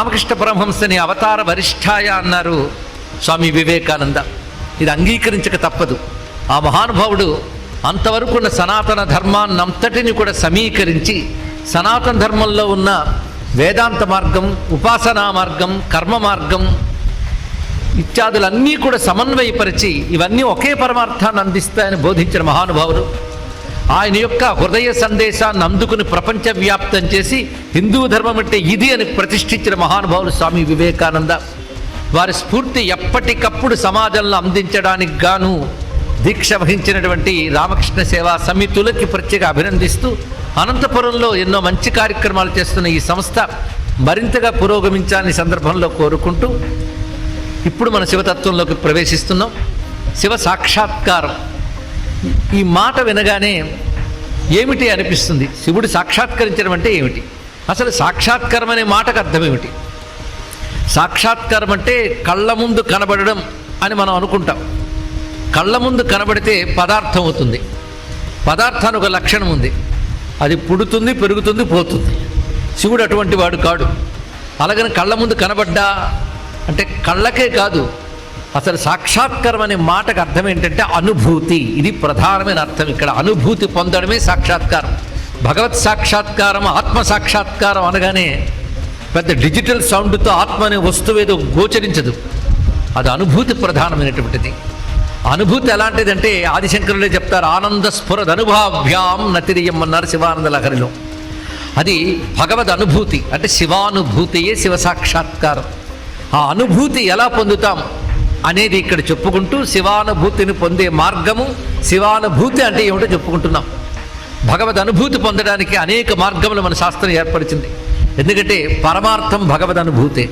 రామకృష్ణ పరమహంసని అవతార వరిష్ఠాయ అన్నారు స్వామి వివేకానంద. ఇది అంగీకరించక తప్పదు. ఆ మహానుభావుడు అంతవరకు ఉన్న సనాతన ధర్మాన్నంతటిని కూడా సమీకరించి సనాతన ధర్మంలో ఉన్న వేదాంత మార్గం, ఉపాసనా మార్గం, కర్మ మార్గం ఇత్యాదులన్నీ కూడా సమన్వయపరిచి ఇవన్నీ ఒకే పరమార్థాన్ని అందిస్తాయని బోధించిన మహానుభావుడు. ఆయన యొక్క హృదయ సందేశాన్ని అందుకుని ప్రపంచవ్యాప్తం చేసి హిందూ ధర్మం అంటే ఇది అని ప్రతిష్ఠించిన మహానుభావులు స్వామి వివేకానంద. వారి స్ఫూర్తి ఎప్పటికప్పుడు సమాజంలో అందించడానికి గాను దీక్ష వహించినటువంటి రామకృష్ణ సేవా సమితులకి ప్రత్యేక అభినందిస్తూ, అనంతపురంలో ఎన్నో మంచి కార్యక్రమాలు చేస్తున్న ఈ సంస్థ మరింతగా పురోగమించాలని సందర్భంలో కోరుకుంటూ ఇప్పుడు మన శివతత్వంలోకి ప్రవేశిస్తున్నాం. శివ సాక్షాత్కారం ఈ మాట వినగానే ఏమిటి అనిపిస్తుంది? శివుడు సాక్షాత్కరించడం అంటే ఏమిటి? అసలు సాక్షాత్కారం అనే మాటకు అర్థం ఏమిటి? సాక్షాత్కారం అంటే కళ్ళ ముందు కనబడడం అని మనం అనుకుంటాం. కళ్ళ ముందు కనబడితే పదార్థం అవుతుంది. పదార్థానికి ఒక లక్షణం ఉంది, అది పుడుతుంది, పెరుగుతుంది, పోతుంది. శివుడు అటువంటి వాడు కాడు. అలాగని కళ్ళ ముందు కనబడ్డా అంటే కళ్ళకే కాదు, అసలు సాక్షాత్కారం అనే మాటకు అర్థం ఏంటంటే అనుభూతి. ఇది ప్రధానమైన అర్థం. ఇక్కడ అనుభూతి పొందడమే సాక్షాత్కారం. భగవత్ సాక్షాత్కారం, ఆత్మ సాక్షాత్కారం అనగానే పెద్ద డిజిటల్ సౌండ్తో ఆత్మ అనే వస్తువు ఏదో గోచరించదు. అది అనుభూతి ప్రధానమైనటువంటిది. అనుభూతి ఎలాంటిదంటే ఆదిశంకరులే చెప్తారు, ఆనంద స్ఫురద్ అనుభాభ్యాం నతిరియం అన్నారు శివానంద లహరిలో. అది భగవద్ అనుభూతి అంటే శివానుభూతియే శివ సాక్షాత్కారం. ఆ అనుభూతి ఎలా పొందుతాం అనేది ఇక్కడ చెప్పుకుంటూ శివానుభూతిని పొందే మార్గము, శివానుభూతి అంటే ఏమిటో చెప్పుకుంటున్నాం. భగవద్ అనుభూతి పొందడానికి అనేక మార్గములు మన శాస్త్రం ఏర్పరిచింది. ఎందుకంటే పరమార్థం భగవద్ అనుభూతే.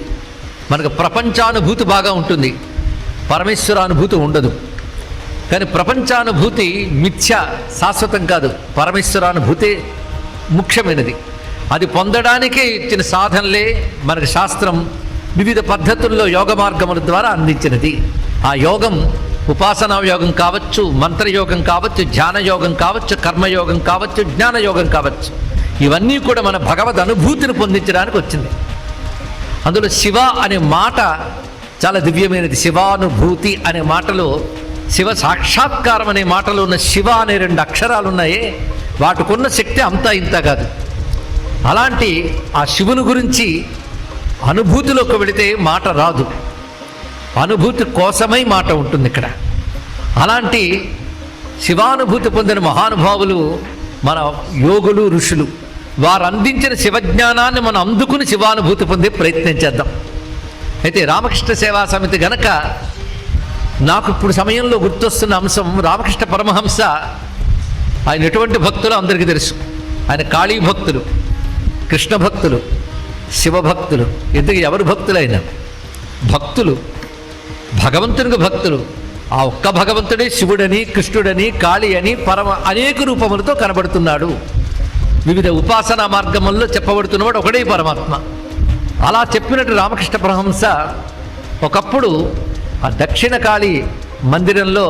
మనకు ప్రపంచానుభూతి బాగా ఉంటుంది, పరమేశ్వరానుభూతి ఉండదు. కానీ ప్రపంచానుభూతి మిథ్య, శాశ్వతం కాదు. పరమేశ్వరానుభూతి ముఖ్యమైనది. అది పొందడానికే ఇచ్చిన సాధనలే మనకు శాస్త్రం వివిధ పద్ధతుల్లో యోగ మార్గముల ద్వారా అందించినది. ఆ యోగం ఉపాసనా యోగం కావచ్చు, మంత్రయోగం కావచ్చు, ధ్యానయోగం కావచ్చు, కర్మయోగం కావచ్చు, జ్ఞానయోగం కావచ్చు. ఇవన్నీ కూడా మన భగవద్ అనుభూతిని పొందించడానికి వచ్చింది. అందులో శివ అనే మాట చాలా దివ్యమైనది. శివానుభూతి అనే మాటలో, శివ సాక్షాత్కారం అనే మాటలో ఉన్న శివ అనే 2 అక్షరాలు ఉన్నాయే, వాటికున్న శక్తి అంతా ఇంత కాదు. అలాంటి ఆ శివుని గురించి అనుభూతిలోకి వెళితే మాట రాదు, అనుభూతి కోసమై మాట ఉంటుంది ఇక్కడ. అలాంటి శివానుభూతి పొందిన మహానుభావులు మన యోగులు, ఋషులు. వారు అందించిన శివజ్ఞానాన్ని మనం అందుకుని శివానుభూతి పొందే ప్రయత్నం చేద్దాం. అయితే రామకృష్ణ సేవా సమితి గనక నాకు ఇప్పుడు సమయంలో గుర్తొస్తున్న అంశం, రామకృష్ణ పరమహంస ఆయన ఎటువంటి భక్తులు అందరికీ తెలుసు. ఆయన కాళీ భక్తులు, కృష్ణ భక్తులు, శివభక్తులు. ఎందుకు ఎవరు భక్తులైనా భక్తులు, భగవంతునికి భక్తులు. ఆ ఒక్క భగవంతుడే శివుడని, కృష్ణుడని, కాళీ అని అనేక రూపములతో కనబడుతున్నాడు. వివిధ ఉపాసనా మార్గముల్లో చెప్పబడుతున్నవాడు ఒకడే పరమాత్మ. అలా చెప్పినట్టు రామకృష్ణ పరమహంస ఒకప్పుడు ఆ దక్షిణ కాళీ మందిరంలో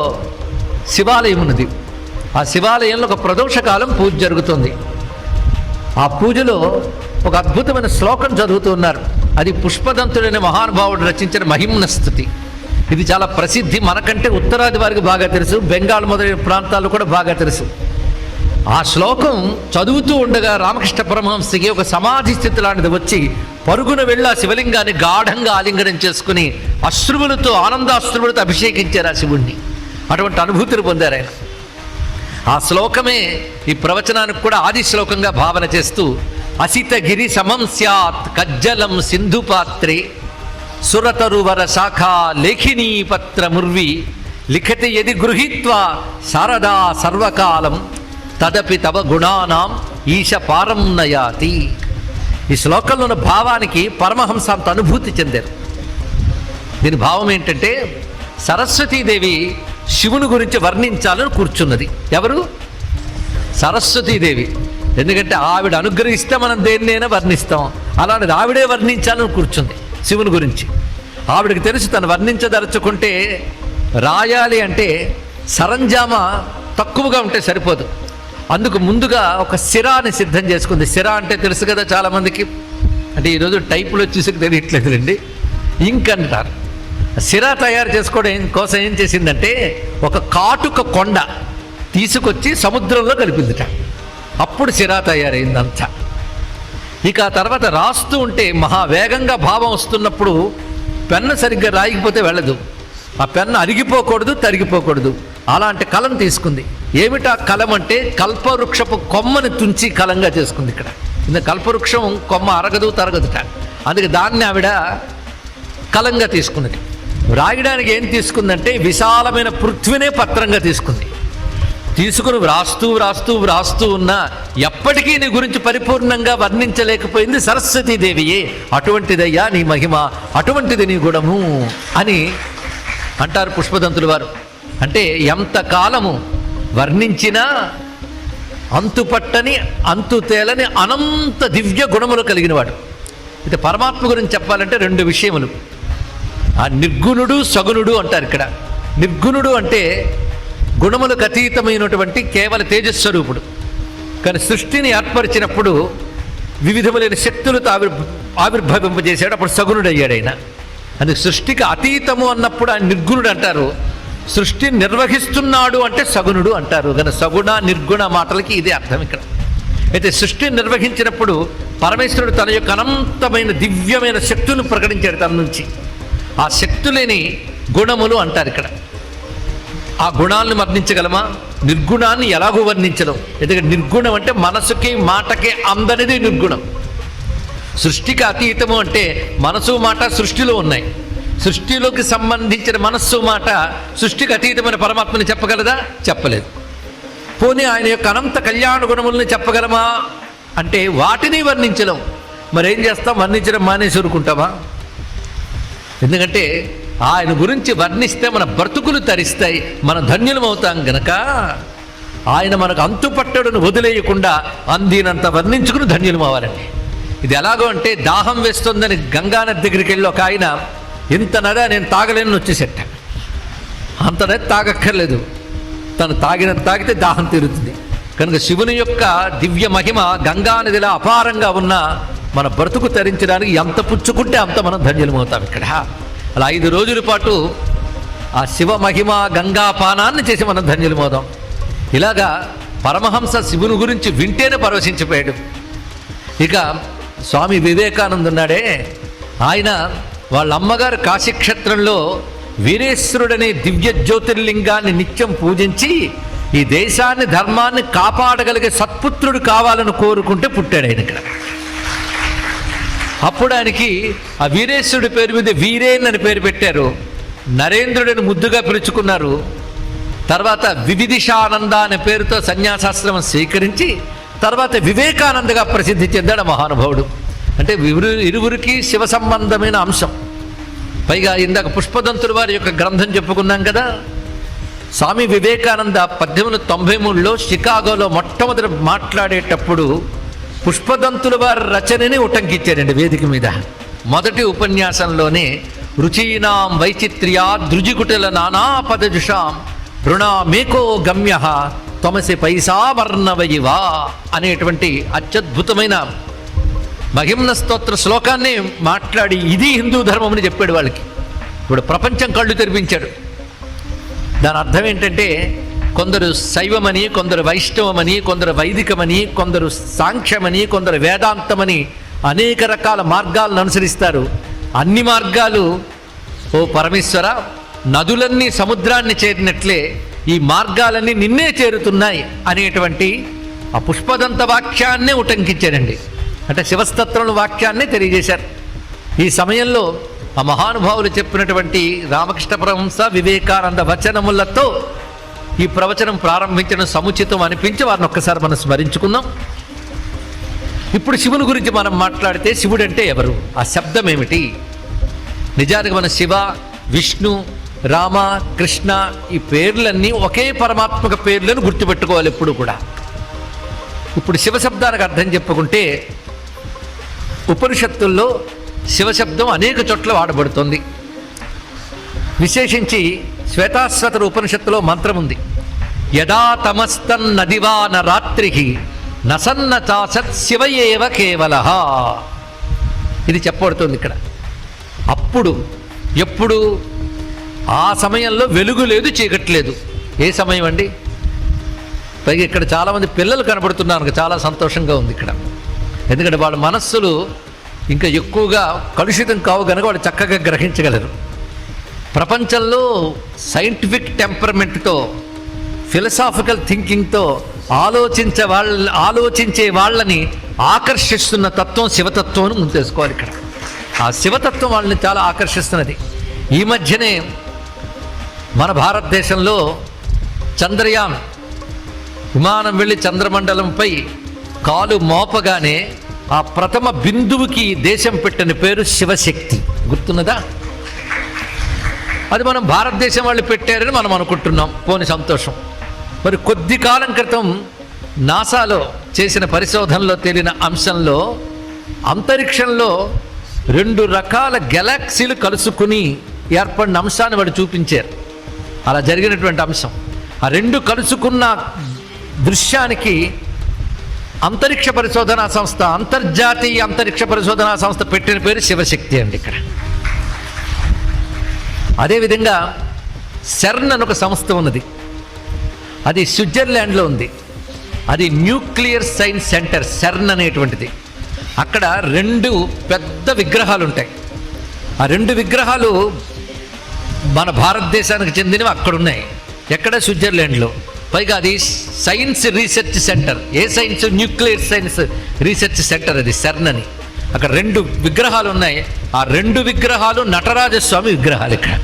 శివాలయం ఉన్నది. ఆ శివాలయంలో ఒక ప్రదోషకాలం పూజ జరుగుతుంది. ఆ పూజలో ఒక అద్భుతమైన శ్లోకం చదువుతున్నారు. అది పుష్పదంతుడైన మహానుభావుడు రచించిన మహిమ్న స్తుతి. ఇది చాలా ప్రసిద్ధి. మనకంటే ఉత్తరాది వారికి బాగా తెలుసు, బెంగాల్ మొదలైన ప్రాంతాల్లో కూడా బాగా తెలుసు. ఆ శ్లోకం చదువుతూ ఉండగా రామకృష్ణ పరమహంసకి ఒక సమాధి స్థితి లాంటిది వచ్చి పరుగున వెళ్ళి ఆ శివలింగాన్ని గాఢంగా ఆలింగనం చేసుకుని అశ్రువులతో, ఆనందాశ్రువులతో అభిషేకించారు ఆ శివుణ్ణి. అటువంటి అనుభూతిని పొందారు ఆయన. ఆ శ్లోకమే ఈ ప్రవచనానికి కూడా ఆది శ్లోకంగా భావన చేస్తూ, అసితగిరి సమం స్యాత్ కజ్జలం సింధుపాత్రే సురతరువర శాఖా లేఖినీ పత్ర ముర్వి లిఖతి యది గృహీత్వా శారదా సర్వకాలం తదపి తవ గుణానాం ఈశ పారం నయాతి. ఈ శ్లోకంలో ఉన్న భావానికి పరమహంస అంత అనుభూతి చెందారు. దీని భావం ఏంటంటే, సరస్వతీదేవి శివుని గురించి వర్ణించాలని కూర్చున్నది. ఎవరు? సరస్వతీదేవి. ఎందుకంటే ఆవిడ అనుగ్రహిస్తే మనం దేన్నైనా వర్ణిస్తాం. అలాంటిది ఆవిడే వర్ణించాలని కూర్చుంది శివుని గురించి. ఆవిడకి తెలుసు తను వర్ణించదలుచుకుంటే రాయాలి అంటే సరంజామ తక్కువగా ఉంటే సరిపోదు. అందుకు ముందుగా ఒక శిరాని సిద్ధం చేసుకుంది. శిర అంటే తెలుసు కదా చాలామందికి, అంటే ఈరోజు టైపులో చూసి తెలియట్లేదులేండి, ఇంక్ అంటారు. సిరా తయారు చేసుకోవడం కోసం ఏం చేసిందంటే ఒక కాటుక కొండ తీసుకొచ్చి సముద్రంలో కలిపిందిట. అప్పుడు సిరా తయారైందంతా. ఇక ఆ తర్వాత రాస్తూ ఉంటే మహావేగంగా భావం వస్తున్నప్పుడు పెన్ను సరిగ్గా రాయకపోతే వెళ్ళదు. ఆ పెన్ను అరిగిపోకూడదు, తరిగిపోకూడదు. అలాంటి కలం తీసుకుంది. ఏమిటా కలం అంటే కల్పవృక్షపు కొమ్మని తుంచి కలంగా చేసుకుంది. ఇక్కడ కల్పవృక్షం కొమ్మ అరగదు, తరగదుట. అందుకే దాన్ని ఆవిడ కలంగా తీసుకున్నది. రాయడానికి ఏం తీసుకుందంటే విశాలమైన పృథ్వీనే పత్రంగా తీసుకుంది. తీసుకుని వ్రాస్తూ ఉన్నా ఎప్పటికీ నీ గురించి పరిపూర్ణంగా వర్ణించలేకపోయింది సరస్వతీదేవియే. అటువంటిదయ్యా నీ మహిమ, అటువంటిది నీ గుణము అని అంటారు పుష్పదంతుల వారు. అంటే ఎంతకాలము వర్ణించినా అంతుపట్టని, అంతు తేలని అనంత దివ్య గుణములు కలిగిన వాడు. అయితే పరమాత్మ గురించి చెప్పాలంటే రెండు విషయములు. ఆ నిర్గుణుడు, సగుణుడు అంటారు. ఇక్కడ నిర్గుణుడు అంటే గుణములకు అతీతమైనటువంటి కేవల తేజస్వరూపుడు. కానీ సృష్టిని ఏర్పరిచినప్పుడు వివిధములైన శక్తులతో ఆవిర్భవింపజేశాడు. అప్పుడు సగుణుడు అయ్యాడు ఆయన. అందుకు సృష్టికి అతీతము అన్నప్పుడు ఆయన నిర్గుణుడు అంటారు. సృష్టిని నిర్వహిస్తున్నాడు అంటే సగుణుడు అంటారు. కానీ సగుణ నిర్గుణ మాటలకి ఇదే అర్థం ఇక్కడ. అయితే సృష్టిని నిర్వహించినప్పుడు పరమేశ్వరుడు తన యొక్క అనంతమైన దివ్యమైన శక్తులను ప్రకటించాడు తన నుంచి. ఆ శక్తులేని గుణములు అంటారు ఇక్కడ. ఆ గుణాలను వర్ణించగలమా? నిర్గుణాన్ని ఎలాగో వర్ణించడం. ఎందుకంటే నిర్గుణం అంటే మనసుకి మాటకి అందనిది నిర్గుణం. సృష్టికి అతీతము అంటే మనసు మాట సృష్టిలో ఉన్నాయి. సృష్టిలోకి సంబంధించిన మనస్సు మాట సృష్టికి అతీతమైన పరమాత్మని చెప్పగలదా? చెప్పలేదు. పోనీ ఆయన యొక్క అనంత కళ్యాణ గుణములను చెప్పగలమా అంటే వాటిని వర్ణించలేం. మరేం చేస్తాం? వర్ణించడం మానేసి ఊరుకుంటామా? ఎందుకంటే ఆయన గురించి వర్ణిస్తే మన బ్రతుకులు తరిస్తాయి, మన ధన్యులం అవుతాం గనక ఆయన మనకు అంతుపట్టడును వదిలేయకుండా అందినంత వర్ణించుకుని ధన్యులం అవ్వాలండి. ఇది ఎలాగో అంటే దాహం వేస్తుందని గంగానది దగ్గరికి వెళ్ళి ఒక ఆయన ఇంత నదా నేను తాగలేని వచ్చేసేట. అంత నది తాగక్కర్లేదు, తను తాగినంత తాగితే దాహం తీరుతుంది. కనుక శివుని యొక్క దివ్య మహిమ గంగానదిలా అపారంగా ఉన్న మన బ్రతుకు తరించడానికి ఎంత పుచ్చుకుంటే అంత మనం ధన్యులమవుతాం. ఇక్కడ అలా 5 రోజుల పాటు ఆ శివ మహిమ గంగాపానాన్ని చేసి మనం ధన్యులమవుదాం. ఇలాగా పరమహంస శివుని గురించి వింటేనే పరవశించిపోయాడు. ఇక స్వామి వివేకానంద ఉన్నాడే, ఆయన వాళ్ళ అమ్మగారు కాశీక్షేత్రంలో వీరేశ్వరుడనే దివ్య జ్యోతిర్లింగాన్ని నిత్యం పూజించి ఈ దేశాన్ని ధర్మాన్ని కాపాడగలిగే సత్పుత్రుడు కావాలని కోరుకుంటే పుట్టాడు ఆయన ఇక్కడ. అప్పుడు ఆయనకి ఆ వీరేశ్వరుడి పేరు మీద వీరేన్ అని పేరు పెట్టారు. నరేంద్రుడిని ముద్దుగా పిలుచుకున్నారు. తర్వాత వివిధిషానంద అనే పేరుతో సన్యాసాశ్రమం స్వీకరించి తర్వాత వివేకానందగా ప్రసిద్ధి చెందాడు మహానుభావుడు. అంటే ఇరువురికి శివ సంబంధమైన అంశం. పైగా ఇందాక పుష్పదంతుల వారి యొక్క గ్రంథం చెప్పుకున్నాం కదా. స్వామి వివేకానంద 1893లో షికాగోలో మొట్టమొదటి మాట్లాడేటప్పుడు పుష్పదంతుల వారి రచనని ఉటంకిచ్చాడండి వేదిక మీద. మొదటి ఉపన్యాసంలోనే రుచీనాం వైచిత్ర్యా దృజికుటల నానాపదజుషాం రుణామేకో గమ్య త్వమసి పైసావర్ణవయివా అనేటువంటి అత్యద్భుతమైన మహిమ్న స్తోత్ర శ్లోకాన్ని మాట్లాడి ఇది హిందూ ధర్మం అని చెప్పాడు వాళ్ళకి. ఇప్పుడు ప్రపంచం కళ్ళు తెరిపించాడు. దాని అర్థం ఏంటంటే కొందరు శైవమని, కొందరు వైష్ణవమని, కొందరు వైదికమని, కొందరు సాంఖ్యమని, కొందరు వేదాంతమని అనేక రకాల మార్గాలను అనుసరిస్తారు. అన్ని మార్గాలు ఓ పరమేశ్వర నదులన్నీ సముద్రాన్ని చేరినట్లే ఈ మార్గాలన్నీ నిన్నే చేరుతున్నాయి అనేటువంటి ఆ పుష్పదంత వాక్యాన్నే ఉటంకించారండి. అంటే శివస్తత్వం వాక్యాన్నే తెలియజేశారు. ఈ సమయంలో ఆ మహానుభావులు చెప్పినటువంటి రామకృష్ణ పరమహంస వివేకానంద వచనములతో ఈ ప్రవచనం ప్రారంభించడం సముచితం అనిపించి వారిని ఒక్కసారి మనం స్మరించుకుందాం. ఇప్పుడు శివుని గురించి మనం మాట్లాడితే శివుడు అంటే ఎవరు? ఆ శబ్దం ఏమిటి? నిజానికి మన శివ, విష్ణు, రామ, కృష్ణ ఈ పేర్లన్నీ ఒకే పరమాత్మక పేర్లను గుర్తుపెట్టుకోవాలి ఎప్పుడు కూడా. ఇప్పుడు శివశబ్దానికి అర్థం చెప్పుకుంటే ఉపనిషత్తుల్లో శివశబ్దం అనేక చోట్ల వాడబడుతుంది. విశేషించి శ్వేతాశ్వతర ఉపనిషత్తులో మంత్రం ఉంది. యదా తమస్తన్నదివా న రాత్రి నసన్న చాసత్ శివయేవ కేవలః. ఇది చెప్పబడుతుంది ఇక్కడ. అప్పుడు ఎప్పుడు ఆ సమయంలో వెలుగు లేదు, చీకటి లేదు. ఏ సమయం అండి? పైగా ఇక్కడ చాలామంది పిల్లలు కనబడుతున్నారు, చాలా సంతోషంగా ఉంది ఇక్కడ. ఎందుకంటే వాళ్ళ మనస్సులు ఇంకా ఎక్కువగా కలుషితం కావు కనుక వాళ్ళు చక్కగా గ్రహించగలరు. ప్రపంచంలో సైంటిఫిక్ టెంపర్మెంట్తో, ఫిలసాఫికల్ థింకింగ్తో ఆలోచించే వాళ్ళని ఆకర్షిస్తున్న తత్వం శివతత్వం అని ముందు తెలుసుకోవాలి. ఇక్కడ ఆ శివతత్వం వాళ్ళని చాలా ఆకర్షిస్తున్నది. ఈ మధ్యనే మన భారతదేశంలో చంద్రయాన్ విమానం వెళ్ళి చంద్రమండలంపై కాలు మోపగానే ఆ ప్రథమ బిందువుకి దేశం పెట్టిన పేరు శివశక్తి. గుర్తున్నదా? అది మనం భారతదేశం వాళ్ళు పెట్టారని మనం అనుకుంటున్నాం. పోని సంతోషం. మరి కొద్ది కాలం క్రితం నాసాలో చేసిన పరిశోధనలో తేలిన అంశంలో అంతరిక్షంలో 2 రకాల గెలాక్సీలు కలుసుకుని ఏర్పడిన అంశాన్ని వాడు చూపించారు. అలా జరిగినటువంటి అంశం, ఆ 2 కలుసుకున్న దృశ్యానికి అంతరిక్ష పరిశోధనా సంస్థ, అంతర్జాతీయ అంతరిక్ష పరిశోధనా సంస్థ పెట్టిన పేరు శివశక్తి అండి. ఇక్కడ అదేవిధంగా సెర్న్ అని ఒక సంస్థ ఉన్నది. అది స్విట్జర్లాండ్లో ఉంది. అది న్యూక్లియర్ సైన్స్ సెంటర్ సెర్న్ అనేటువంటిది. అక్కడ 2 పెద్ద విగ్రహాలు ఉంటాయి. ఆ 2 విగ్రహాలు మన భారతదేశానికి చెందినవి. అక్కడ ఉన్నాయి. ఎక్కడ? స్విట్జర్లాండ్లో. పైగా అది సైన్స్ రీసెర్చ్ సెంటర్. ఏ science? Nuclear science research center అది, సెర్న్ అని. అక్కడ 2 విగ్రహాలు ఉన్నాయి. ఆ 2 విగ్రహాలు నటరాజస్వామి విగ్రహాలు. ఇక్కడ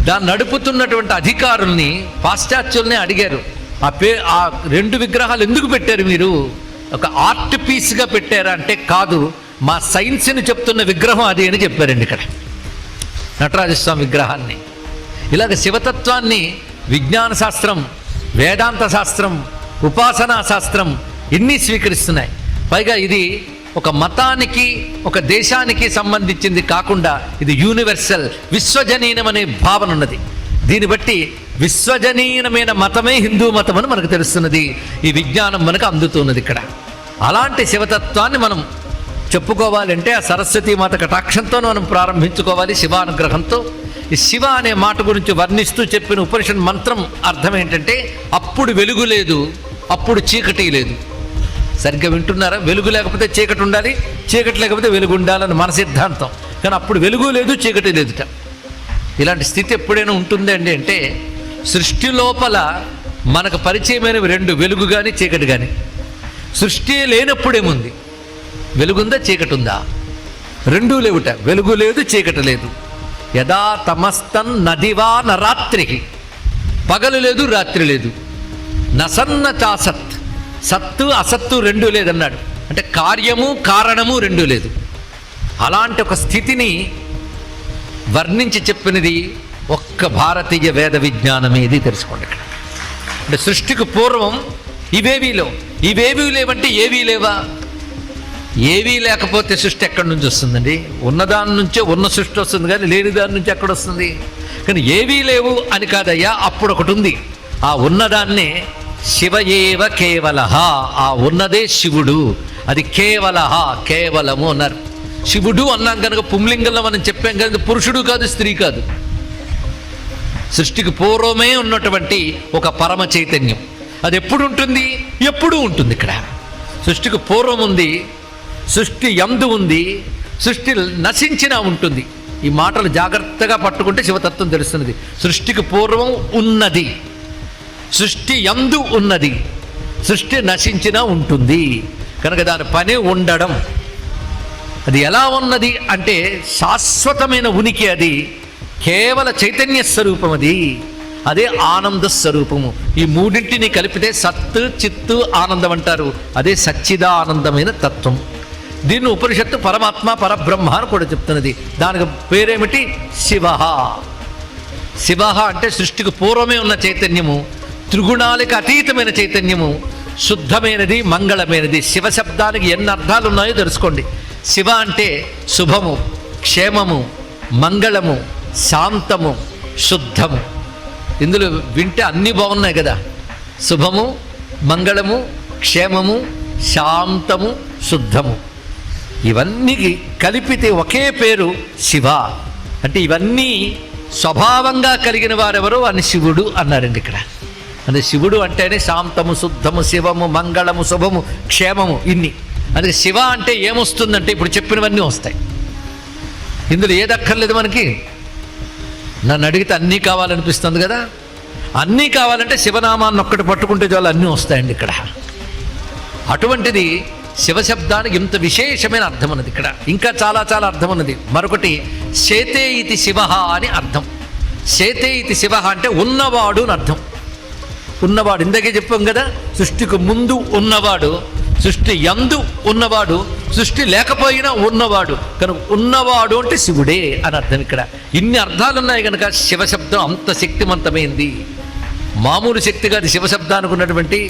దాన్ని నడుపుతున్నటువంటి అధికారుల్ని, పాశ్చాత్యుల్ని అడిగారు, ఆ 2 విగ్రహాలు ఎందుకు పెట్టారు మీరు? ఒక ఆర్ట్ పీస్గా పెట్టారా అంటే, కాదు, మా సైన్స్ని చెప్తున్న విగ్రహం అది అని చెప్పారండి ఇక్కడ నటరాజస్వామి విగ్రహాన్ని. ఇలాగ శివతత్వాన్ని విజ్ఞాన శాస్త్రం, వేదాంత శాస్త్రం, ఉపాసనా శాస్త్రం ఇన్ని స్వీకరిస్తున్నాయి. పైగా ఇది ఒక మతానికి, ఒక దేశానికి సంబంధించింది కాకుండా ఇది యూనివర్సల్, విశ్వజనీనం అనే భావన ఉన్నది. దీన్ని బట్టి విశ్వజనీనమైన మతమే హిందూ మతం అని మనకు తెలుస్తున్నది. ఈ విజ్ఞానం మనకు అందుతున్నది ఇక్కడ. అలాంటి శివతత్వాన్ని మనం చెప్పుకోవాలంటే ఆ సరస్వతీ మాత కటాక్షంతో మనం ప్రారంభించుకోవాలి, శివానుగ్రహంతో. ఈ శివ అనే మాట గురించి వర్ణిస్తూ చెప్పిన ఉపనిషత్ మంత్రం అర్థం ఏంటంటే, అప్పుడు వెలుగు లేదు, అప్పుడు చీకటి లేదు. సరిగ్గా వింటున్నారా? వెలుగు లేకపోతే చీకటి ఉండాలి, చీకటి లేకపోతే వెలుగు ఉండాలని మన సిద్ధాంతం. కానీ అప్పుడు వెలుగు లేదు, చీకటి లేదుట. ఇలాంటి స్థితి ఎప్పుడైనా ఉంటుంది అండి అంటే, సృష్టి లోపల మనకు పరిచయమైనవి 2, వెలుగు కానీ చీకటి కానీ. సృష్టి లేనప్పుడేముంది? వెలుగుందా, చీకటి ఉందా? 2 లేవుట. వెలుగు లేదు, చీకటి లేదు. యదా తమస్తన్ నదివా నరాత్రి, పగలు లేదు, రాత్రి లేదు. నసన్న చాసత్, సత్తు అసత్తు 2 లేదన్నాడు. అంటే కార్యము కారణము 2 లేదు. అలాంటి ఒక స్థితిని వర్ణించి చెప్పినది ఒక్క భారతీయ వేద విజ్ఞానమే. ఇది తెలుసుకోండి ఇక్కడ. అంటే సృష్టికి పూర్వం ఇవేవీ లేవంటే ఏవీ లేవా? ఏవీ లేకపోతే సృష్టి ఎక్కడి నుంచి వస్తుందండి? ఉన్నదాని నుంచే ఉన్న సృష్టి వస్తుంది, కానీ లేని దాని నుంచి ఎక్కడ వస్తుంది? కానీ ఏవీ లేవు అని కాదయ్యా, అప్పుడు ఒకటి ఉంది. ఆ ఉన్నదాన్నే శివ ఏవ కేవలః, ఆ ఉన్నదే శివుడు, అది కేవలః, కేవలము అన్నారు. శివుడు అన్నాం కనుక పుంలింగంలో మనం చెప్పాం కనుక పురుషుడు కాదు, స్త్రీ కాదు. సృష్టికి పూర్వమే ఉన్నటువంటి ఒక పరమ చైతన్యం. అది ఎప్పుడు ఉంటుంది? ఎప్పుడూ ఉంటుంది. ఇక్కడ సృష్టికి పూర్వం ఉంది, సృష్టి యందు ఉంది, సృష్టి నశించినా ఉంటుంది. ఈ మాటలు జాగ్రత్తగా పట్టుకుంటే శివతత్వం తెలుస్తున్నది. సృష్టికి పూర్వం ఉన్నది, సృష్టి యందు ఉన్నది, సృష్టి నశించినా ఉంటుంది. కనుక దాని పని ఉండడం. అది ఎలా ఉన్నది అంటే శాశ్వతమైన ఉనికి. అది కేవల చైతన్య స్వరూపం. అదే ఆనంద స్వరూపము. ఈ మూడింటిని కలిపితే సత్తు చిత్తు ఆనందం అంటారు. అదే సచ్చిదానందమైన తత్వం. దీన్ని ఉపనిషత్తు పరమాత్మ పరబ్రహ్మ అని కూడా చెప్తున్నది. దానికి పేరేమిటి? శివ. శివ అంటే సృష్టికి పూర్వమే ఉన్న చైతన్యము, త్రిగుణాలకు అతీతమైన చైతన్యము, శుద్ధమైనది, మంగళమైనది. శివ శబ్దానికి ఎన్ని అర్థాలు ఉన్నాయో తెలుసుకోండి. శివ అంటే శుభము, క్షేమము, మంగళము, శాంతము, శుద్ధము. ఇందులో వింటే అన్నీ బాగున్నాయి కదా. శుభము, మంగళము, క్షేమము, శాంతము, శుద్ధము. ఇవన్నీ కలిపితే ఒకే పేరు శివ. అంటే ఇవన్నీ స్వభావంగా కలిగిన వారెవరో అని శివుడు అన్నారండి ఇక్కడ. అంటే శివుడు అంటేనే శాంతము, శుద్ధము, శివము, మంగళము, శుభము, క్షేమము, ఇన్ని. అందుకే శివ అంటే ఏమొస్తుందంటే ఇప్పుడు చెప్పినవన్నీ వస్తాయి. ఇందులో ఏదక్కర్లేదు మనకి. నన్ను అడిగితే అన్నీ కావాలనిపిస్తుంది కదా. అన్నీ కావాలంటే శివనామాన్ని ఒక్కటి పట్టుకుంటే చాలు అన్నీ వస్తాయండి ఇక్కడ. అటువంటిది శివశబ్దానికి ఇంత విశేషమైన అర్థం ఉన్నది ఇక్కడ. ఇంకా చాలా చాలా అర్థం ఉన్నది. మరొకటి శేతే ఇతి శివ అని అర్థం. శేతే ఇతి శివ అంటే ఉన్నవాడు అని అర్థం. ఉన్నవాడు ఇందాకే చెప్పాం కదా, సృష్టికి ముందు ఉన్నవాడు, సృష్టి యందు ఉన్నవాడు, సృష్టి లేకపోయినా ఉన్నవాడు. కనుక ఉన్నవాడు అంటే శివుడే అని అర్థం ఇక్కడ. ఇన్ని అర్థాలున్నాయి కనుక శివశబ్దం అంత శక్తివంతమైంది. మామూలు శక్తిగా అది శివశబ్దానికి ఉన్నటువంటి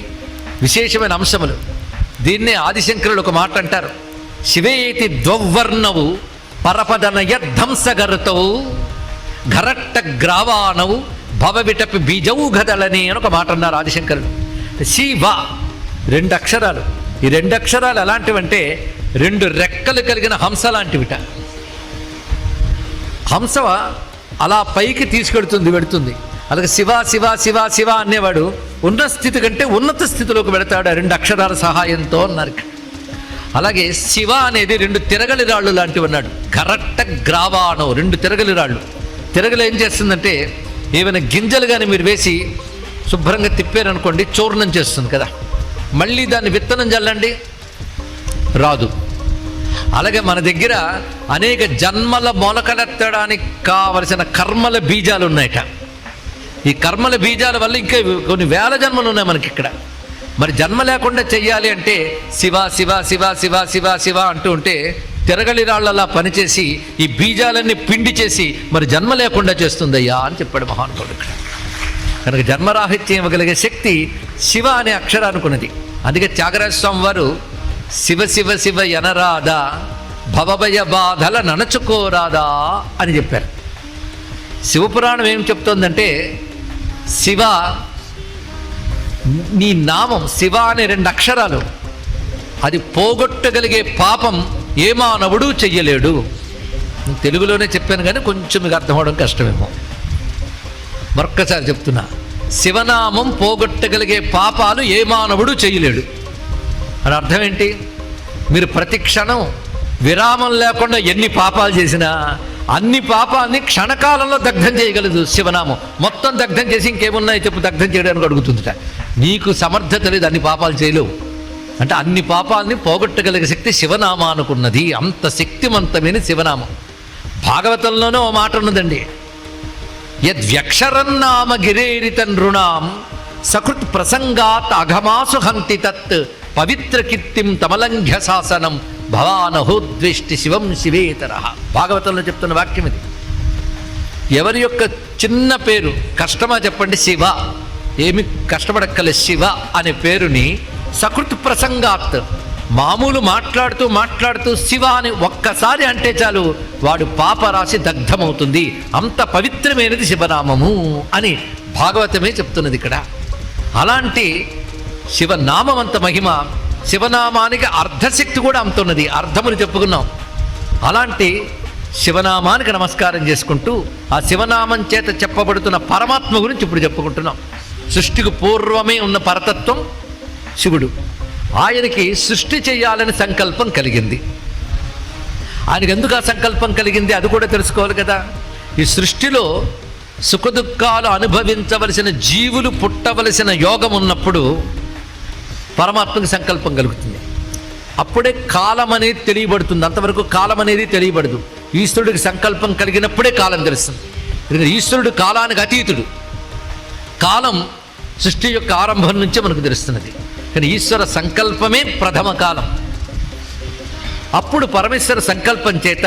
విశేషమైన అంశములు. దీన్నే ఆదిశంకరులు ఒక మాట అంటారు, శివేతి ద్వవర్ణవు పరపదనయధ్వంసగరుతవు ఘరట్ట గ్రావానవు భవవిటపి బీజౌఘదళని అని ఒక మాట అన్నారు ఆదిశంకరులు. శివ 2 అక్షరాలు. ఈ 2 అక్షరాలు ఎలాంటివంటే 2 రెక్కలు కలిగిన హంస లాంటివిట. హంస అలా పైకి తీసుకెడుతుంది, పెడుతుంది. అలాగే శివ శివ శివ శివ అనేవాడు ఉన్న స్థితి కంటే ఉన్నత స్థితిలోకి వెళతాడు 2 అక్షరాల సహాయంతో అన్నారు. అలాగే శివ అనేది 2 తిరగలి రాళ్ళు లాంటివి అన్నాడు. కరట్ట గ్రావాణం 2 తిరగలి రాళ్ళు. తిరగలు ఏం చేస్తుందంటే ఏమైనా గింజలు కానీ మీరు వేసి శుభ్రంగా తిప్పారనుకోండి చూర్ణం చేస్తుంది కదా. మళ్ళీ దాన్ని విత్తనం చల్లండి, రాదు. అలాగే మన దగ్గర అనేక జన్మల మొలకలెత్తడానికి కావలసిన కర్మల బీజాలు ఉన్నాయట. ఈ కర్మల బీజాల వల్ల ఇంకా కొన్ని వేల జన్మలు ఉన్నాయి మనకి ఇక్కడ. మరి జన్మ లేకుండా చెయ్యాలి అంటే శివ శివ శివ శివ శివ శివ అంటూ ఉంటే తిరగలి రాళ్ళలా పనిచేసి ఈ బీజాలన్నీ పిండి చేసి మరి జన్మ లేకుండా చేస్తుందయ్యా అని చెప్పాడు మహానుభావుడు ఇక్కడ. కనుక జన్మరాహిత్యం ఇవ్వగలిగే శక్తి శివ అనే అక్షరానికి ఉన్నది. అందుకే త్యాగరాజ స్వామి వారు శివ శివ శివ ఎనరాదా భవభయ బాధల ననచుకోరాదా అని చెప్పారు. శివపురాణం ఏం చెప్తోందంటే శివ నీ నామం శివ అనే 2 అక్షరాలు అది పోగొట్టగలిగే పాపం ఏ మానవుడు చెయ్యలేడు. తెలుగులోనే చెప్పాను కానీ కొంచెం మీకు అర్థం అవడం కష్టమేమో. మరొక్కసారి చెప్తున్నా, శివనామం పోగొట్టగలిగే పాపాలు ఏ మానవుడు చెయ్యలేడు అని అర్థం ఏంటి? మీరు ప్రతి క్షణం విరామం లేకుండా ఎన్ని పాపాలు చేసినా అన్ని పాపాన్ని క్షణకాలంలో దగ్ధం చేయగలదు శివనామం. మొత్తం దగ్ధం చేసి ఇంకేమున్నాయి చెప్పు దగ్ధం చేయడానికి అడుగుతుందిట. నీకు సమర్థత లేదు, అన్ని పాపాలు చేయలేవు. అంటే అన్ని పాపాలని పోగొట్టగలిగే శక్తి శివనామానుకున్నది. అంత శక్తివంతమైన శివనామం. భాగవతంలోనే ఓ మాట ఉన్నదండి, యద్వ్యక్షరన్నామ గిరేరిత నృణాం సకృత్ ప్రసంగాత్ అఘమాసు హంతి తత్ పవిత్ర కీర్తిం తమలంఘ్య శాసనం భవానహోద్వేష్టి శివం శివేతర. భాగవతంలో చెప్తున్న వాక్యం ఇది. ఎవరి యొక్క చిన్న పేరు కష్టమా చెప్పండి, శివ. ఏమి కష్టపడక్కలే. శివ అనే పేరుని సకృత్ ప్రసంగాత్ మామూలు మాట్లాడుతూ మాట్లాడుతూ శివ అని ఒక్కసారి అంటే చాలు వాడు పాపరాశి దగ్ధమవుతుంది. అంత పవిత్రమైనది శివనామము అని భాగవతమే చెప్తున్నది ఇక్కడ. అలాంటి శివనామం అంత మహిమ. శివనామానికి అర్ధశక్తి కూడా అంత ఉన్నది. అర్థములు చెప్పుకున్నాం. అలాంటి శివనామానికి నమస్కారం చేసుకుంటూ ఆ శివనామం చేత చెప్పబడుతున్న పరమాత్మ గురించి ఇప్పుడు చెప్పుకుంటున్నాం. సృష్టికి పూర్వమే ఉన్న పరతత్వం శివుడు. ఆయనకి సృష్టి చేయాలని సంకల్పం కలిగింది. ఆయనకి ఎందుకు ఆ సంకల్పం కలిగింది అది కూడా తెలుసుకోవాలి కదా. ఈ సృష్టిలో సుఖదుఖాలు అనుభవించవలసిన జీవులు పుట్టవలసిన యోగం ఉన్నప్పుడు పరమాత్మకి సంకల్పం కలుగుతుంది. అప్పుడే కాలం అనేది తెలియబడుతుంది. అంతవరకు కాలం అనేది తెలియబడదు. ఈశ్వరుడికి సంకల్పం కలిగినప్పుడే కాలం తెలుస్తుంది. ఎందుకంటే ఈశ్వరుడు కాలానికి అతీతుడు. కాలం సృష్టి యొక్క ఆరంభం నుంచే మనకు తెలుస్తున్నది. కానీ ఈశ్వర సంకల్పమే ప్రథమ కాలం. అప్పుడు పరమేశ్వర సంకల్పం చేత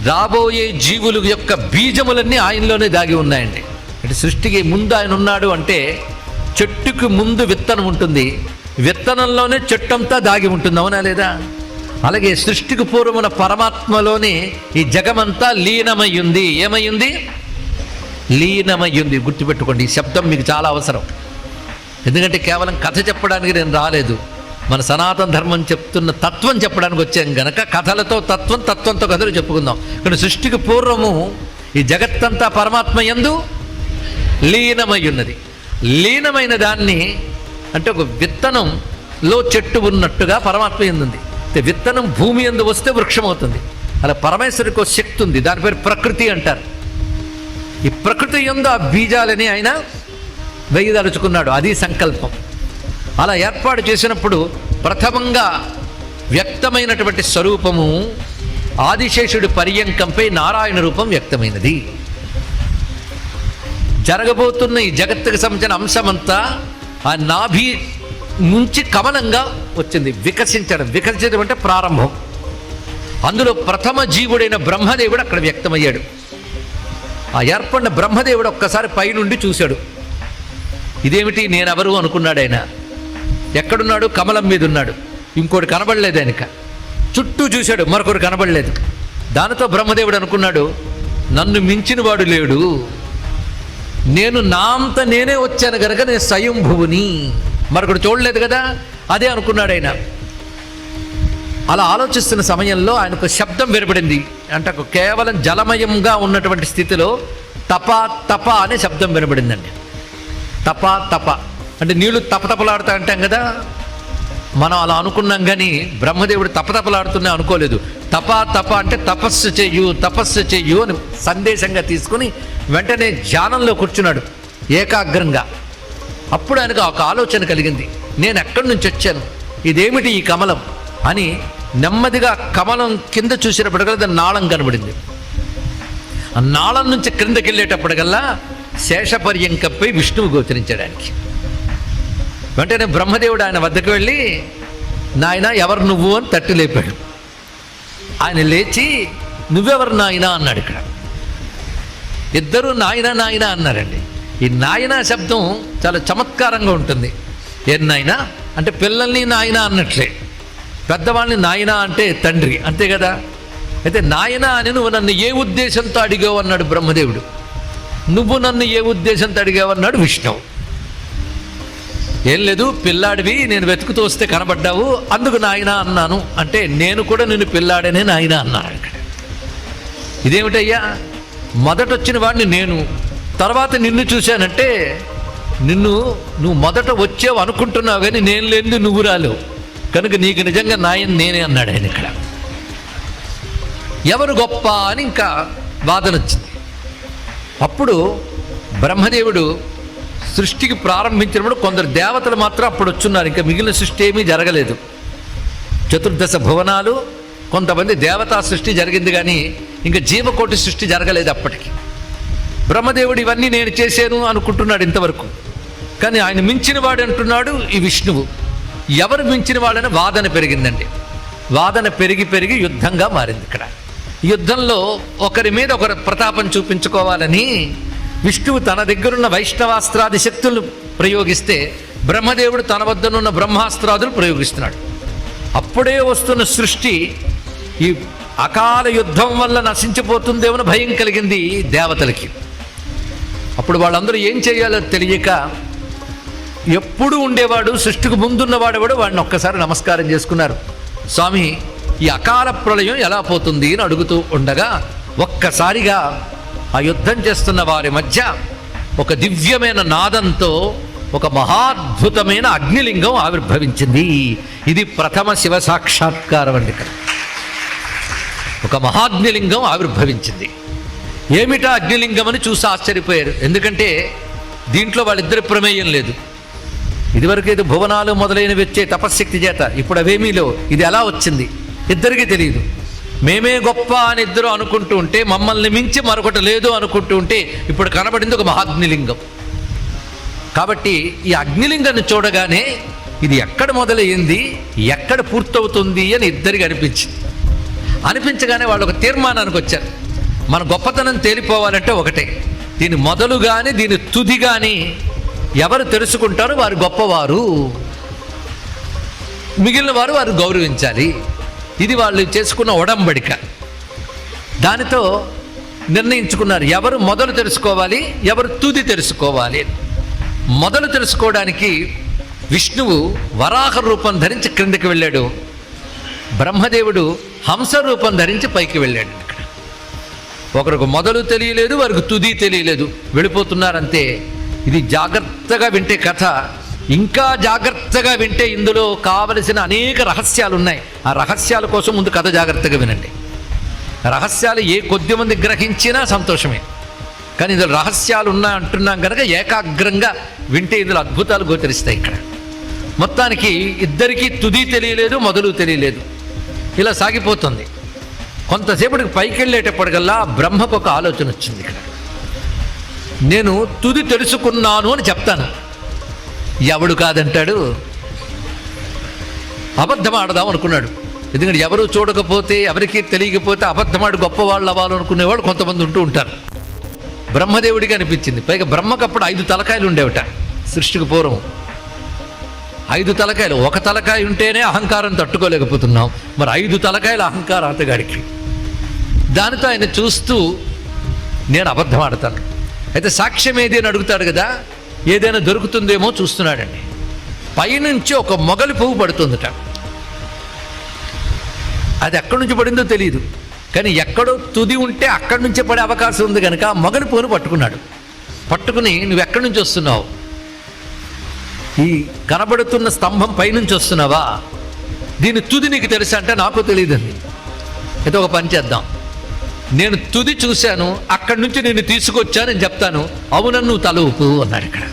రాబోయే జీవుల యొక్క బీజములన్నీ ఆయనలోనే దాగి ఉన్నాయండి. అంటే సృష్టికి ముందు ఆయన ఉన్నాడు అంటే చెట్టుకు ముందు విత్తనం ఉంటుంది, విత్తనంలోనే చెట్టంతా దాగి ఉంటుంది, అవునా లేదా? అలాగే సృష్టికి పూర్వమున పరమాత్మలోనే ఈ జగమంతా లీనమయ్యుంది. ఏమయ్యింది? లీనమయ్యుంది. గుర్తుపెట్టుకోండి, ఈ శబ్దం మీకు చాలా అవసరం. ఎందుకంటే కేవలం కథ చెప్పడానికి నేను రాలేదు. మన సనాతన ధర్మం చెప్తున్న తత్వం చెప్పడానికి వచ్చాం గనక కథలతో తత్వం, తత్వంతో కథలు చెప్పుకుందాం. ఇక్కడ సృష్టికి పూర్వము ఈ జగత్తంతా పరమాత్మ యందు లీనమై ఉన్నది. లీనమైన దాన్ని అంటే ఒక విత్తనంలో చెట్టు ఉన్నట్టుగా పరమాత్మ యందుంది. విత్తనం భూమి యందు వస్తే వృక్షం అవుతుంది. అలా పరమేశ్వరికి ఒక శక్తి ఉంది, దాని పేరు ప్రకృతి అంటారు. ఈ ప్రకృతి యందు ఆ బీజాలని ఆయన వేయదలుచుకున్నాడు, అది సంకల్పం. అలా ఏర్పాటు చేసినప్పుడు ప్రథమంగా వ్యక్తమైనటువంటి స్వరూపము ఆదిశేషుడి పర్యంకంపై నారాయణ రూపం వ్యక్తమైనది. జరగబోతున్న ఈ జగత్తుకు సంబంధించిన అంశమంతా ఆ నాభి నుంచి కమలంగా వచ్చింది. వికసించడం అంటే ప్రారంభం. అందులో ప్రథమ జీవుడైన బ్రహ్మదేవుడు అక్కడ వ్యక్తమయ్యాడు. ఆ ఏర్పడిన బ్రహ్మదేవుడు ఒక్కసారి పైనుండి చూశాడు. ఇదేమిటి, నేనెవరు అనుకున్నాడు. ఆయన ఎక్కడున్నాడు? కమలం మీద ఉన్నాడు. ఇంకోటి కనబడలేదు ఆయనక. చుట్టూ చూశాడు, మరొకరు కనబడలేదు. దానితో బ్రహ్మదేవుడు అనుకున్నాడు, నన్ను మించిన వాడు లేడు, నేను నా అంత నేనే వచ్చాను కనుక నేను స్వయంభువుని, మరొకడు చూడలేదు కదా, అదే అనుకున్నాడు ఆయన. అలా ఆలోచిస్తున్న సమయంలో ఆయనకు శబ్దం వినబడింది. అంటే కేవలం జలమయంగా ఉన్నటువంటి స్థితిలో తప తప అనే శబ్దం వినబడిందండి. తప తప అంటే నీళ్లు తపతపలాడుతా అంటాం కదా, మనం అలా అనుకున్నాం. కానీ బ్రహ్మదేవుడు తపతపలాడుతున్నా అనుకోలేదు. తప తప అంటే తపస్సు చెయ్యు అని సందేశంగా తీసుకుని వెంటనే ధ్యానంలో కూర్చున్నాడు ఏకాగ్రంగా. అప్పుడు ఆయనకు ఒక ఆలోచన కలిగింది, నేను ఎక్కడి నుంచి వచ్చాను, ఇదేమిటి ఈ కమలం అని నెమ్మదిగా కమలం కింద చూసేటప్పటికల్లా దాని నాళం కనబడింది. ఆ నాళం నుంచి క్రిందకి వెళ్ళేటప్పటికల్లా శేషపర్యంకంపై విష్ణువు గోచరించడానికి. వెంటనే బ్రహ్మదేవుడు ఆయన వద్దకు వెళ్ళి, నాయన ఎవరు నువ్వు అని తట్టి లేపాడు. ఆయన లేచి, నువ్వెవరు నాయనా అన్నాడు. ఇక్కడ ఇద్దరు నాయన నాయన అన్నారండి. ఈ నాయన శబ్దం చాలా చమత్కారంగా ఉంటుంది. ఏం నాయన అంటే పిల్లల్ని నాయన అన్నట్లే, పెద్దవాళ్ళని నాయన అంటే తండ్రి, అంతే కదా. అయితే నాయన అని నువ్వు నన్ను ఏ ఉద్దేశంతో అడిగావు అన్నాడు బ్రహ్మదేవుడు. నువ్వు నన్ను ఏ ఉద్దేశంతో అడిగావు అన్నాడు విష్ణువు. ఏం లేదు, పిల్లాడివి, నేను వెతుకుతూ వస్తే కనబడ్డావు, అందుకు నాయన అన్నాను అంటే, నేను కూడా నిన్ను పిల్లాడనే నాయన అన్నాను. ఇక్కడ ఇదేమిటయ్యా, మొదట వచ్చిన వాడిని నేను, తర్వాత నిన్ను చూశానంటే నువ్వు మొదట వచ్చావు అనుకుంటున్నావు, కానీ నేను లేనిది నువ్వు రాలేవు, కనుక నీకు నిజంగా నాయన నేనే అన్నాడు ఆయన. ఇక్కడ ఎవరు గొప్ప అని ఇంకా వాదన వచ్చింది. అప్పుడు బ్రహ్మదేవుడు సృష్టికి ప్రారంభించినప్పుడు కొందరు దేవతలు మాత్రం అప్పుడు వచ్చున్నారు, ఇంకా మిగిలిన సృష్టి ఏమీ జరగలేదు. చతుర్దశ భువనాలు, కొంతమంది దేవతా సృష్టి జరిగింది, కానీ ఇంకా జీవకోటి సృష్టి జరగలేదు అప్పటికి. బ్రహ్మదేవుడు ఇవన్నీ నేను చేశాను అనుకుంటున్నాడు ఇంతవరకు, కానీ ఆయన మించిన వాడు అంటున్నాడు ఈ విష్ణువు. ఎవరు మించిన వాడని వాదన పెరిగిందండి. వాదన పెరిగి పెరిగి యుద్ధంగా మారింది. ఇక్కడ యుద్ధంలో ఒకరి మీద ఒకరు ప్రతాపం చూపించుకోవాలని విష్ణువు తన దగ్గరున్న వైష్ణవాస్త్రాది శక్తులు ప్రయోగిస్తే, బ్రహ్మదేవుడు తన వద్దనున్న బ్రహ్మాస్త్రాదులు ప్రయోగిస్తున్నాడు. అప్పుడే వస్తున్న సృష్టి ఈ అకాల యుద్ధం వల్ల నశించిపోతుందేమో భయం కలిగింది దేవతలకి. అప్పుడు వాళ్ళందరూ ఏం చేయాలో తెలియక, ఎప్పుడు ఉండేవాడు సృష్టికి ముందున్నవాడేవాడు వాడిని ఒక్కసారి నమస్కారం చేసుకున్నారు. స్వామి, ఈ అకాల ప్రళయం ఎలా పోతుంది అని అడుగుతూ ఉండగా, ఒక్కసారిగా ఆ యుద్ధం చేస్తున్న వారి మధ్య ఒక దివ్యమైన నాదంతో ఒక మహాద్భుతమైన అగ్నిలింగం ఆవిర్భవించింది. ఇది ప్రథమ శివ సాక్షాత్కారం అండి. ఇక్కడ ఒక మహాగ్నిలింగం ఆవిర్భవించింది. ఏమిటా అగ్నిలింగం అని చూసి ఆశ్చర్యపోయారు. ఎందుకంటే దీంట్లో వాళ్ళిద్దరి ప్రమేయం లేదు. ఇదివరకు ఇది భువనాలు మొదలైనవి వచ్చే తపశ్శక్తి చేత, ఇప్పుడు అవేమీ లేవు. ఇది ఎలా వచ్చింది ఇద్దరికీ తెలియదు. మేమే గొప్ప అని ఇద్దరు అనుకుంటూ ఉంటే, మమ్మల్ని మించి మరొకటి లేదు అనుకుంటూ ఉంటే, ఇప్పుడు కనబడింది ఒక మహాగ్నిలింగం. కాబట్టి ఈ అగ్నిలింగాన్ని చూడగానే ఇది ఎక్కడ మొదలయ్యింది, ఎక్కడ పూర్తవుతుంది అని ఇద్దరికి అనిపించగానే వాళ్ళు ఒక తీర్మానానికి వచ్చారు. మన గొప్పతనం తేలిపోవాలంటే ఒకటే, దీని మొదలు కానీ దీని తుది కానీ ఎవరు తెలుసుకుంటారో వారు గొప్పవారు, మిగిలిన వారు గౌరవించాలి. ఇది వాళ్ళు చేసుకున్న ఒడంబడిక. దానితో నిర్ణయించుకున్నారు ఎవరు మొదలు తెలుసుకోవాలి, ఎవరు తుది తెలుసుకోవాలి. మొదలు తెలుసుకోవడానికి విష్ణువు వరాహ రూపం ధరించి క్రిందకి వెళ్ళాడు, బ్రహ్మదేవుడు హంస రూపం ధరించి పైకి వెళ్ళాడు. ఇక్కడ ఒకరికి మొదలు తెలియలేదు, వారికి తుది తెలియలేదు, వెళ్ళిపోతున్నారంతే. ఇది జాగ్రత్తగా వింటే కథ, ఇంకా జాగ్రత్తగా వింటే ఇందులో కావలసిన అనేక రహస్యాలు ఉన్నాయి. ఆ రహస్యాల కోసం ముందు కథ జాగ్రత్తగా వినండి. రహస్యాలు ఏ కొద్ది మంది గ్రహించినా సంతోషమే, కానీ ఇందులో రహస్యాలు ఉన్నాయి అంటున్నాం కనుక ఏకాగ్రంగా వింటే ఇందులో అద్భుతాలు గోచరిస్తాయి. ఇక్కడ మొత్తానికి ఇద్దరికీ తుది తెలియలేదు, మొదలు తెలియలేదు, ఇలా సాగిపోతుంది. కొంతసేపటికి పైకి వెళ్ళేటప్పటికల్లా బ్రహ్మకు ఒక ఆలోచన వచ్చింది. ఇక్కడ నేను తుది తెలుసుకున్నాను అని చెప్తాను. ఎవడు కాదంటాడు? అబద్ధం ఆడదాం అనుకున్నాడు. ఎందుకంటే ఎవరు చూడకపోతే, ఎవరికి తెలియకపోతే అబద్ధమాడు గొప్పవాళ్ళు అవ్వాలనుకునేవాళ్ళు కొంతమంది ఉంటూ ఉంటారు. బ్రహ్మదేవుడికి అనిపించింది. పైగా బ్రహ్మకప్పుడు 5 తలకాయలు ఉండేవట. సృష్టికి పూర్వం 5 తలకాయలు. ఒక తలకాయ ఉంటేనే అహంకారం తట్టుకోలేకపోతున్నాం, మరి 5 తలకాయల అహంకారం అతగాడికి. దానితో ఆయన చూస్తూ నేను అబద్ధం ఆడతాను, అయితే సాక్ష్యం ఏది అని అడుగుతాడు కదా, ఏదైనా దొరుకుతుందేమో చూస్తున్నాడండి. పైనుంచి ఒక మొగలి పువ్వు పడుతుందట. అది ఎక్కడి నుంచి పడిందో తెలియదు, కానీ ఎక్కడో తుది ఉంటే అక్కడి నుంచే పడే అవకాశం ఉంది కనుక మొగలి పువ్వును పట్టుకున్నాడు. పట్టుకుని నువ్వు ఎక్కడి నుంచి వస్తున్నావు? ఈ కనబడుతున్న స్తంభం పైనుంచి వస్తున్నావా? దీని తుది నీకు తెలుసా అంటే నాకు తెలియదండి. అయితే ఒక పని చేద్దాం, నేను తుది చూశాను, అక్కడి నుంచి నేను తీసుకొచ్చానని చెప్తాను, అవునని నువ్వు తల ఊపు అన్నాడు. ఇక్కడ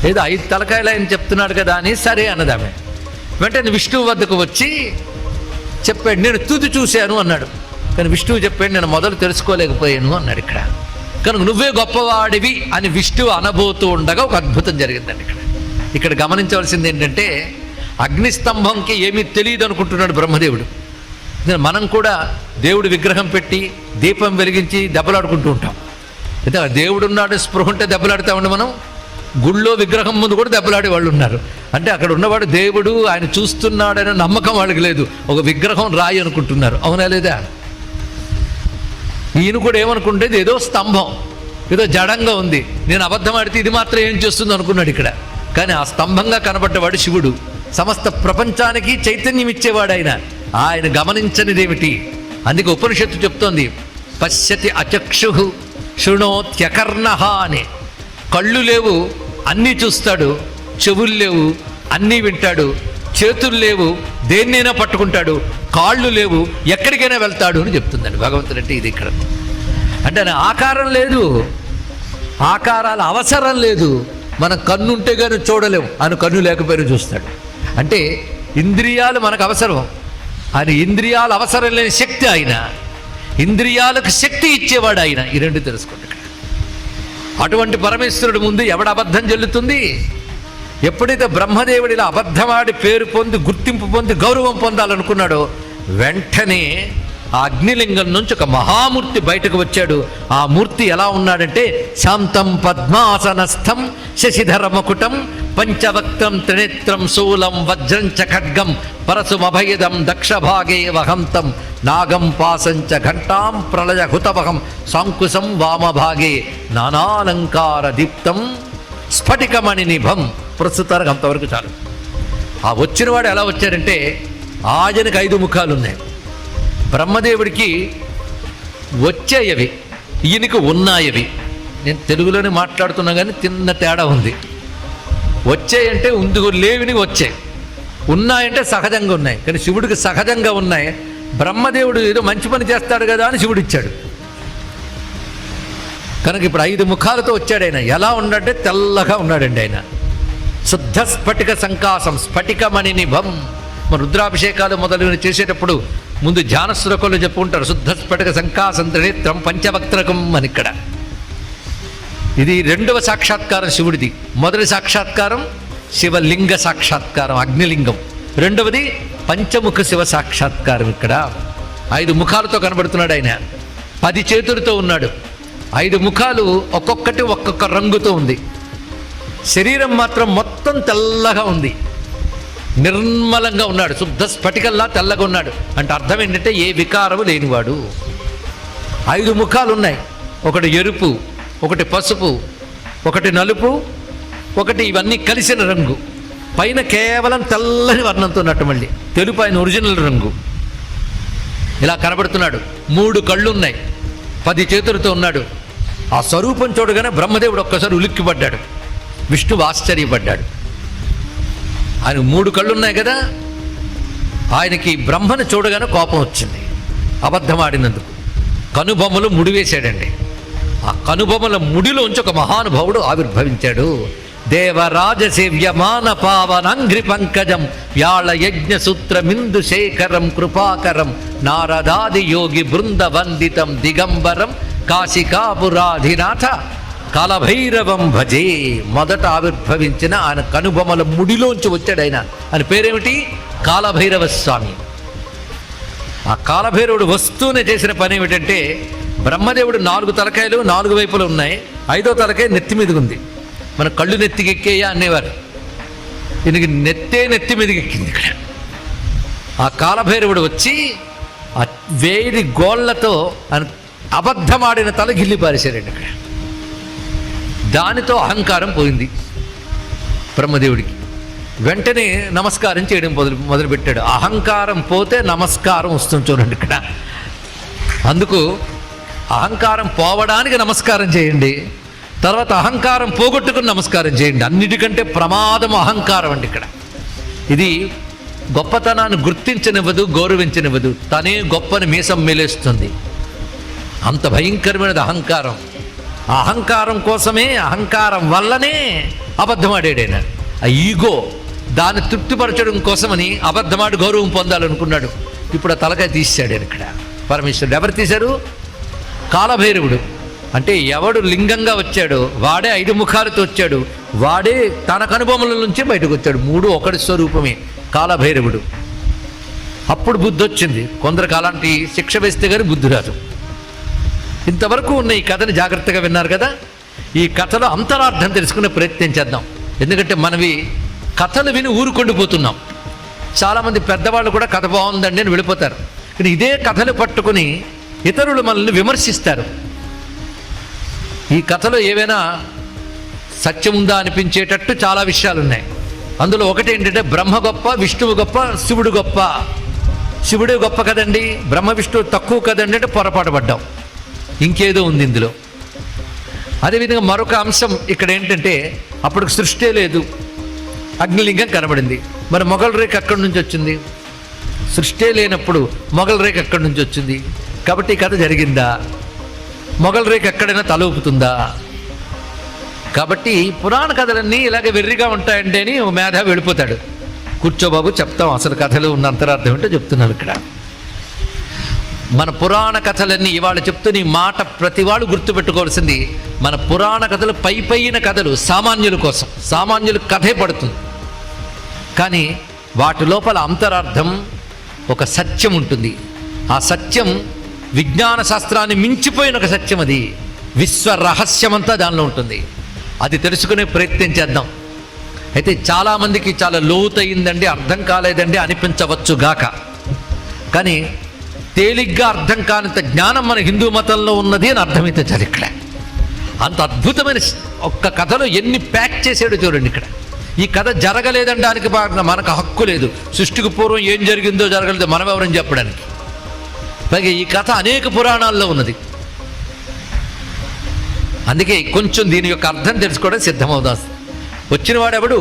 ఏదో 5 తలకాయలు ఆయన చెప్తున్నాడు కదా అని సరే అన్నదామె. వెంటనే విష్ణువు వద్దకు వచ్చి చెప్పాడు, నేను తుది చూశాను అన్నాడు. కానీ విష్ణువు చెప్పాడు, నేను మొదలు తెలుసుకోలేకపోయాను అన్నాడు. ఇక్కడ కనుక నువ్వే గొప్పవాడివి అని విష్ణువు అనబోతూ ఉండగా ఒక అద్భుతం జరిగిందండి. ఇక్కడ గమనించవలసింది ఏంటంటే, అగ్నిస్తంభంకి ఏమీ తెలియదు అనుకుంటున్నాడు బ్రహ్మదేవుడు. మనం కూడా దేవుడు విగ్రహం పెట్టి దీపం వెలిగించి దెబ్బలాడుకుంటూ ఉంటాం. అయితే దేవుడు ఉన్నాడు స్పృహ ఉంటే దెబ్బలాడుతామండి. మనం గుళ్ళో విగ్రహం ముందు కూడా దెబ్బలాడే వాళ్ళు ఉన్నారు. అంటే అక్కడ ఉన్నవాడు దేవుడు, ఆయన చూస్తున్నాడనే నమ్మకం వాళ్ళకి లేదు, ఒక విగ్రహం రాయి అనుకుంటున్నారు. అవునా లేదా? ఈయన కూడా ఏమనుకుంటేది ఏదో స్తంభం, ఏదో జడంగా ఉంది, నేను అబద్ధం ఆడితే ఇది మాత్రం ఏం చేస్తుంది అనుకున్నాడు ఇక్కడ. కానీ ఆ స్తంభంగా కనబడ్డవాడు శివుడు, సమస్త ప్రపంచానికి చైతన్యం ఇచ్చేవాడు ఆయన. ఆయన గమనించనిదేమిటి? అందుకే ఉపనిషత్తు చెప్తోంది, పశ్యతి అచక్షు శృణోత్యకర్ణః అని. కళ్ళు లేవు అన్నీ చూస్తాడు, చెవులు లేవు అన్నీ వింటాడు, చేతులు లేవు దేన్నైనా పట్టుకుంటాడు, కాళ్ళు లేవు ఎక్కడికైనా వెళ్తాడు అని చెప్తుందండి భగవంతుడు. అంటే ఇది ఇక్కడ అంటే ఆయన ఆకారం లేదు, ఆకారాల అవసరం లేదు. మన కన్ను ఉంటే కానీ చూడలేము, ఆయన కన్ను లేకపోయినా చూస్తాడు. అంటే ఇంద్రియాలు మనకు అవసరం, ఆయన ఇంద్రియాలు అవసరం లేని శక్తి ఆయన, ఇంద్రియాలకు శక్తి ఇచ్చేవాడు ఆయన. ఈ రెండు తెలుసుకోండి. అటువంటి పరమేశ్వరుడు ముందు ఎవడ అబద్ధం చెల్లుతుంది? ఎప్పుడైతే బ్రహ్మదేవుడిలా అబద్ధమాడి పేరు పొంది గుర్తింపు పొంది గౌరవం పొందాలనుకున్నాడో, వెంటనే ఆ అగ్నిలింగం నుంచి ఒక మహామూర్తి బయటకు వచ్చాడు. ఆ మూర్తి ఎలా ఉన్నాడంటే, శాంతం పద్మాసనస్థం శశిధరమకుటం పంచవక్త్రం త్రినేత్రం శూలం వజ్రం చ ఖడ్గం పరశుమభయదం దక్షభాగే వహంతం నాగం పాసంచ ఘంటాం ప్రళయ హుతవహం సాంకుశం వామభాగే నానాలంకార దీప్తం స్ఫటికమణి నిభం. ప్రస్తుతానికి అంతవరకు చాలు. ఆ వచ్చినవాడు ఎలా వచ్చాడంటే, ఆయనకి 5 ముఖాలు ఉన్నాయి. బ్రహ్మదేవుడికి వచ్చేయవి, ఈయనకి ఉన్నాయవి. నేను తెలుగులోనే మాట్లాడుతున్నా కానీ తిన్న తేడా ఉంది. వచ్చాయంటే ఉందుకు లేవిని వచ్చాయి, ఉన్నాయంటే సహజంగా ఉన్నాయి. కానీ శివుడికి సహజంగా ఉన్నాయి. బ్రహ్మదేవుడు ఏదో మంచి పని చేస్తాడు కదా అని శివుడు ఇచ్చాడు కనుక ఇప్పుడు 5 ముఖాలతో వచ్చాడు ఆయన. ఎలా ఉన్నాడంటే తెల్లగా ఉన్నాడండి ఆయన. శుద్ధ స్ఫటిక సంకాసం స్ఫటికమణి నిభం. మన రుద్రాభిషేకాలు మొదలు చేసేటప్పుడు ముందు ధ్యాన శ్లోకంలో చెప్పుకుంటారు, శుద్ధ స్ఫటిక సంకాసం త్రినేత్రం పంచవక్త్రకం అని. ఇక్కడ ఇది 2వ సాక్షాత్కారం శివుడిది. మొదటి సాక్షాత్కారం శివలింగ సాక్షాత్కారం, అగ్నిలింగం. 2వది పంచముఖ శివ సాక్షాత్కారం. ఇక్కడ 5 ముఖాలతో కనబడుతున్నాడు ఆయన. 10 చేతులతో ఉన్నాడు. 5 ముఖాలు ఒక్కొక్కటి ఒక్కొక్క రంగుతో ఉంది. శరీరం మాత్రం మొత్తం తెల్లగా ఉంది, నిర్మలంగా ఉన్నాడు. శుద్ధ స్ఫటికల్లా తెల్లగా ఉన్నాడు. అంటే అర్థం ఏంటంటే ఏ వికారము లేనివాడు. 5 ముఖాలు ఉన్నాయి. ఒకటి ఎరుపు, ఒకటి పసుపు, ఒకటి నలుపు, ఒకటి ఇవన్నీ కలిసిన రంగు. పైన కేవలం తెల్లని వర్ణంతో ఉన్నట్టు, మళ్ళీ తెలుపు ఆయన ఒరిజినల్ రంగు. ఇలా కనబడుతున్నాడు. 3 కళ్ళు ఉన్నాయి, 10 చేతులతో ఉన్నాడు. ఆ స్వరూపం చూడగానే బ్రహ్మదేవుడు ఒక్కసారి ఉలిక్కిపడ్డాడు, విష్ణువు ఆశ్చర్యపడ్డాడు. ఆయన 3 కళ్ళు ఉన్నాయి కదా, ఆయనకి బ్రహ్మను చూడగానే కోపం వచ్చింది, అబద్ధమాడినందుకు. కనుబొమ్మలు ముడివేశాడండి. ఆ కనుబొమ్మల ముడిలోంచి ఒక మహానుభావుడు ఆవిర్భవించాడు. దేవరాజ సేవ్యమాన పావనంఘ్రి పంకజం వ్యాళ యజ్ఞ సూత్రమిందు శేఖరం కృపాకరం నారదాది యోగి బృంద వందితం దిగంబరం కాశికాపురాధినాథ కాలభైరవం భజే. మొదట ఆవిర్భవించిన ఆయన కనుబొమ్మల ముడిలోంచి వచ్చాడు ఆయన పేరేమిటి? కాలభైరవ స్వామి. ఆ కాలభైరవుడు వస్తూనే చేసిన పని ఏమిటంటే, బ్రహ్మదేవుడు 4 తలకాయలు 4 వైపులు ఉన్నాయి, 5వ తలకాయ నెత్తి మీదకి ఉంది. మన కళ్ళు నెత్తికెక్కేయా అనేవారు, ఈయనకి నెత్తి మీదకి ఎక్కింది. ఇక్కడ ఆ కాలభైరవుడు వచ్చి ఆ 1000 గోళ్లతో అబద్ధమాడిన తల గిల్లి పారేశారండి ఇక్కడ. దానితో అహంకారం పోయింది బ్రహ్మదేవుడికి. వెంటనే నమస్కారం చేయడం మొదలుపెట్టాడు. అహంకారం పోతే నమస్కారం వస్తుంది చూడండి ఇక్కడ. అందుకు అహంకారం పోవడానికి నమస్కారం చేయండి, తర్వాత అహంకారం పోగొట్టుకుని నమస్కారం చేయండి. అన్నిటికంటే ప్రమాదం అహంకారం అండి ఇక్కడ. ఇది గొప్పతనాన్ని గుర్తించనివ్వదు, గౌరవించనివ్వదు, తనే గొప్పని మీసం మేలేస్తుంది. అంత భయంకరమైనది అహంకారం. ఆ అహంకారం కోసమే, అహంకారం వల్లనే అబద్ధమాడాడైన. ఆ ఈగో దాన్ని తృప్తిపరచడం కోసమని అబద్ధమాడి గౌరవం పొందాలనుకున్నాడు. ఇప్పుడు ఆ తలకాయ తీశాడు ఇక్కడ పరమేశ్వరుడు. ఎవరు తీశారు? కాలభైరవుడు. అంటే ఎవడు లింగంగా వచ్చాడో వాడే 5 ముఖాలతో వచ్చాడు, వాడే తన కనుబొమ్మల నుంచి బయటకు వచ్చాడు. 3 ఒకటి స్వరూపమే కాలభైరవుడు. అప్పుడు బుద్ధి వచ్చింది. కొందరికి అలాంటి శిక్ష వేస్తే కానీ బుద్ధి రాదు. ఇంతవరకు ఉన్న ఈ కథని జాగ్రత్తగా విన్నారు కదా. ఈ కథలో అంతరార్థం తెలుసుకునే ప్రయత్నం చేద్దాం. ఎందుకంటే మనవి కథలు విని ఊరుకొండిపోతున్నాం. చాలామంది పెద్దవాళ్ళు కూడా కథ బాగుందండి అని వెళ్ళిపోతారు. కానీ ఇదే కథలు పట్టుకుని ఇతరులు మనల్ని విమర్శిస్తారు. ఈ కథలో ఏవైనా సత్యం ఉందా అనిపించేటట్టు చాలా విషయాలు ఉన్నాయి. అందులో ఒకటి ఏంటంటే, బ్రహ్మ గొప్ప, విష్ణువు గొప్ప, శివుడు గొప్ప. శివుడే గొప్ప కదండి, బ్రహ్మ విష్ణువు తక్కువ కదండి అంటే పొరపాటు పడ్డాం. ఇంకేదో ఉంది ఇందులో. అదేవిధంగా మరొక అంశం ఇక్కడ ఏంటంటే, అప్పటికి సృష్టి లేదు, అగ్నిలింగం కనబడింది. మరి మొగల్ రేఖ ఎక్కడి నుంచి వచ్చింది? సృష్టి లేనప్పుడు మొగల్ రేఖ ఎక్కడి నుంచి వచ్చింది? కాబట్టి ఈ కథ జరిగిందా? మొగల్ రేఖ ఎక్కడైనా తలూపుతుందా? కాబట్టి పురాణ కథలన్నీ ఇలాగే వెర్రిగా ఉంటాయండి అని ఓ మేధావి వెళ్ళిపోతాడు. కూర్చోబాబు చెప్తాం అసలు కథలు ఉన్న అంతరార్థం ఏంటో చెప్తున్నాను ఇక్కడ. మన పురాణ కథలన్నీ ఇవాళ చెప్తున్న ఈ మాట ప్రతి వాళ్ళు గుర్తుపెట్టుకోవాల్సింది, మన పురాణ కథలు పైన కథలు సామాన్యుల కోసం, సామాన్యుల కథే పడుతుంది. కానీ వాటి లోపల అంతరార్థం ఒక సత్యం ఉంటుంది. ఆ సత్యం విజ్ఞాన శాస్త్రాన్ని మించిపోయిన ఒక సత్యం. అది విశ్వ రహస్యమంతా దానిలో ఉంటుంది. అది తెలుసుకునే ప్రయత్నం చేద్దాం. అయితే చాలామందికి చాలా లోతయిందండి, అర్థం కాలేదండి అనిపించవచ్చు గాక. కానీ తేలిగ్గా అర్థం కానంత జ్ఞానం మన హిందూ మతంలో ఉన్నది అని అర్థమైతే చాలు. ఇక్కడ అంత అద్భుతమైన ఒక్క కథలో ఎన్ని ప్యాక్ చేసాడో చూడండి. ఇక్కడ ఈ కథ జరగలేదనడానికి మనకు హక్కు లేదు. సృష్టికి పూర్వం ఏం జరిగిందో జరగలేదో మనం ఎవరని చెప్పడానికి. పైగా ఈ కథ అనేక పురాణాల్లో ఉన్నది. అందుకే కొంచెం దీని యొక్క అర్థం తెలుసుకోవడం సిద్ధమవుదాం. వచ్చిన వాడెవడు?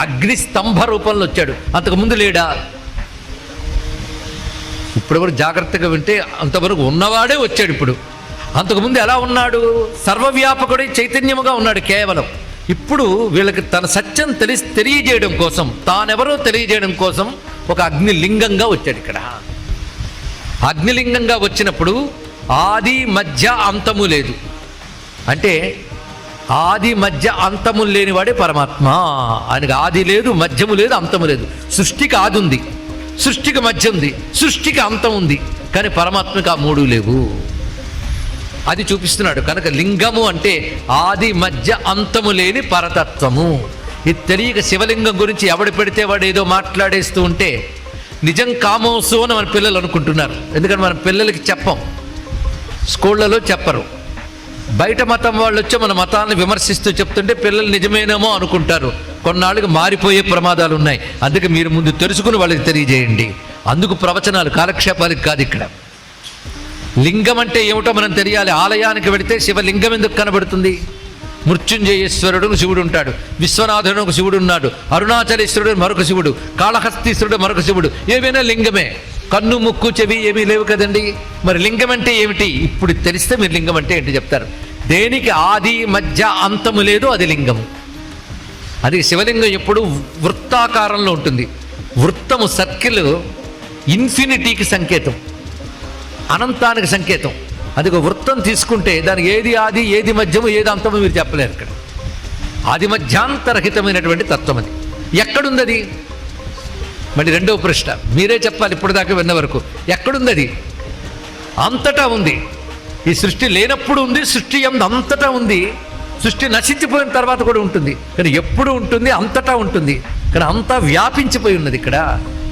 అగ్ని స్తంభ రూపంలో వచ్చాడు. అంతకుముందు లేడా? ఇప్పుడు కూడా జాగ్రత్తగా వింటే అంతవరకు ఉన్నవాడే వచ్చాడు. ఇప్పుడు అంతకుముందు ఎలా ఉన్నాడు? సర్వవ్యాపకుడై చైతన్యముగా ఉన్నాడు కేవలం. ఇప్పుడు వీళ్ళకి తన సత్యం తెలియజేయడం కోసం, తానెవరో తెలియజేయడం కోసం ఒక అగ్నిలింగంగా వచ్చాడు. ఇక్కడ అగ్నిలింగంగా వచ్చినప్పుడు ఆది మధ్య అంతము లేదు. అంటే ఆది మధ్య అంతము లేనివాడే పరమాత్మ. ఆయనకి ఆది లేదు, మధ్యము లేదు, అంతము లేదు. సృష్టికి ఆది ఉంది, సృష్టికి మధ్య ఉంది, సృష్టికి అంతం ఉంది. కానీ పరమాత్మకి ఆ 3 లేవు. అది చూపిస్తున్నాడు. కనుక లింగము అంటే ఆది మధ్య అంతము లేని పరతత్వము. ఇది తెలియక శివలింగం గురించి ఎవడు పెడితే వాడు ఏదో మాట్లాడేస్తూ ఉంటే నిజం కామోసు అని మన పిల్లలు అనుకుంటున్నారు. ఎందుకంటే మన పిల్లలకి చెప్పం, స్కూళ్ళలో చెప్పరు. బయట మతం వాళ్ళు వచ్చి మన మతాన్ని విమర్శిస్తూ చెప్తుంటే పిల్లలు నిజమేనేమో అనుకుంటారు. కొన్నాళ్ళకి మారిపోయే ప్రమాదాలు ఉన్నాయి. అందుకే మీరు ముందు తెలుసుకుని వాళ్ళకి తెలియజేయండి. అందుకు ప్రవచనాలు, కాలక్షేపాలకు కాదు. ఇక్కడ లింగం అంటే ఏమిటో మనం తెలియాలి. ఆలయానికి వెళితే శివలింగం ఎందుకు కనబడుతుంది? మృత్యుంజయేశ్వరుడు శివుడు ఉంటాడు, విశ్వనాథుడు ఒక శివుడు ఉన్నాడు, అరుణాచలేశ్వరుడు మరొక శివుడు, కాళహస్తీశ్వరుడు మరొక శివుడు. ఏవైనా లింగమే. కన్ను ముక్కు చెవి ఏమీ లేవు కదండి. మరి లింగం అంటే ఏమిటి? ఇప్పుడు తెలిస్తే మీరు లింగం అంటే ఏంటి చెప్తారు. దేనికి ఆది మధ్య అంతము లేదు, అది లింగం. అది శివలింగం ఎప్పుడు వృత్తాకారంలో ఉంటుంది. వృత్తము, సర్కిల్ ఇన్ఫినిటీకి సంకేతం, అనంతానికి సంకేతం. అది ఒక వృత్తం తీసుకుంటే దానికి ఏది ఆది, ఏది మధ్యము, ఏది అంతము మీరు చెప్పలేరు. ఇక్కడ ఆది మధ్యాంతరహితమైనటువంటి తత్వం. అది ఎక్కడుంది? అది మళ్ళీ రెండవ ప్రశ్న మీరే చెప్పాలి. ఇప్పుడు దాకా విన్న వరకు ఎక్కడుంది? అది అంతటా ఉంది. ఈ సృష్టి లేనప్పుడు ఉంది, సృష్టి అంతటా ఉంది. సృష్టి నశించిపోయిన తర్వాత కూడా ఉంటుంది, కానీ ఎప్పుడు ఉంటుంది, అంతటా ఉంటుంది. కానీ అంతా వ్యాపించిపోయి ఉన్నది. ఇక్కడ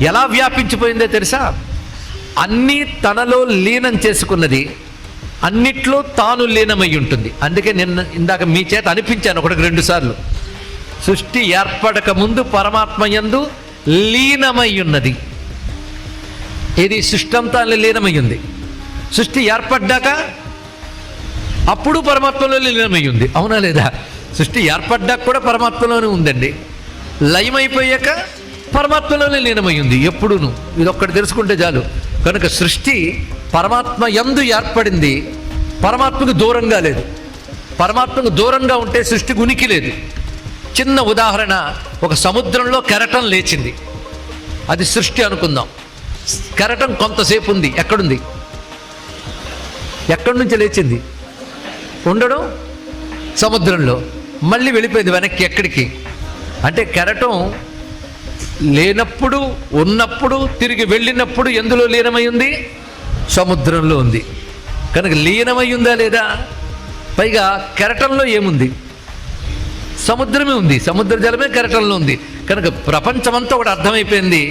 ఎలా వ్యాపించిపోయిందో తెలుసా? అన్నీ తనలో లీనం చేసుకున్నది, అన్నిట్లో తాను లీనమై ఉంటుంది. అందుకే ఇందాక మీ చేత అనిపించాను 1-2 సార్లు. సృష్టి ఏర్పడక ముందు పరమాత్మ యందు లీనమై ఉన్నది. ఇది సృష్టి అంతా లీనమై ఉంది. సృష్టి ఏర్పడ్డాక అప్పుడు పరమాత్మలో లీనమై ఉంది. అవునా లేదా? సృష్టి ఏర్పడ్డాక కూడా పరమాత్మలోనే ఉందండి. లయమైపోయాక పరమాత్మలోనే లీనమై ఉంది ఎప్పుడూను. ఇది ఒక్కటి తెలుసుకుంటే చాలు. కనుక సృష్టి పరమాత్మ యందు ఏర్పడింది, పరమాత్మకు దూరంగా లేదు. పరమాత్మకు దూరంగా ఉంటే సృష్టికి ఉనికి లేదు. చిన్న ఉదాహరణ, ఒక సముద్రంలో కెరటం లేచింది, అది సృష్టి అనుకుందాం. కెరటం కొంతసేపు ఉంది. ఎక్కడుంది? ఎక్కడి నుంచి లేచింది? ఉండడం సముద్రంలో, మళ్ళీ వెళ్ళిపోయింది వెనక్కి. ఎక్కడికి అంటే కెరటం లేనప్పుడు, ఉన్నప్పుడు, తిరిగి వెళ్ళినప్పుడు ఎందులో లీనమై ఉంది? సముద్రంలో ఉంది. కనుక లీనమై ఉందా లేదా? పైగా కెరటంలో ఏముంది? సముద్రమే ఉంది. సముద్ర జలమే కెరటంలో ఉంది. కనుక ప్రపంచమంతా ఒకటి అర్థమైపోయింది.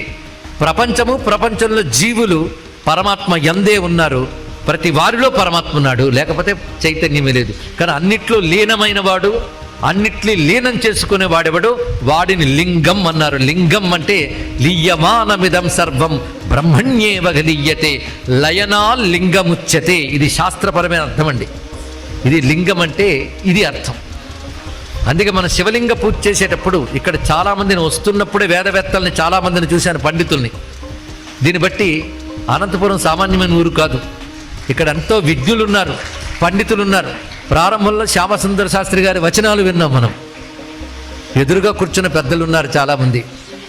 ప్రపంచము, ప్రపంచంలో జీవులు పరమాత్మ యందే ఉన్నారు. ప్రతి వారిలో పరమాత్మ ఉన్నాడు, లేకపోతే చైతన్యమే లేదు. కానీ అన్నిట్లో లీనమైన వాడు, అన్నిట్లీ లీనం చేసుకునే వాడెవడు? వాడిని లింగం అన్నారు. లింగం అంటే లీయమానమిదం సర్వం బ్రహ్మణ్యేవ గలీయతే లయనా లింగముచ్యతే. ఇది శాస్త్రపరమైన అర్థం అండి. ఇది లింగం అంటే ఇది అర్థం. అందుకే మనం శివలింగ పూజ చేసేటప్పుడు ఇక్కడ చాలామందిని వస్తున్నప్పుడే వేదవేత్తల్ని చాలామందిని చూశాను, పండితుల్ని. దీన్ని బట్టి అనంతపురం సామాన్యమైన ఊరు కాదు. ఇక్కడ ఎంతో విజ్ఞులు ఉన్నారు, పండితులు ఉన్నారు. ప్రారంభంలో శ్యామసుందర శాస్త్రి గారి వచనాలు విన్నాం మనం. ఎదురుగా కూర్చున్న పెద్దలు ఉన్నారు చాలామంది.